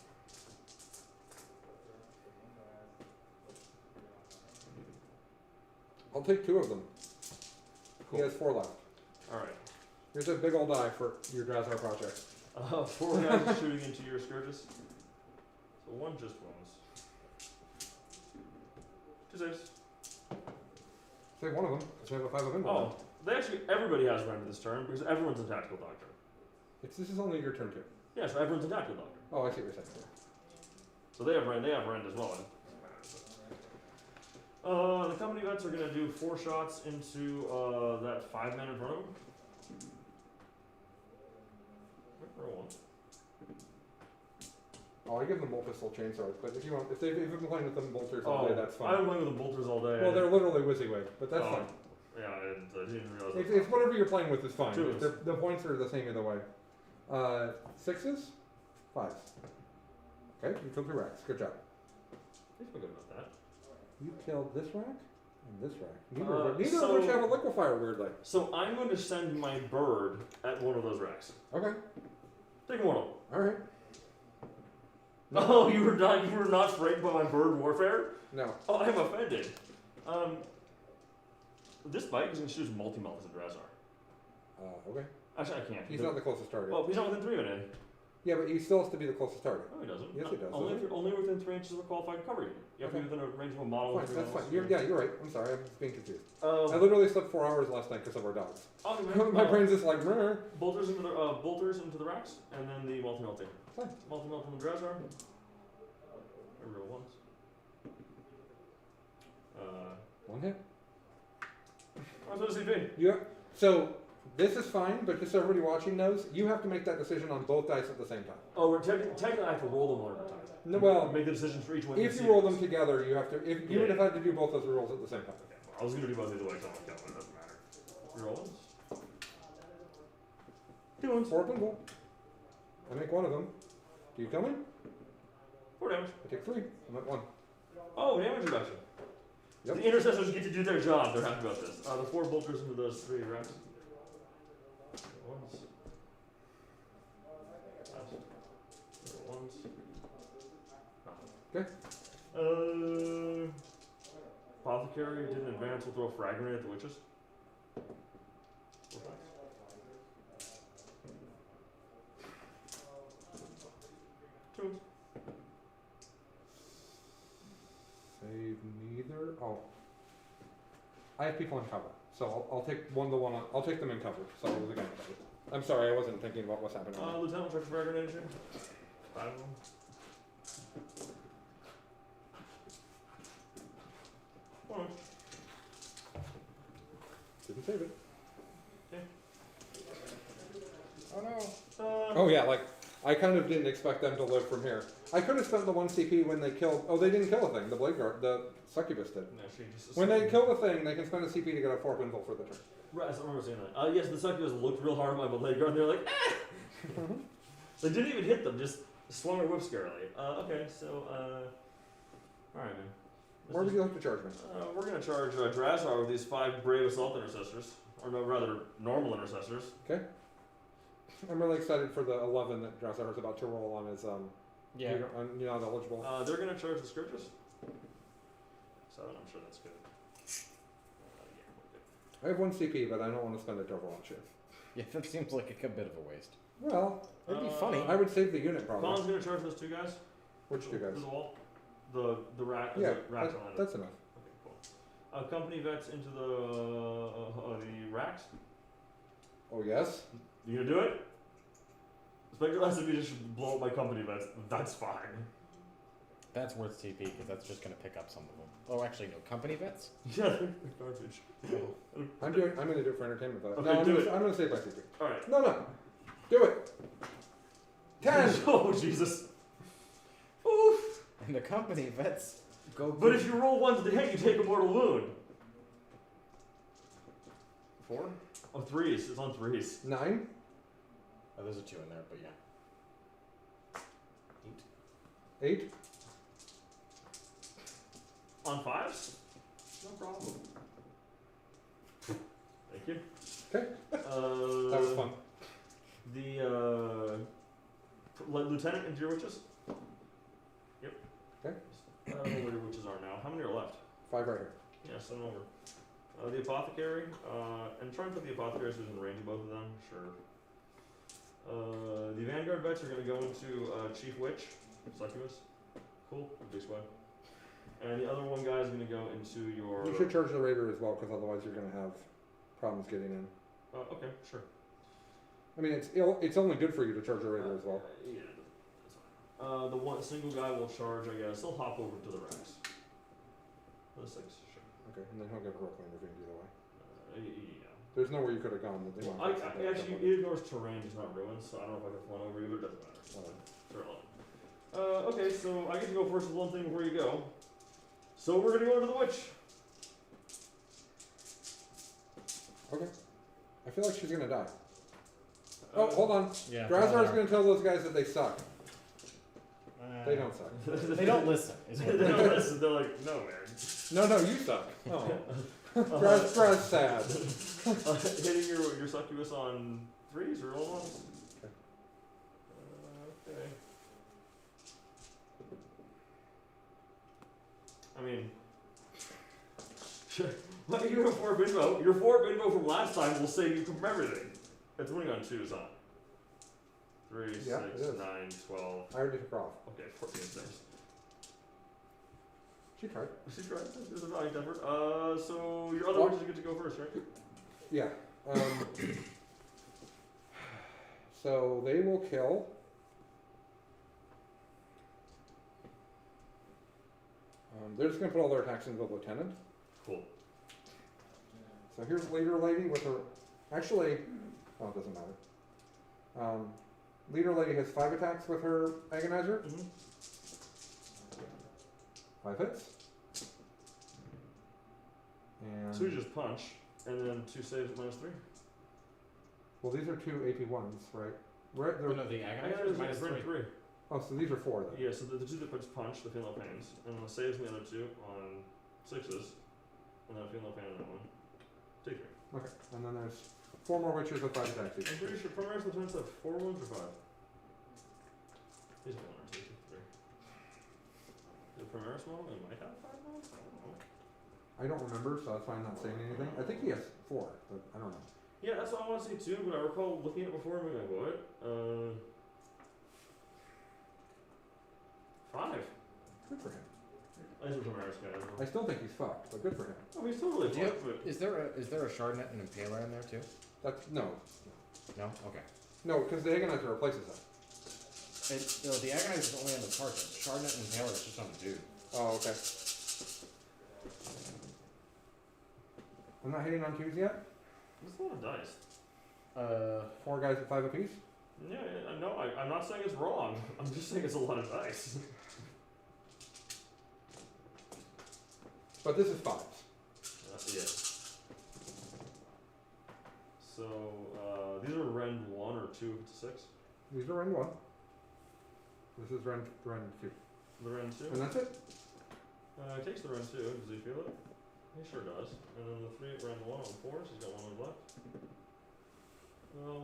I'll take 2 of them. Cool. He has 4 left. Alright. Here's a big old die for your Drazar project. 4 guys shooting into your scourges. So 1 just wounds. 2 saves. Save one of them, because we have a 5 of inbound. Everybody has render this turn because everyone's in tactical doctor. This is only your turn 2. Yeah, so everyone's in tactical doctor. Oh, I see what you're saying. So they have rend as well. The company vets are gonna do 4 shots into that 5 man in front of them. Roll 1. Oh, I give them bolt pistol chainsaws, but if they've been playing with them bolters all day, that's I've fine. been playing with the bolters all day. Well, they're literally WYSIWYG, but that's Oh, fine. Yeah, I didn't realize It's whatever you're playing with is fine. Twos. The points are the same either way. 6s, 5s. Okay, you killed 2 racks. Good job. He's been good about that. You killed this rack and this rack. Neither Uh, of which so- have a liquefier, weirdly. So I'm going to send my bird at one of those racks. Okay, Take one of them. all right. Oh, you were not frightened by my bird warfare? No. Oh, I'm offended. This bike is going to shoot multi-melt as a Drazar. Okay. Actually, I can't. He's not the closest target. Oh, he's not within 3 of it. Yeah, but he still has to be the closest target. No, he doesn't. Yes, he does, Only, doesn't if you're only within 3 inches of a qualified cover unit. You have to be Okay. within a range of a model. Fine, that's fine. You're right. I'm sorry, I'm being confused. I Um, literally slept 4 hours last night because of our dogs. My brain's just like, meh. Bolters into the racks, and then the multi-melting. Fine. Multi-melt on the Drazar. Real ones. 1 hit. What's the CP? Yeah. So this is fine, but just so everybody watching knows, you have to make that decision on both dice at the same time. Oh, we're technically I have to roll them one at a time. No, well, Make the decisions for each one. if you roll them together, you have to. If you would Yeah. have had to do both those rolls at the same time. Okay, well, I was gonna do both either way, so it doesn't matter. 3 roll ones. 2 ones. 4 pinball. I make 1 of them. Do you kill me? 4 damage. I take 3. I'm at 1. Oh, damage reduction. Yep. The intercessors get to do their job. They're happy about this. The 4 bolters into those 3 racks. Ones. Ones. Okay. Apothecary didn't advance. We'll throw a frag grenade at the witches. 4 2. Save neither. Oh. I have people in cover, so I'll take 1 to 1. I'll take them in cover. So it was again. I'm sorry, I wasn't thinking about what's happening. Lieutenant, check frag grenade issue. 5 of them. One. Didn't save it. Okay. Oh no. Oh yeah, like I kind of didn't expect them to live from here. I could have spent the 1 CP when they killed. Oh, they didn't kill a thing. The blade guard, the succubus did. No, she just. When they kill the thing, they can spend a CP to get a 4 pinball for the turn. Right, I remember saying that. Yes, the succubus looked real hard at my blade guard, and they're like, ah! They didn't even hit them, just swung their whip scarily. Okay, so, alright, man. Where would you like to charge me? We're gonna charge Drazar with these 5 brave assault intercessors. Or no, rather, normal intercessors. Okay. I'm really excited for the 11 that Dressar is about to roll on his Yeah. you're not eligible. They're gonna charge the scriptures. 7, I'm sure that's good. Yeah, we're good. I have 1 CP, but I don't want to spend it to overlaunch it. Yeah, that seems like a bit of a waste. Well, It'd be funny. I would save the unit probably. Vaughn's gonna charge those 2 guys. Which 2 guys? To the wall. The rack. Yeah, the racks on it. that's enough. Okay, cool. Company vets into the racks. Oh yes. You gonna do it? Spectre last if you just blow up my company vets. That's fine. That's worth TP because that's just gonna pick up some of them. Oh, actually, no. Company vets? Yeah, they're garbage. I'm gonna do it for entertainment though. Okay, No, do it. I'm gonna save my CP. All right. No. Do it. 10. Oh Jesus. Oof. And the company vets go. But if you roll 1 to the hit, you take a mortal wound. 4. Oh, 3s. It's on 3s. 9. Oh, there's a 2 in there, but yeah. 8. On 5s? No problem. Thank you. Okay. That was fun. The lieutenant into your witches. Yep. Okay. I don't know where your witches are now. How many are left? 5 right here. Yeah, send them over. The apothecary, and try and put the apothecary so there's in range of both of them. Sure. The vanguard vets are going to go into chief witch, succubus. Cool. Big squad. And the other one guy is going to go into your. You should charge the raider as well, because otherwise you're gonna have problems getting in. Okay, sure. I mean, it's only good for you to charge the raider as well. Yeah, that's fine. The one single guy will charge, I guess. He'll hop over to the racks. For the 6, sure. Okay, and then he'll get heroically intervened either way. Yeah. There's nowhere you could have gone that they Well, want. actually, it ignores terrain, it's not ruins, so I don't know if I can run over you, but it doesn't matter. Sure, okay, so I get to go first with one thing before you go. So we're gonna go into the witch. Okay. I feel like she's gonna die. Oh, hold on. Yeah. Drazar's gonna tell those guys that they suck. They don't suck. They don't listen. Is They what don't listen, they're like, no, man. No, you suck. Oh. Draz sad. Hitting your succubus on 3s or all ones? Okay. Okay. I mean, what you have 4 bingo? Your 4 bingo from last time will save you from everything. It's winning on 2s, huh? 3, Yeah, it 6, is. 9, 12. I already took her off. Okay, 14, 6. She tried. She's right. There's a valiant effort. So your other witches get to go first, right? Yeah. So they will kill. They're just gonna put all their attacks into the lieutenant. Cool. So here's Leader Lady with her. Actually, oh, it doesn't matter. Leader Lady has 5 attacks with her agonizer. Mm-hmm. 5 hits. And So you just punch, and then 2 saves at -3. well, these are 2 AP1s, right? Right. Oh, They're, no, the I agonizer got is it minus minus 3. 3. oh, so these are 4 then. Yeah, so the 2 that punch, the feel no pains, and then the saves the other 2 on 6s, and then feel no pain on that one. Take 3. Okay. And then there's 4 more witches with 5 attacks I'm each. pretty sure Primaris Lieutenants have 4 wounds or 5. These are 1 or 2, 3. The Primaris model, it might have 5 wounds? I don't know. I don't remember, so that's why I'm not saying anything. I think he has 4, but I don't know. Yeah, that's what I want to say too, but I recall looking at it before and being like, what? 5. Good for him. These are Primaris guys. I still think he's fucked, but good for him. Oh, he's totally Do you- fucked, but. Is there a Shardnet and Impaler in there too? That's no, No. Okay. no, because the agonizer replaces that. The agonizer is only on the target. Shardnet and Impaler is just on the dude. Oh, okay. I'm not hitting on 2s yet. That's a lot of dice. 4 guys at 5 apiece. Yeah, no, I'm not saying it's wrong. I'm just saying it's a lot of dice. But this is 5s. Yeah. So, these are rend 1 or 2 to 6? These are rend 1. This is rend 2. The rend 2? And that's it. He takes the rend 2. Does he feel it? He sure does. And then the 3 rend 1 on 4s. He's got 1 on left.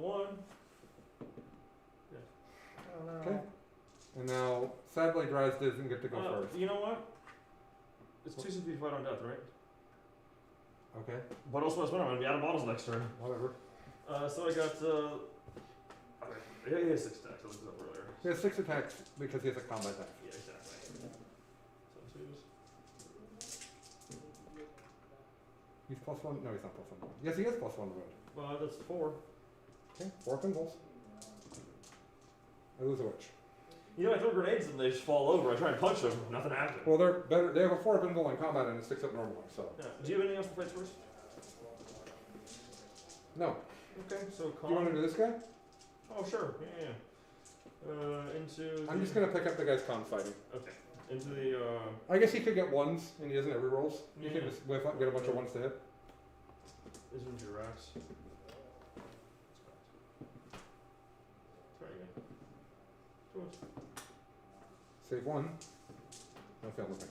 1. Oh no. Okay. And now, sadly, Draz doesn't get to go first. You know what? It's 2 CP fight on death, right? Okay. But also, I'm going to be out of bottles next turn. Whatever. So I got, yeah, he has 6 attacks. I looked it up earlier. He has 6 attacks because he has a combat attack. Yeah, exactly. So 2s. He's +1. No, he's not +1. Yes, he is +1 to wound. Well, that's 4. Okay. 4 pinballs. I lose a witch. You know, I throw grenades and they just fall over. I try and punch them. Nothing happens. Well, they're better. They have a 4 pinball in combat and a 6 up normally. So Yeah. Do you have anything else for fight scores? no. Okay, so Do you want to do this guy? Oh, sure. Yeah. Into. I'm just gonna pick up the guy's con fighting. Okay. Into the. I guess he could get 1s and he doesn't have rerolls. You Yeah. can just whiff up, get a bunch of 1s to hit. This is your racks. Try again. Save 1. No fail the thing.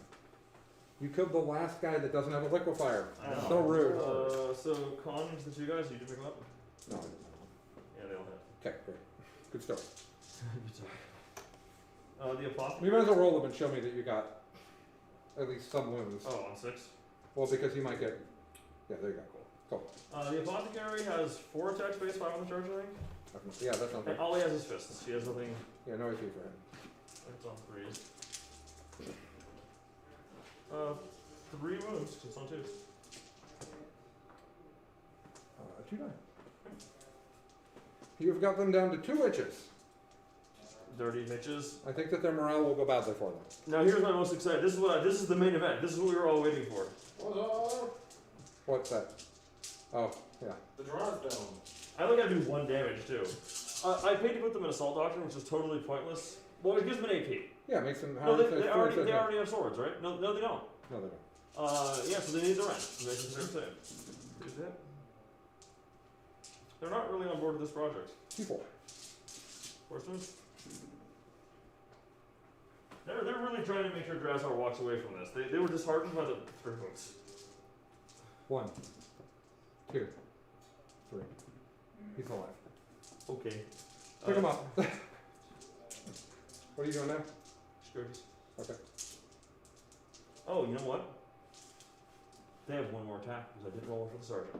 You killed the last guy that doesn't have a liquefier. I know. So rude. So con into the 2 guys. You did pick them up. No. Yeah, they all hit. Okay, great. Good story. Good job. The apothecary. You might as well roll them and show me that you got at least some wounds. Oh, on 6. Well, because you might get. Yeah, there you go. Cool. The apothecary has 4 attack space, 5 on the charge, I think. Yeah, that's not And bad. all he has is fists. He has nothing. Yeah, no issue for him. It's on 3s. 3 wounds, 'cause it's on 2s. 2 die. You've got them down to 2 witches. Dirty bitches. I think that their morale will go badly for them. Now here's my most excited. This is the main event. This is what we were all waiting for. What's that? Oh, yeah. The draw's down. I only gotta do 1 damage too. I paid to put them in Assault Doctrine, which is totally pointless. Well, it gives them an AP. Yeah, it makes them. No, they already have swords, right? No, they don't. No, they don't. Yeah, so they need the rent. It makes them the same. Is that? They're not really on board with this project. T4. Horsemen? They're really trying to make sure Drazhar walks away from this. They were disheartened by the 3 books. 1, 2, 3. He's alive. Okay. Pick him up. What are you doing now? Scourges. Okay. Oh, you know what? They have 1 more attack because I didn't roll for the sergeant.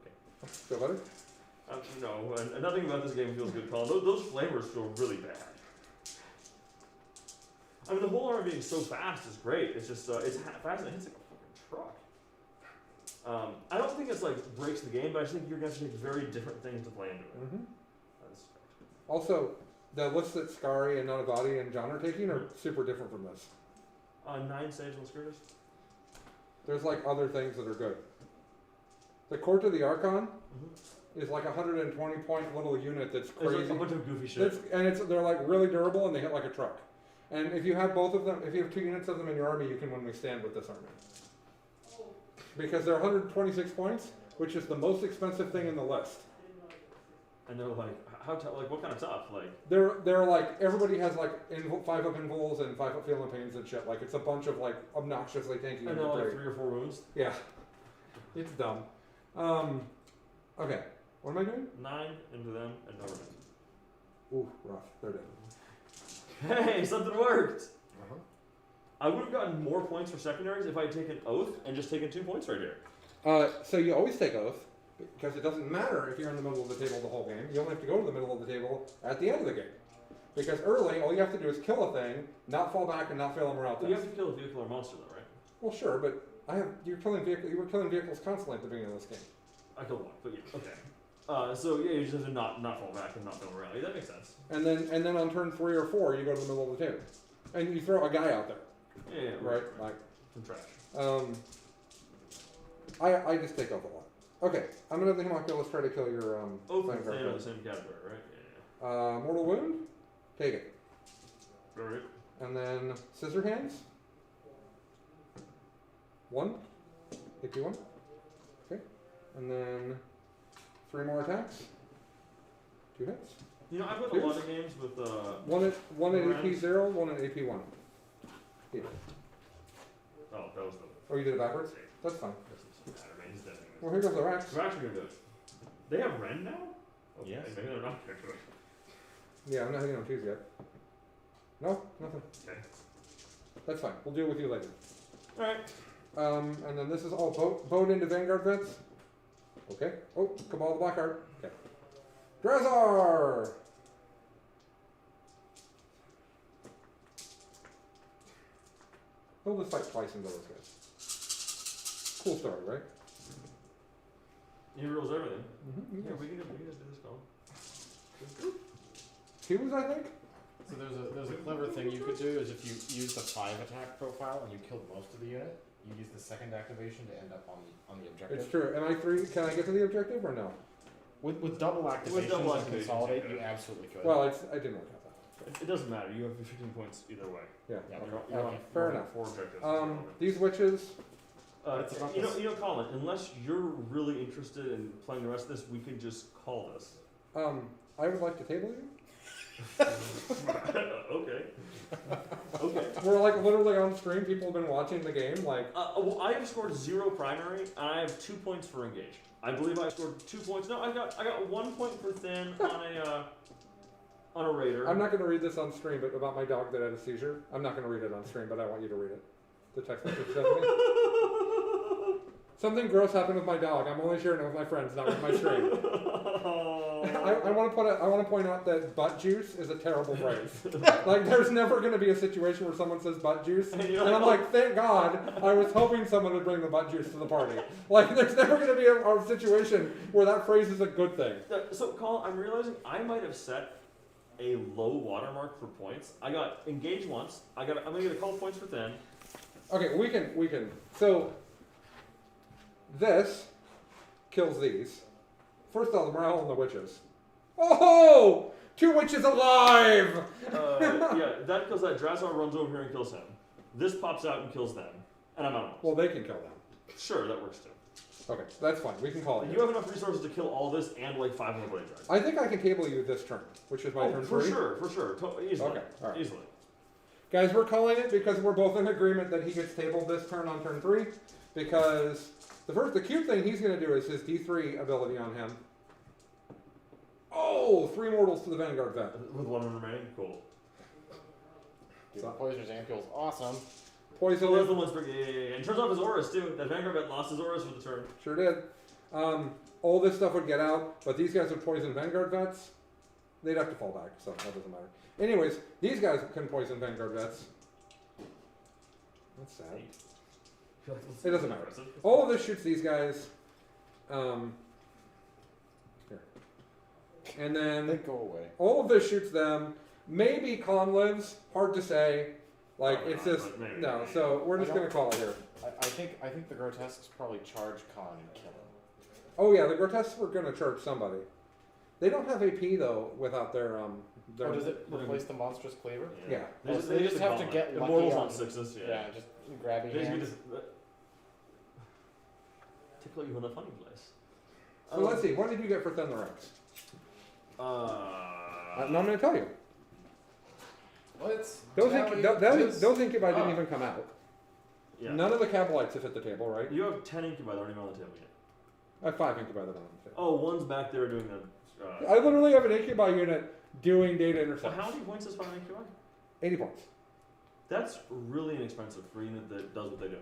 Okay. Feel better? No, and nothing about this game feels good, Colin. Those flamers feel really bad. I mean, the whole army being so fast is great. It's just, it's fast and it hits like a fucking truck. I don't think it's like breaks the game, but I just think you're going to take very different things to play into it. Mm-hmm. That's Also, the lists that Skari and Nanavati and John are taking are super different from this. 9 saves on Scourges. There's like other things that are good. The Court of the Archon is like a 120 point little unit that's There's crazy. like a bunch of goofy shit. They're like really durable and they hit like a truck. And if you have both of them, if you have 2 units of them in your army, you can win withstand with this army. Because they're 126 points, which is the most expensive thing in the list. And they're like, like what kind of tough? Like They're like everybody has like 5 up invuls and 5 up feeling pains and shit. Like it's a bunch of like obnoxiously tanky. and they're like 3 or 4 wounds. Yeah, it's dumb. Okay, what am I doing? 9 into them and no rent. Ooh, rough. They're dead. Hey, something worked. Uh-huh. I would have gotten more points for secondaries if I had taken Oath and just taken 2 points right here. So you always take Oath, because it doesn't matter if you're in the middle of the table the whole game. You only have to go to the middle of the table at the end of the game. Because early, all you have to do is kill a thing, not fall back, and not fail a morale But you test. have to kill a vehicle or monster though, right? Well, sure, but you were killing vehicles constantly at the beginning of this game. I killed 1, but yeah, okay. So yeah, you just have to not fall back and not fail morale. Yeah, that makes sense. And then on turn 3 or 4, you go to the middle of the table, and you throw a guy out there, Yeah, right? Like, some trash. I just take Oath a lot. Okay, I'm gonna have the homunculus try to kill your Oath flame and Thane are guard. the same category, right? Mortal wound. Take it. Alright. And then scissor hands. 1. AP 1. Okay. And then 3 more attacks. 2 hits. You know, I've played a lot of games with One at AP 0, 1 at AP 1. Here. Oh, that was the. Oh, you did it backwards? That's fine. Doesn't matter, man. He's dead. Well, here goes the Rex. We're actually gonna do it. They have Ren now? Okay, Yes. maybe they're not gonna do it. Yeah, I'm not hitting on 2s yet. No, nothing. Okay. That's fine. We'll deal with you later. Alright. And then this is all bowed into Vanguard vents. Okay. Oh, Cabal the Blackheart. Okay. Drazar! He'll just fight twice into those guys. Cool story, right? He rules everything. Mm-hmm. Yeah, we can do this call. 2s, I think? So there's a clever thing you could do is if you use the 5 attack profile and you killed most of the unit, you use the second activation to end up on the objective. It's true. Am I 3? Can I get to the objective or no? With double activations double and activations, consolidate, you you could. absolutely could. Well, I didn't work out that. It doesn't matter. You have 15 points either way. Yeah. Yeah. You're Okay, on fair you're on enough. 4 objectives. These witches. It's about You know, this. Colin. Unless you're really interested in playing the rest of this, we could just call this. I would like to table you. Okay. Okay. We're like literally on stream. People have been watching the game. Like, Well, I have scored 0 primary, and I have 2 points for engage. I believe I scored 2 points. No, I got 1 point for thin on a raider. I'm not going to read this on stream, but about my dog that had a seizure. I'm not going to read it on stream, but I want you to read it. The text message, Stephanie. Something gross happened with my dog. I'm only sharing it with my friends, not with my stream. I want to point out that butt juice is a terrible phrase. Like, there's never going to be a situation where someone says butt juice, and I'm like, thank God. I was hoping someone would bring the butt juice to the party. Like, there's never going to be a situation where that phrase is a good thing. So, Colin, I'm realizing I might have set a low watermark for points. I got engaged once. I'm gonna get a couple points for thin. Okay, we can. So this kills these. First of all, the morale on the witches. Oh, 2 witches alive! Yeah, that kills that. Drazar runs over here and kills him. This pops out and kills them, and I'm out. Well, they can kill them. Sure, that works too. Okay, that's fine. We can call it. You have enough resources to kill all this and like 5 more blade dragons. I think I can table you this turn, which is my turn for 3. sure. Easily. Okay, all right. Easily. Guys, we're calling it because we're both in agreement that he gets tabled this turn on turn 3. Because the cute thing he's going to do is his D3 ability on him. Oh, 3 mortals to the Vanguard vet. With 1 remaining, cool. Dude, Poisoner's Ampule is awesome. Poison. So that's the one's for and turns off his auras too. That Vanguard vet lost his auras for the turn. Sure did. All this stuff would get out, but these guys would poison Vanguard vets. They'd have to fall back, so that doesn't matter. Anyways, these guys can poison Vanguard vets. That's sad. It doesn't matter. All of this shoots these guys. Here. And They then go away. all of this shoots them. Maybe Con lives. Hard to say. Like, Probably it's not, just, but maybe. no. So we're just I going to call it here. I think the grotesques probably charge Khan and kill him. Oh yeah, the grotesques were going to charge somebody. They don't have AP though without their Or does it replace the monstrous cleaver? Yeah. They just have to get lucky Immortals on- on 6s. Yeah, just grabbing They just hands. tickle you in a funny place. So let's see. What did you get for Thin the Rex? I'm going to tell you. Let's Those tell incubi you this. those incubi didn't even come out. Yeah. None of the Cabalites have hit the table, right? You have 10 incubi that aren't even on the table yet. I have 5 incubi that are on the table. Oh, one's back there doing the. I literally have an incubi unit doing data So intercepts. how many points is 5 incubi? 80 points. That's really inexpensive for a unit that does what they do.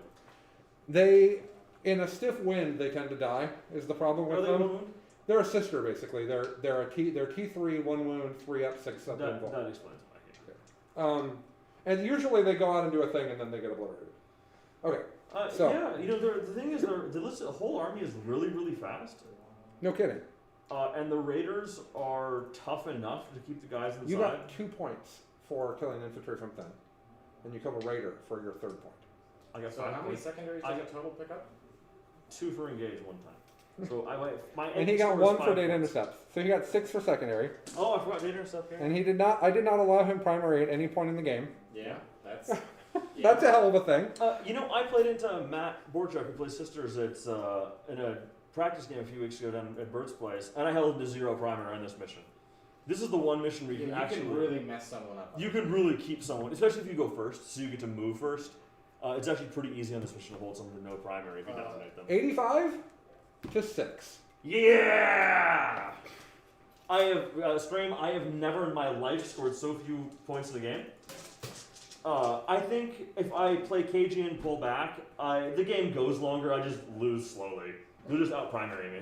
They, in a stiff wind, they tend to die. Is the problem Are with they them? one wound? They're a sister basically. They're T3, 1 wound, 3 up, 6 up. That involved. explains my game. And usually they go out and do a thing and then they get obliterated. Okay, So- yeah, you know, the thing is, the whole army is really, really fast. no kidding. And the raiders are tough enough to keep the guys inside. You got 2 points for killing infantry from Thin, and you kill a raider for your 3rd point. I got So 5 how many points. secondaries I did got- you total pick up? 2 for engage one time. So my And he edge got score is 1 for 5 data points. intercepts. So he got 6 for secondary. Oh, I forgot data intercept here. And he did not. I did not allow him primary at any point in the game. Yeah, that's. That's a hell of a thing. You know, I played into Matt Borchak, who plays Sisters. It's in a practice game a few weeks ago down at Bird's Place, and I held to 0 primary on this mission. This is the one mission where you can actually really mess someone up. You can really keep someone, especially if you go first, so you get to move first. It's actually pretty easy on this mission to hold someone to no primary if you designate them. 85 to 6. Yeah! I have Scream. I have never in my life scored so few points in the game. I think if I play KG and pull back, the game goes longer. I just lose slowly. They'll just out primary me.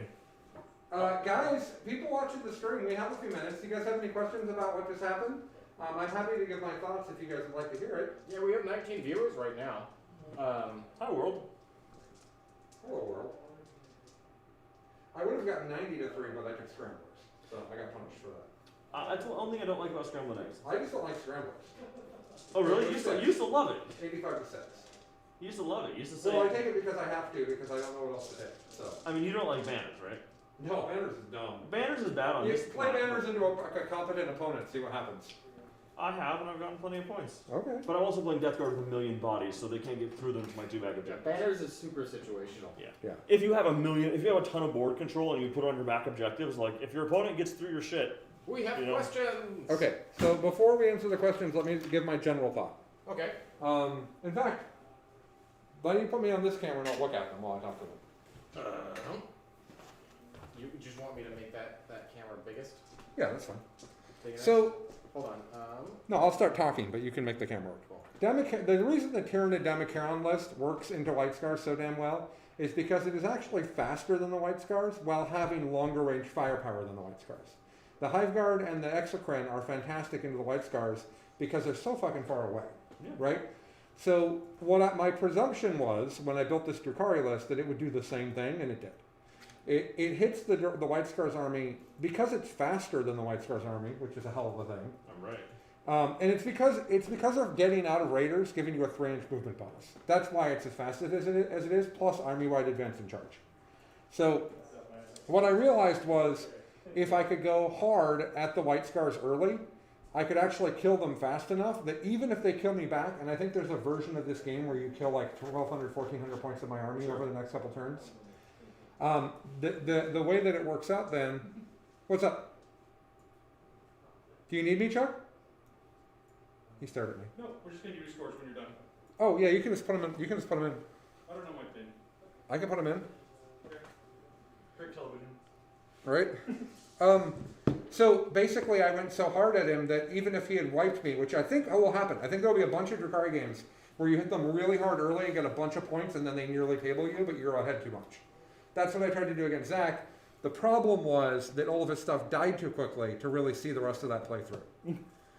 Guys, people watching the stream, we have a few minutes. Do you guys have any questions about what just happened? I'm happy to give my thoughts if you guys would like to hear it. Yeah, we have 19 viewers right now. Hi world. Hello, world. I would have gotten 90 to 3, but I took scramblers, so I got punished for that. That's the only thing I don't like about scrambled eggs. I just don't like scramblers. Oh really? You used to love it. 85 to 6. You used to love it. You used to say. Well, I take it because I have to, because I don't know what else to take. So. I mean, you don't like banners, right? No, banners is dumb. Banners is bad on You this. play banners into a competent opponent, see what happens. I have, and I've gotten plenty of points. Okay. But I'm also playing Death Guard with 1,000,000 bodies, so they can't get through them to my 2-bag objectives. Banners is super situational. Yeah. If you have a ton of board control and you put on your back objectives, like if your opponent gets through your shit, We have You know? questions. Okay, so before we answer the questions, let me give my general thought. Okay. In fact, why don't you put me on this camera and I'll look at them while I talk to them? You just want me to make that camera biggest? Yeah, that's fine. Big enough? So, hold on. no, I'll start talking, but you can make the camera work. Cool. The reason the Tyranid Demicharon list works into White Scars so damn well is because it is actually faster than the White Scars while having longer range firepower than the White Scars. The Hive Guard and the Exocrine are fantastic into the White Scars because they're so fucking far away, Yeah. right? So my presumption was when I built this Drukhari list that it would do the same thing, and it did. It hits the White Scars army because it's faster than the White Scars army, which is a hell of a thing. I'm right. And it's because of getting out of raiders, giving you a 3-inch movement bonus. That's why it's as fast as it is, plus army-wide advance and charge. So what I realized was if I could go hard at the White Scars early, I could actually kill them fast enough that even if they kill me back, and I think there's a version of this game where you kill like 1,200, 1,400 points of my army over the next couple turns. The way that it works out then, what's up? Do you need me, Chuck? He stared at me. No, we're just gonna give you scores when you're done. Oh yeah, you can just put them in. You can just put them in. I don't know my pin. I can put them in. Great television. Right? So basically, I went so hard at him that even if he had wiped me, which I think will happen, I think there'll be a bunch of Drukhari games where you hit them really hard early and get a bunch of points, and then they nearly table you, but you're ahead too much. That's what I tried to do against Zach. The problem was that all of his stuff died too quickly to really see the rest of that playthrough.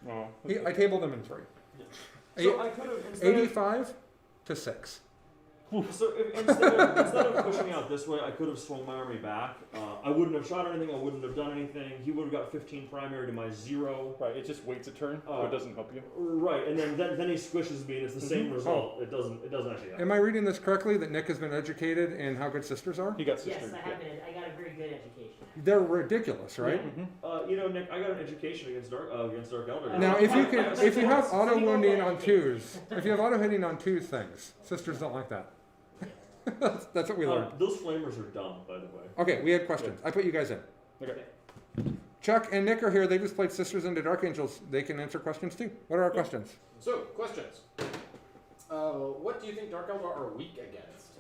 Oh. I tabled him in 3. So I could have instead of 85 to 6. So instead of pushing out this way, I could have swung my army back. I wouldn't have shot anything. I wouldn't have done anything. He would have got 15 primary to my 0. Right, it just waits a turn, so it doesn't help you. Right, and then he squishes me, and it's the same result. It doesn't actually happen. Am I reading this correctly that Nick has been educated in how good sisters are? He got Yes, sister. I have been. I got a very good education. They're ridiculous, right? Nick, I got an education against Dark Elder. Now, if you I- if you have auto Single wounding on education. 2s, if you have auto hitting on 2 things, sisters don't like that. that's what we learned. Those flamers are dumb, by the way. Okay, we had questions. I put you guys in. Okay. Chuck and Nick are here. They just played Sisters into Dark Angels. They can answer questions too. What are our questions? So, questions. What do you think Dark Eldar are weak against?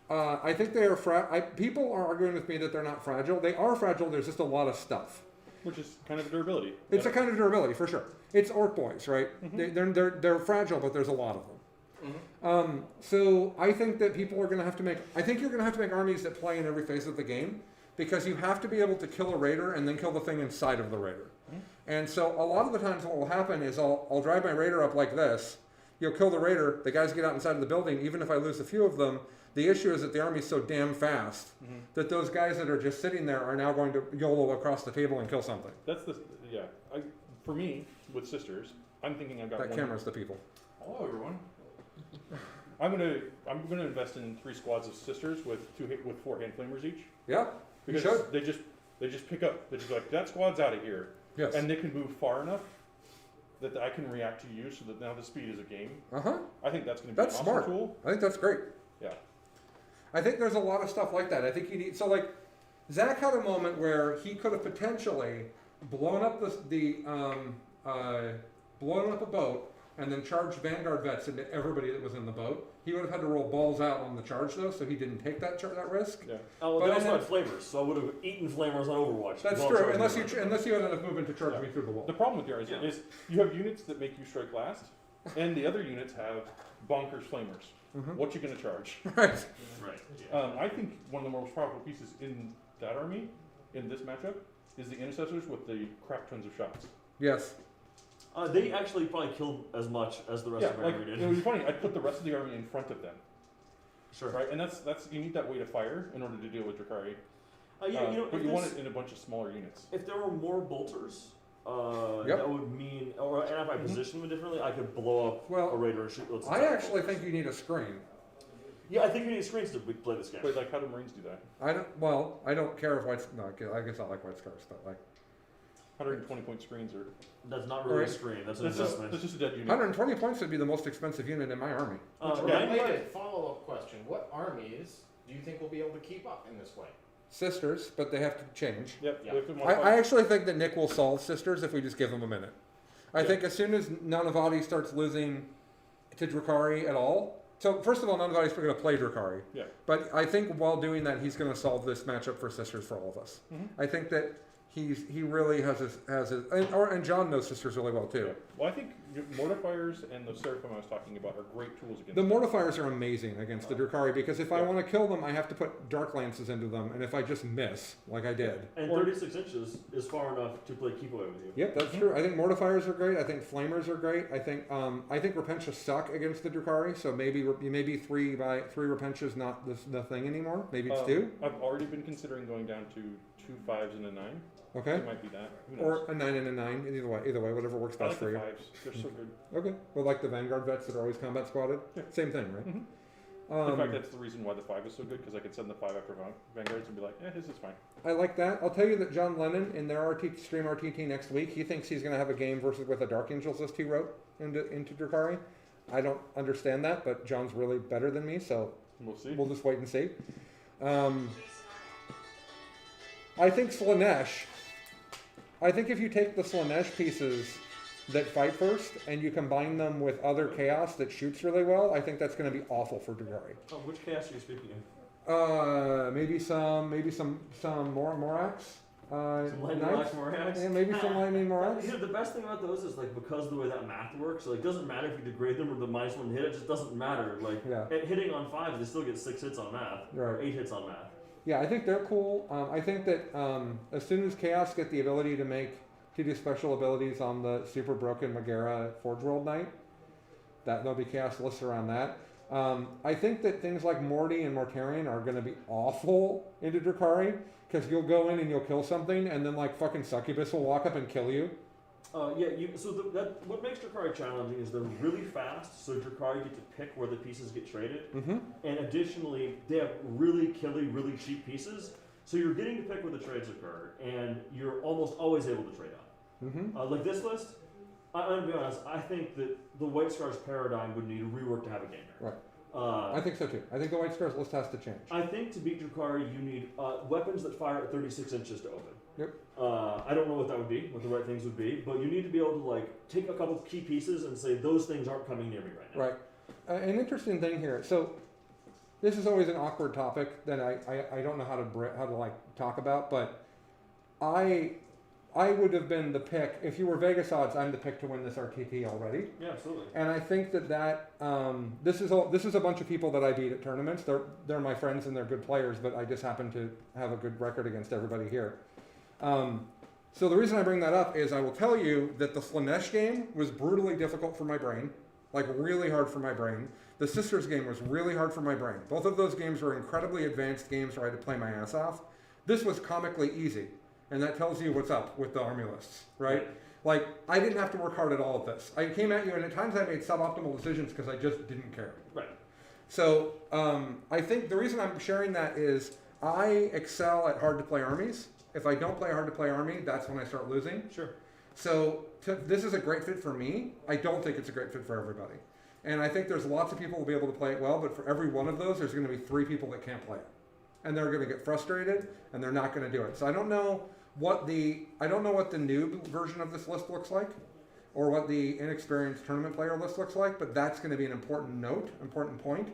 I think they are people are arguing with me that they're not fragile. They are fragile. There's just a lot of stuff. Which is kind of a durability. It's a kind of durability for sure. It's orc boys, right? They're fragile, but there's a lot of them. So I think that people are going to have to make. I think you're going to have to make armies that play in every phase of the game, because you have to be able to kill a raider and then kill the thing inside of the raider. And so a lot of the times, what will happen is I'll drive my raider up like this. You'll kill the raider. The guys get out inside of the building. Even if I lose a few of them, the issue is that the army's so damn fast that those guys that are just sitting there are now going to YOLO across the table and kill something. That's for me, with sisters, I'm thinking I've got That one. camera's the people. Hello, everyone. I'm gonna invest in 3 squads of sisters with 4 hand flamers each. Yeah, you Because should. they just pick up. They're just like, that squad's out of here, Yes. and they can move far enough that I can react to you, so that now the speed is a game. I think that's gonna be That's an awesome smart. tool. I think that's great. Yeah. I think there's a lot of stuff like that. I think you need, so like, Zach had a moment where he could have potentially blown up blown up a boat and then charged Vanguard vets into everybody that was in the boat. He would have had to roll balls out on the charge though, so he didn't take that risk. Yeah. Oh, well, But they I also had- had flamers, so I would have eaten flamers on Overwatch. That's Well, true, charging unless them. you had enough movement to charge Yeah. me through the wall. The problem with yours Yeah. is you have units that make you strike last, and the other units have bonkers flamers. Mhm. What you gonna charge? Right. Right. Yeah. I think one of the most powerful pieces in that army, in this matchup, is the intercessors with the crap tons of shots. Yes. They actually probably killed as much as the rest Yeah, of the like army did. it would be funny. I'd put the rest of the army in front of them, Sure. right? And that's you need that weight of fire in order to deal with Drukhari. Yeah, you know, but if you want this- it in a bunch of smaller units. If there were more bolters, Yep. that would mean, or and if I positioned them differently, I could blow up Well, a raider and shoot loads of I attack actually bolts. think you need a screen. Yeah, I think we need screens to play this game. But like, how do Marines do that? I don't care if white, no, I guess I like white scars, but like, 120 point screens are. That's not really a Alright. screen. That's an That's just, investment. that's just a dead unit. 120 points would be the most expensive unit in my army. Yeah. Related follow-up question: what armies do you think will be able to keep up in this way? Sisters, but they have to change. Yep. Yeah. They have to I modify- actually think that Nick will solve Sisters if we just give him a minute. I Yeah. think as soon as Nanavati starts losing to Drukhari at all, so first of all, Nanavati's going to play Drukhari. Yeah. But I think while doing that, he's going to solve this matchup for Sisters for all of us. Mhm. I think that he really has his and John knows Sisters really well too. Yeah. Well, I think mortifiers and the Seraphim I was talking about are great tools against The them. mortifiers are amazing against the Drukhari because if I Yeah. want to kill them, I have to put dark lances into them, and if I just miss, like I did. And Or- 36 inches is far enough to play keep away with you. Yep, that's true. I think mortifiers are great. I think flamers are great. I think Repentia suck against the Drukhari, so maybe 3 Repentia's not the thing anymore. Maybe it's 2. I've already been considering going down to 2 5s and a 9. Okay. It might be that. Who knows? Or a 9 and a 9. Either way, whatever works I best like for the you. 5s. They're so good. Okay. Well, like the Vanguard vets that are always combat squatted. Yeah. Same thing, right? Mhm. In fact, that's the reason why the 5 is so good, because I could send the 5 after Vanguards and be like, this is fine. I like that. I'll tell you that John Lennon in their stream RTT next week, he thinks he's going to have a game with a Dark Angels list he wrote into Drukhari. I don't understand that, but John's really better than me, so We'll see. we'll just wait and see. I think Slanesh. I think if you take the Slanesh pieces that fight first and you combine them with other chaos that shoots really well, I think that's going to be awful for Drukhari. Oh, which chaos are you speaking of? Maybe some more Morax. Some lightning Knights? black Morax? Yeah, maybe some lightning Morax. You know, the best thing about those is like because of the way that math works, like it doesn't matter if you degrade them or the -1 hit, it just doesn't matter. Like Yeah. hitting on 5, they still get 6 hits on math. Or Right. 8 hits on math. Yeah, I think they're cool. I think that as soon as Chaos get the ability to do special abilities on the super broken Megara Forge World Knight, there'll be Chaos lists around that. I think that things like Morty and Mortarion are going to be awful into Drukhari because you'll go in and you'll kill something and then like fucking Succubus will walk up and kill you. What makes Drukhari challenging is they're really fast, so Drukhari get to pick where the pieces get traded. Mm-hmm. And additionally, they have really killy, really cheap pieces, so you're getting to pick where the trades occur, and you're almost always able to trade out. Mm-hmm. Like this list, I'm going to be honest, I think that the White Scars paradigm would need a rework to have a game there. Right. Uh, I think so too. I think the White Scars list has to change. I think to beat Drukhari, you need weapons that fire at 36 inches to open. Yep. I don't know what that would be, what the right things would be, but you need to be able to like take a couple key pieces and say those things aren't coming near me right now. Right. An interesting thing here. So this is always an awkward topic that I don't know how to like talk about, but I would have been the pick if you were Vegas odds. I'm the pick to win this RTT already. Yeah, absolutely. And I think that this is a bunch of people that I beat at tournaments. They're my friends and they're good players, but I just happen to have a good record against everybody here. So the reason I bring that up is I will tell you that the Slanesh game was brutally difficult for my brain, like really hard for my brain. The Sisters game was really hard for my brain. Both of those games were incredibly advanced games where I had to play my ass off. This was comically easy, and that tells you what's up with the army lists, right? Like, I didn't have to work hard at all at this. I came at you, and at times I made suboptimal decisions because I just didn't care. Right. So I think the reason I'm sharing that is I excel at hard to play armies. If I don't play hard to play army, that's when I start losing. Sure. So this is a great fit for me. I don't think it's a great fit for everybody. And I think there's lots of people who will be able to play it well, but for every one of those, there's going to be 3 people that can't play it. And they're going to get frustrated, and they're not going to do it. So I don't know what the noob version of this list looks like, or what the inexperienced tournament player list looks like, but that's going to be an important point.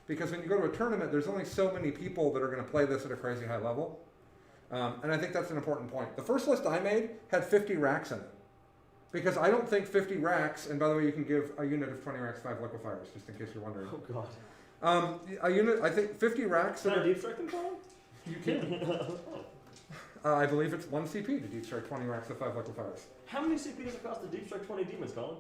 Because when you go to a tournament, there's only so many people that are going to play this at a crazy high level. And I think that's an important point. The first list I made had 50 racks in it. Because I don't think 50 racks, and by the way, you can give a unit of 20 racks 5 liquefiers, just in case you're wondering. Oh god. A unit, I think 50 racks. Can I deep strike them, Colin? You can. I believe it's 1 CP to deep strike 20 racks of 5 liquefiers. How many CP does it cost to deep strike 20 demons, Colin?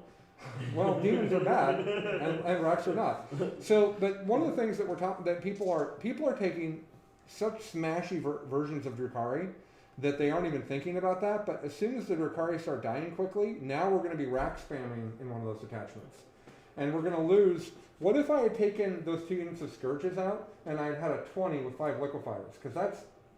Well, demons are bad, and racks are not. So, but one of the things that we're talking that people are taking such smashy versions of Drukhari that they aren't even thinking about that. But as soon as the Drukhari start dying quickly, now we're going to be rack spamming in one of those attachments, and we're going to lose. What if I had taken those 2 units of Scourges out and I had a 20 with 5 liquefiers? Because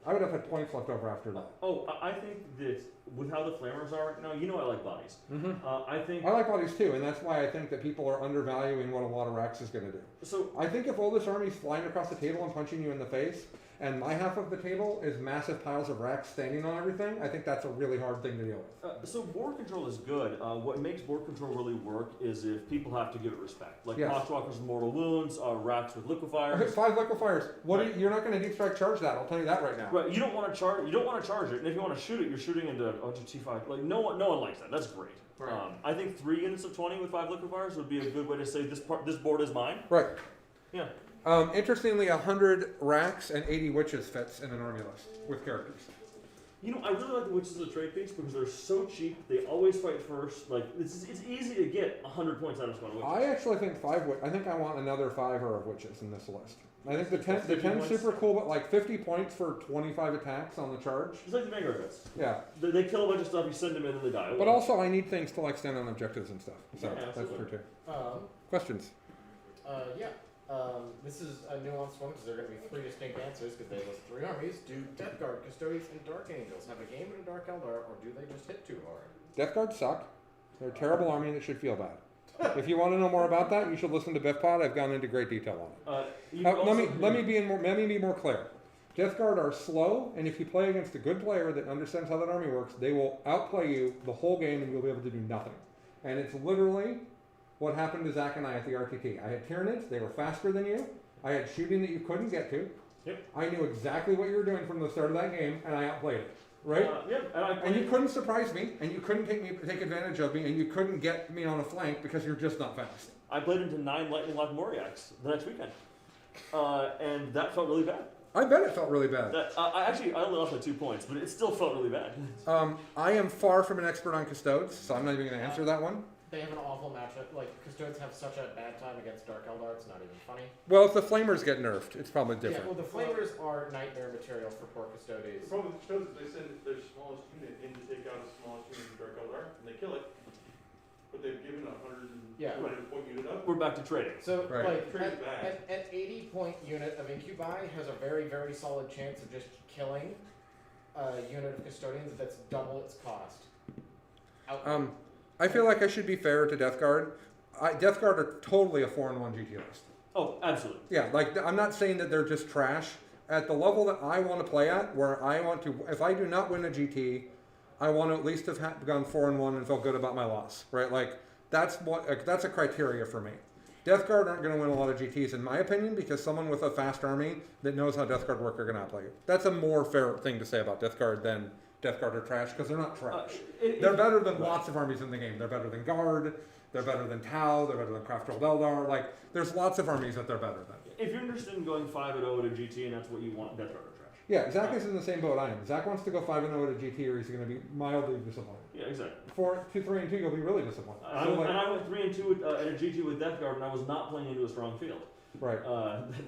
I would have had points left over after that. Oh, I think that with how the flamers are right now, you know I like bodies. Mm-hmm. I like bodies too, and that's why I think that people are undervaluing what a lot of racks is going to do. So I think if all this army's flying across the table and punching you in the face, and my half of the table is massive piles of racks standing on everything, I think that's a really hard thing to deal with. so board control is good. What makes board control really work is if people have to give it respect. Like Yes. Poxwalkers with mortal wounds, racks with liquefiers. 5 liquefiers. Right. You're not going to deep strike charge that. I'll tell you that right now. Right, you don't want to charge. You don't want to charge it, and if you want to shoot it, you're shooting into RTT5. Like no one likes that. That's great. Right. I think 3 units of 20 with 5 liquefiers would be a good way to say this board is mine. Right. Yeah. Interestingly, 100 racks and 80 witches fits in an army list with characters. You know, I really like the witches as a trade piece because they're so cheap. They always fight first. Like it's easy to get 100 points out of squad witches. I actually think 5. I think I want another 5 of witches in this list. I think the 10's 50 super cool, but like 50 points for 25 attacks on the charge. Just like the Vanguard guys. Yeah. They kill a bunch of stuff. You send them in and they die. But also, I need things to like stand on objectives and stuff. So Yeah, that's absolutely. true too. Questions? This is a nuanced one because there are going to be 3 distinct answers because they list 3 armies. Do Death Guard, Custodians, and Dark Angels have a game in a Dark Eldar, or do they just hit too hard? Death Guards suck. They're a terrible army that should feel bad. If you want to know more about that, you should listen to BiffPod. I've gone into great detail on it. Let me be more clear. Death Guard are slow, and if you play against a good player that understands how that army works, they will outplay you the whole game, and you'll be able to do nothing. And it's literally what happened to Zach and I at the RTT. I had Tyranids. They were faster than you. I had shooting that you couldn't get to. Yep. I knew exactly what you were doing from the start of that game, and I outplayed it. Right? Yep. And you couldn't surprise me, and you couldn't take advantage of me, and you couldn't get me on a flank because you're just not fast. I played into 9 Lightning Lock Moriacs the next weekend, and that felt really bad. I bet it felt really bad. I only lost by 2 points, but it still felt really bad. I am far from an expert on Custodes, so I'm not even going to answer that one. They have an awful matchup. Like, Custodians have such a bad time against Dark Eldar, it's not even funny. Well, if the Flamers get nerfed, it's probably Yeah, different. well, the Flamers are nightmare material for poor Custodians. The problem with the shows is they send their smallest unit in to take out the smallest unit of Dark Eldar, and they kill it, but they've given 100 point unit up. We're back to trading. So, Right. like, Trading's bad. an 80-point unit of Incubi has a very, very solid chance of just killing a unit of Custodians that's double its cost. I feel like I should be fair to Death Guard. Death Guard are totally a 4-1 GT list. Oh, absolutely. Yeah, like I'm not saying that they're just trash. At the level that I want to play at, where I want to, if I do not win a GT, I want to at least have gone 4-1 and feel good about my loss, right? Like that's a criteria for me. Death Guard aren't going to win a lot of GTs, in my opinion, because someone with a fast army that knows how Death Guard work are going to outplay you. That's a more fair thing to say about Death Guard than Death Guard are trash, because they're not trash. They're better than lots of armies in the game. They're better than Guard. They're better than Tau. They're better than Craftworld Eldar. Like, there's lots of armies that they're better than. If you're interested in going 5-0 at a GT and that's what you want, Death Guard are trash. Yeah, Zach is in the same boat I am. Zach wants to go 5-0 at a GT, or he's going to be mildly disappointed. Yeah, exactly. 3-2, you'll be really disappointed. I went 3-2 at a GT with Death Guard, and I was not playing into a strong field. Right.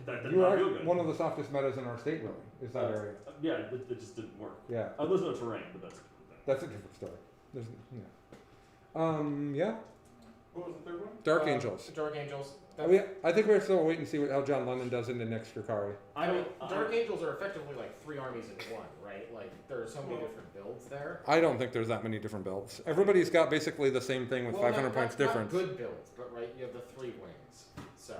That did You not are feel good. one of the softest metas in our state, really, is that area. Yeah, it just didn't work. Yeah, There's no terrain, but that's. that's a different story. There's, yeah. Yeah. What was the third one? Dark Angels. Dark Angels. I think we're still waiting to see how John Lennon does in the next Drukhari. I mean, Dark Angels are effectively like 3 armies in one, right? Like there are so many different builds there. I don't think there's that many different builds. Everybody's got basically the same thing with 500 points difference. Not good builds, but right, you have the 3 wings. So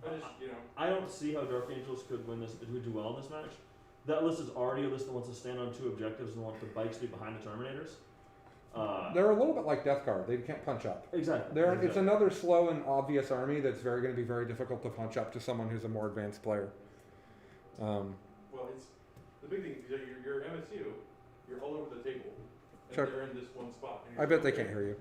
I just, you know, I don't see how Dark Angels could win this. Could do well in this match. That list is already a list that wants to stand on 2 objectives and want the bikes to be behind the Terminators. They're a little bit like Death Guard. They can't punch up. Exactly. It's another slow and obvious army that's going to be very difficult to punch up to someone who's a more advanced player. well, it's the big thing is that your MSU, you're all over the table, and Chuck, they're in this one spot. And I you're bet they still can't there. hear you.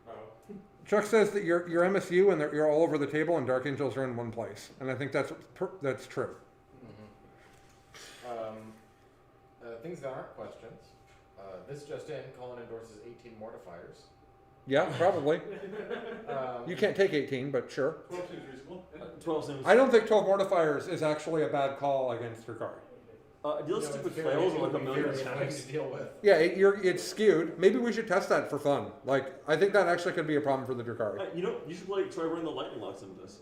Oh. Chuck says that you're MSU and you're all over the table, and Dark Angels are in one place, and I think that's true. things that aren't questions. This just in, Colin endorses 18 mortifiers. Yeah, probably. You can't take 18, but sure. 12 seems reasonable. 12 seems. I don't think 12 mortifiers is actually a bad call against Drukhari. Deal You know, stupid it's very- flails it are like would a be million very annoying attacks. to deal with. Yeah, it's skewed. Maybe we should test that for fun. Like, I think that actually could be a problem for the Drukhari. You know, you should try running the lightning locks into this.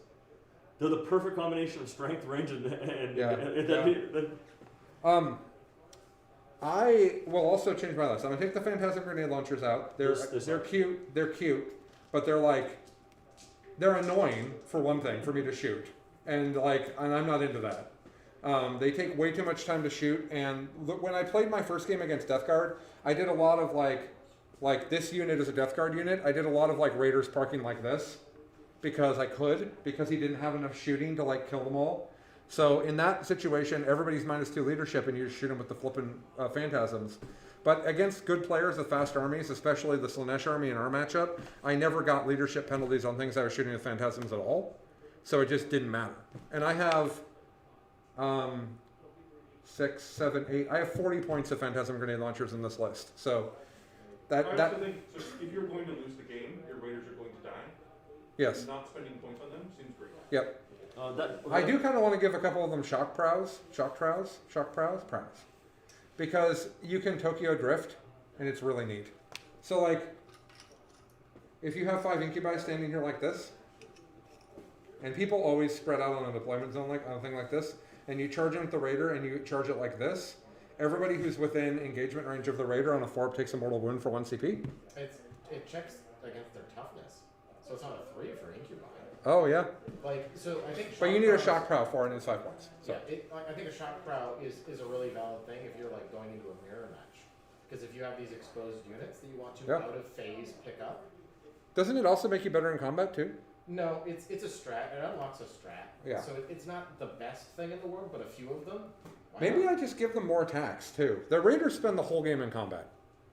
They're the perfect combination of strength, range, and Yeah. that I will also change my list. I'm gonna take the Phantasm grenade launchers out. They're This they're one. cute. They're cute, but they're annoying for one thing for me to shoot, and I'm not into that. They take way too much time to shoot, and when I played my first game against Death Guard, I did a lot of like this unit is a Death Guard unit. I did a lot of Raiders parking like this because he didn't have enough shooting to kill them all. So in that situation, everybody's -2 leadership, and you just shoot them with the flippin' Phantasms. But against good players with fast armies, especially the Slanesh army in our matchup, I never got leadership penalties on things I was shooting with Phantasms at all. So it just didn't matter. And I have 6, 7, 8. I have 40 points of Phantasm grenade launchers in this list. So I also think so if you're going to lose the game, your Raiders are going to die. yes. Not spending points on them seems great. Yep. that, I do kind of want to give a couple of them shock prows, because you can Tokyo drift, and it's really neat. So if you have 5 incubi standing here like this, and people always spread out on a deployment zone on a thing like this, and you charge in with the Raider and you charge it like this, everybody who's within engagement range of the Raider on a 4 takes a mortal wound for 1 CP. It checks against their toughness, so it's not a 3 for incubi. Oh yeah, So I think. but you need a prows- shock prow for it, and it's 5 points. So. Yeah, I think a shock prow is a really valid thing if you're going into a mirror match, because if you have these exposed units that you want to Yeah. out of phase pick up. Doesn't it also make you better in combat too? No, it's a strat. It unlocks a strat. Yeah. So it's not the best thing in the world, but a few of them. Why Maybe not? I just give them more attacks too. The Raiders spend the whole game in combat.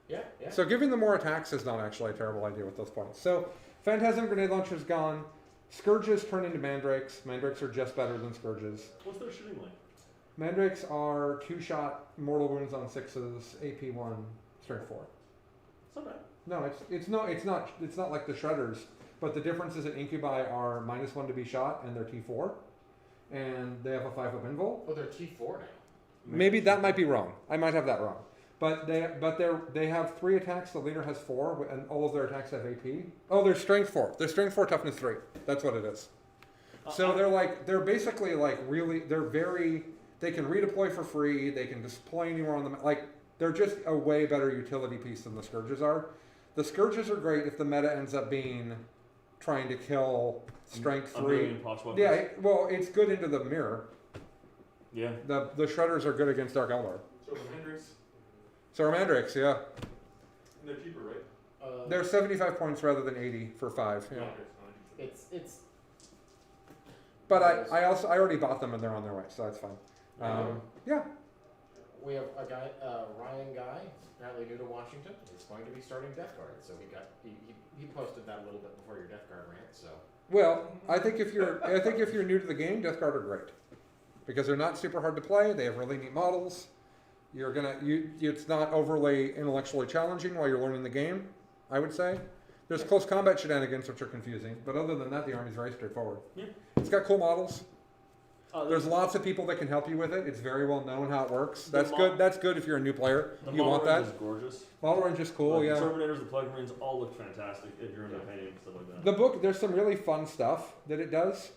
Yeah. So giving them more attacks is not actually a terrible idea with those points. So Phantasm grenade launcher's gone. Scourges turn into Mandrakes. Mandrakes are just better than Scourges. what's their shooting like? Mandrakes are 2-shot mortal wounds on 6s, AP 1, strength 4. It's not bad. No, it's not like the Shredders, but the difference is that Incubi are -1 to be shot and they're T4, and they have a 5-up invul. Oh, they're T4 now. Maybe that might be wrong. I might have that wrong. But they have 3 attacks. The leader has 4, and all of their attacks have AP. Oh, they're strength 4. They're strength 4, toughness 3. That's what it is. So they're basically really they can redeploy for free. They can deploy anywhere on the they're just a way better utility piece than the Scourges are. The Scourges are great if the meta ends up being trying to kill strength A 3. million pox weapons. Yeah, well, it's good into the mirror. Yeah. The Shredders are good against Dark Eldar. So the Hendrix, So are Mandrakes, yeah. and they're cheaper, right? They're 75 points rather than 80 for 5. Yeah. No, it's not. It's. But I already bought them and they're on their way, so that's fine. Yeah. We have a guy, Ryan Guy, apparently new to Washington. He's going to be starting Death Guard, so he posted that a little bit before your Death Guard rant. So Well, I think if you're new to the game, Death Guard are great because they're not super hard to play. They have really neat models. It's not overly intellectually challenging while you're learning the game. I would say there's close combat shenanigans which are confusing, but other than that, the army's very straightforward. Yeah. It's got cool models. There's lots of people that can help you with it. It's very well known how it works. The That's good. That's good if you're a new player. The You model want range that. is gorgeous. Model range is cool. Like, Yeah. The Terminators, the Plug Marines all look fantastic if you're into painting and stuff like that. The book, there's some really fun stuff that it does.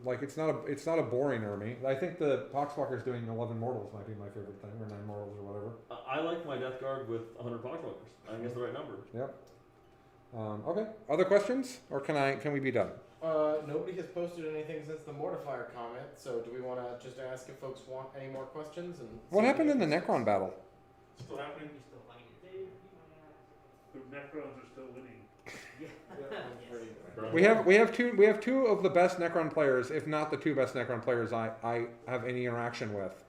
Like it's not a boring army. I think the Poxwalker's doing 11 mortals might be my favorite thing, or 9 mortals or whatever. I like my Death Guard with 100 Poxwalkers. I think that's the right number. Yep. Okay. Other questions, or can we be done? Nobody has posted anything since the Mortifier comment, so do we want to just ask if folks want any more questions? And What happened in the Necron battle? Still happening? Still playing. The Necrons are still winning. We have two of the best Necron players, if not the 2 best Necron players I have any interaction with,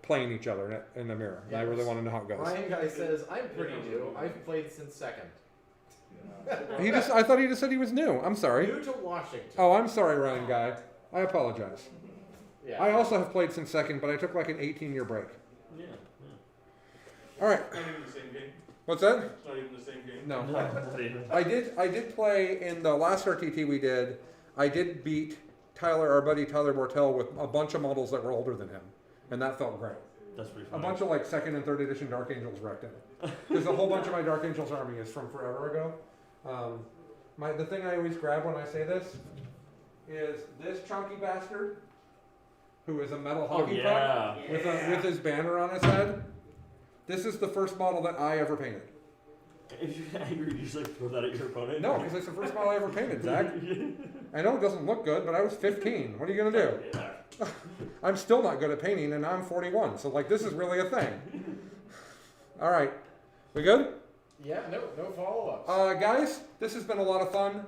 playing each other in the mirror. I really want to know how it goes. Ryan Guy says, I'm pretty new. I've played since second. I thought he just said he was new. I'm sorry. New to Washington. Oh, I'm sorry, Ryan Guy. I apologize. Yeah. I also have played since second, but I took like an 18-year break. Yeah. All right. It's not even the same game. What's that? It's not even the same game. No. Not even. I did play in the last RTT we did. I did beat our buddy Tyler Bortel with a bunch of models that were older than him, and that felt great. That's pretty A funny. bunch of like 2nd and 3rd edition Dark Angels wrecked in it. Because a whole bunch of my Dark Angels army is from forever ago. The thing I always grab when I say this is this chunky bastard, who is a metal Oh hockey yeah. puck with his banner on his head. This is the first model that I ever painted. If you get angry, you just like throw that at your opponent. No, because it's the first model I ever painted, Zach. I know it doesn't look good, but I was 15. What are you gonna do? Yeah. I'm still not good at painting, and I'm 41. So like, this is really a thing. All right, we good? Yeah, no follow-ups. Guys, this has been a lot of fun.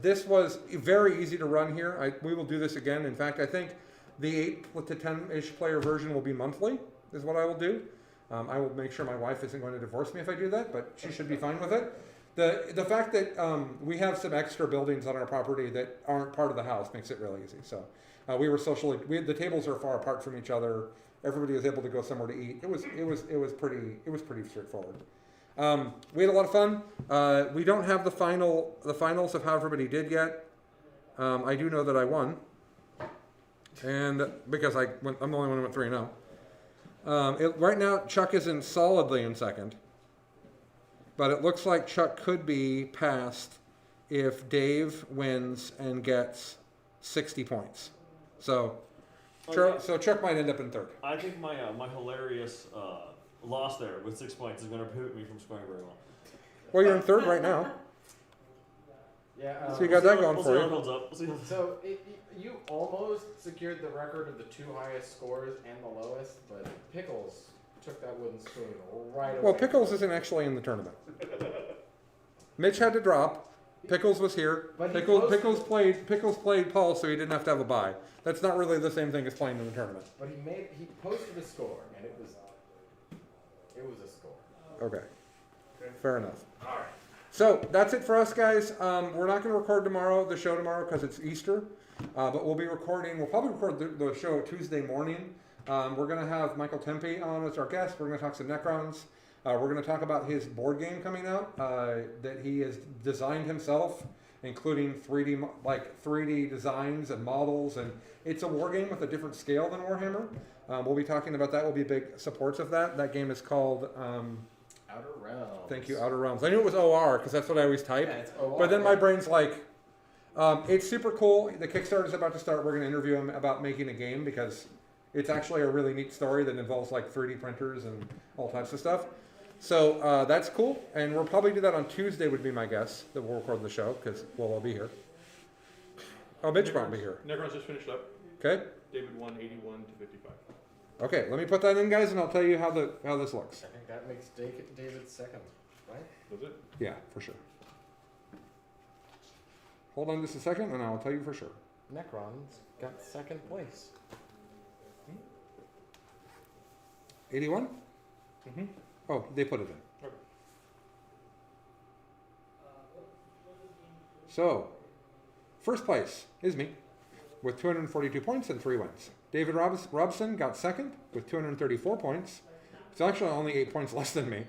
This was very easy to run here. We will do this again. In fact, I think the 8 to 10-ish player version will be monthly, is what I will do. I will make sure my wife isn't going to divorce me if I do that, but she should be fine with it. The fact that we have some extra buildings on our property that aren't part of the house makes it really easy. So the tables are far apart from each other. Everybody was able to go somewhere to eat. It was pretty straightforward. We had a lot of fun. We don't have the finals of how everybody did yet. I do know that I won, and because I'm the only one who went 3-0. Right now, Chuck is solidly in second, but it looks like Chuck could be passed if Dave wins and gets 60 points. So Chuck might end up in third. I think my hilarious loss there with 6 points is going to prohibit me from scoring very well. Well, you're in third right now. Yeah. So you got that going we'll for see how you. it holds up. We'll see how So you almost secured the record of the 2 highest scores and the lowest, but Pickles took that wooden spoon right away. Well, Pickles isn't actually in the tournament. Mitch had to drop. Pickles was here. But he Pickles played Paul, so he didn't have to have a bye. That's not really the same thing as playing in the tournament. But he posted a score, and it was a score. Okay. Fair enough. All right. So that's it for us, guys. We're not going to record the show tomorrow because it's Easter, but we'll probably record the show Tuesday morning. We're going to have Michael Tempe on as our guest. We're going to talk some Necrons. We're going to talk about his board game coming out that he has designed himself, including 3D designs and models, and it's a war game with a different scale than Warhammer. We'll be talking about that. We'll be big supports of that. That game is called Outer Realms. Thank you, Outer Realms. I knew it was OR because that's what I always type. Yeah, it's OR, but then my brain's like, it's super cool. The Kickstarter is about to start. We're going to interview him about making a game because it's actually a really neat story that involves like 3D printers and all types of stuff. So that's cool. And we'll probably do that on Tuesday would be my guess that we'll record the show because we'll all be here. Oh, Mitch won't be here. Necrons just finished up. Okay. David won 81 to 55. Okay, let me put that in, guys, and I'll tell you how this looks. I think that makes David second, right? Was it? Yeah, for sure. Hold on just a second, and I'll tell you for sure. Necrons got second place. 81? Mm-hmm. Oh, they put it in. Okay. So, first place is me with 242 points and 3 wins. David Robson got second with 234 points. It's actually only 8 points less than me.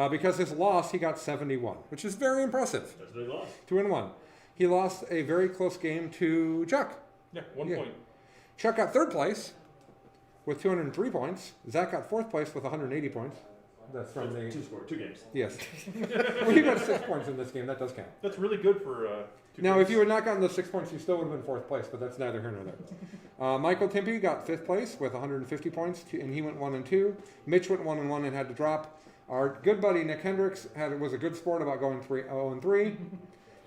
Because his loss, he got 71, which is very impressive. That's a big loss. 2-1. He lost a very close game to Chuck. Yeah, 1 Yeah. point. Chuck got third place with 203 points. Zach got fourth place with 180 points. That's from the two games. yes. Well, you got 6 points in this game. That does count. That's really good for. Now, if you had not gotten those 6 points, you still would have been fourth place, but that's neither here nor there. Michael Timpey got fifth place with 150 points, and he went 1 and 2. Mitch went 1 and 1 and had to drop. Our good buddy Nick Hendricks was a good sport about going 0 and 3.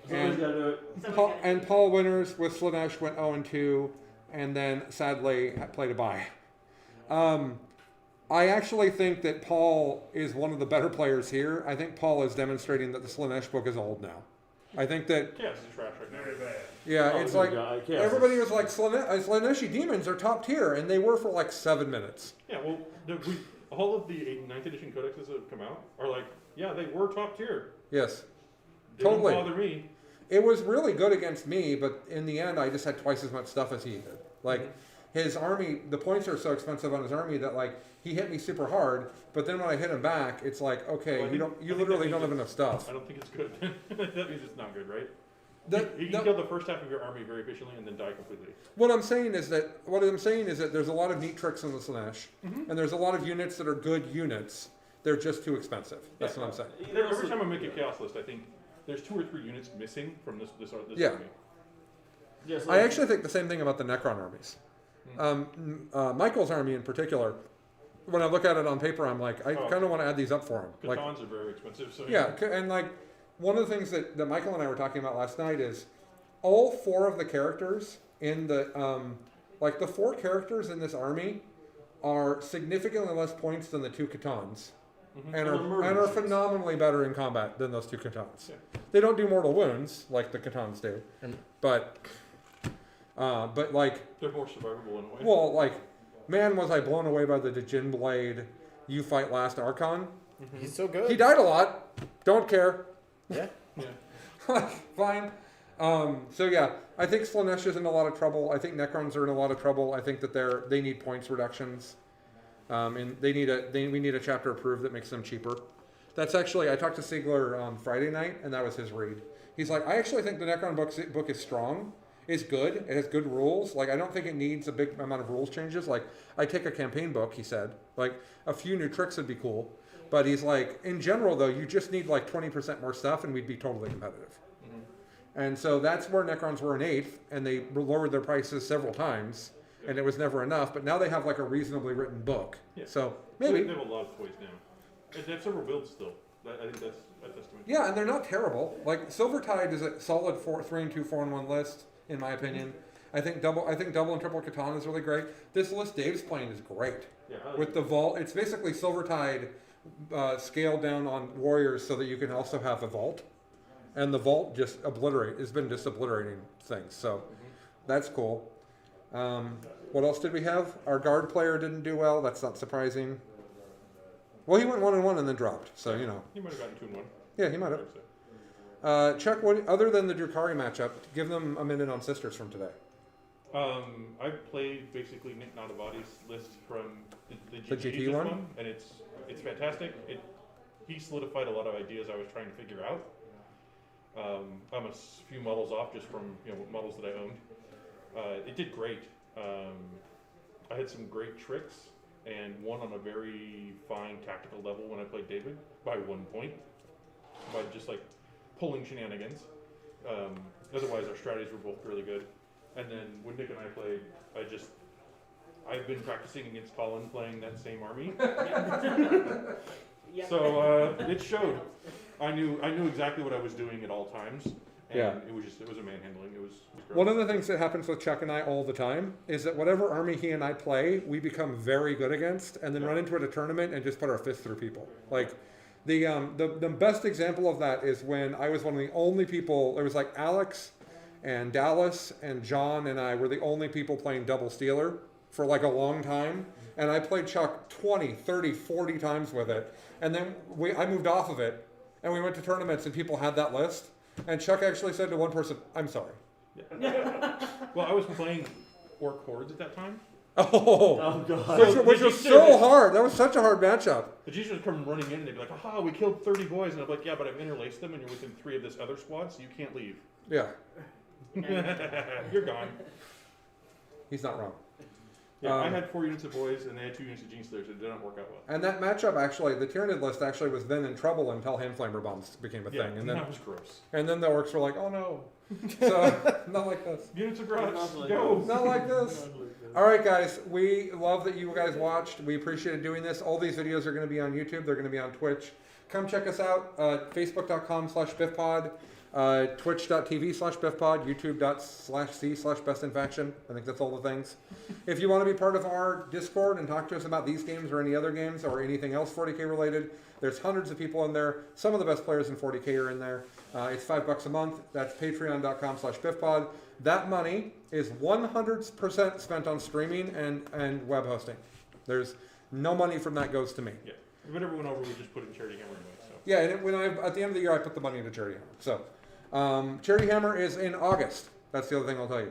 Somebody's got to do it. Paul Winters with Slanesh went 0 and 2, and then sadly played a bye. I actually think that Paul is one of the better players here. I think Paul is demonstrating that the Slanesh book is old now. I think that Chaos is trash right now. Very bad. yeah, Oh, it's good like guy. Chaos everybody is- was like Slaneshi demons are top tier, and they were for like 7 minutes. Yeah, well, all of the 9th edition codexes that have come out are like, yeah, they were top tier. Yes, They Totally. don't bother me. it was really good against me, but in the end, I just had twice as much stuff as he did. Like his army, the points are so expensive on his army that like he hit me super hard, but then when I hit him back, it's like okay, Well, I you think- you I think literally that don't have means enough stuff. I don't think it's good. That means it's not good, right? The- you the- can kill the first half of your army very efficiently and then die completely. What I'm saying is that there's a lot of neat tricks in the Slanesh, and there's a lot of units that are good units. They're just too expensive. That's what I'm saying. Every time I make a chaos list, I think there's 2 or 3 units missing from this Yeah. army. Yeah, so I actually think the same thing about the Necron armies. Michael's army in particular. When I look at it on paper, I'm like, I Oh. kind of want to add these up for him. Like, Catons are very expensive, so yeah, and like one of the things that Michael and I were talking about last night is all 4 of the characters in the like the 4 characters in this army are significantly less points than the 2 Catons. Mhm. And they're murder are machines. phenomenally better in combat than those 2 Catons. Yeah. They don't do mortal wounds like the Catons do, And- but like they're more survivable in a way. well, like man, was I blown away by the Djinn Blade You Fight Last Archon. Mhm. He's so good. He died a lot. Don't care. Yeah. Yeah. Fine. So yeah, I think Slanesh is in a lot of trouble. I think Necrons are in a lot of trouble. I think that they need points reductions. And we need a chapter approved that makes them cheaper. That's actually, I talked to Siegler on Friday night, and that was his read. He's like, I actually think the Necron book is strong. It's good. It has good rules. Like, I don't think it needs a big amount of rules changes. Like, I take a campaign book, he said. Like, a few new tricks would be cool. But he's like, in general, though, you just need like 20% more stuff, and we'd be totally competitive. Mhm. And so that's where Necrons were in 8th, and they lowered their prices several times, and it was never enough. But now they have like a reasonably written book. Yeah. So They maybe. have a lot of toys now. They have several builds still. I think that's a testament. Yeah, and they're not terrible. Like Silvertide is a solid 3 and 2, 4 and 1 list, in my opinion. I think double and triple Katana is really great. This list Dave's playing is great. Yeah, I like With the vault, it's basically Silvertide scaled down on warriors so that you can also have a vault. And the vault has been just obliterating things. So that's cool. What else did we have? Our guard player didn't do well. That's not surprising. Well, he went 1 and 1 and then dropped. So, you know. You might have gotten 2 and 1. Yeah, he might have. Chuck, other than the Drukhari matchup, give them a minute on Sisters from today. I played basically Nick Natavati's list from the GT GT one? and it's fantastic. He solidified a lot of ideas I was trying to figure out. I'm a few models off just from models that I owned. It did great. I had some great tricks and won on a very fine tactical level when I played David by 1 point by just like pulling shenanigans. Otherwise, our strategies were both really good. And then when Nick and I played, I've been practicing against Colin playing that same army. Yep. So it showed. I knew exactly what I was doing at all times. And Yeah. it was a manhandling. It was gross. One of the things that happens with Chuck and I all the time is that whatever army he and I play, we become very good against, and then run into it at a tournament and just put our fists through people. Like the best example of that is when I was one of the only people. There was like Alex and Dallas and John and I were the only people playing double Steeler for like a long time, and I played Chuck 20, 30, 40 times with it, and then I moved off of it, and we went to tournaments and people had that list, and Chuck actually said to one person, "I'm sorry." Well, I was playing Orc Hordes at that time. Oh, Oh god. So which the was G6 so hard. That was such a hard matchup. The G's would come running in and they'd be like, "Aha, we killed 30 boys," and I'm like, "Yeah, but I've interlaced them, and you're within 3 of this other squad, so you can't leave. Yeah, You're gone." he's not wrong. Yeah, I had 4 units of boys and they had 2 units of Gene Slayers, so it did not work out well. And that matchup actually, the Tyranid list actually was then in trouble until Handflamer bombs became a Yeah, thing, and then that was gross. the orcs were like, oh no. So not like this. Units of Grudge, Not like go! Not like this. All right, guys. We love that you guys watched. We appreciated doing this. All these videos are going to be on YouTube. They're going to be on Twitch. Come check us out. Facebook.com/BiffPod, Twitch.tv/BiffPod, YouTube.c/bestinfaction. I think that's all the things. If you want to be part of our Discord and talk to us about these games or any other games or anything else 40K related, there's hundreds of people in there. Some of the best players in 40K are in there. It's $5 a month. That's patreon.com/BiffPod. That money is 100% spent on streaming and web hosting. There's no money from that goes to me. Yeah, whatever went over, we just put in Charity Hammer anyway, so. Yeah, and at the end of the year, I put the money into Charity Hammer. So, Charity Hammer is in August. That's the other thing I'll tell you.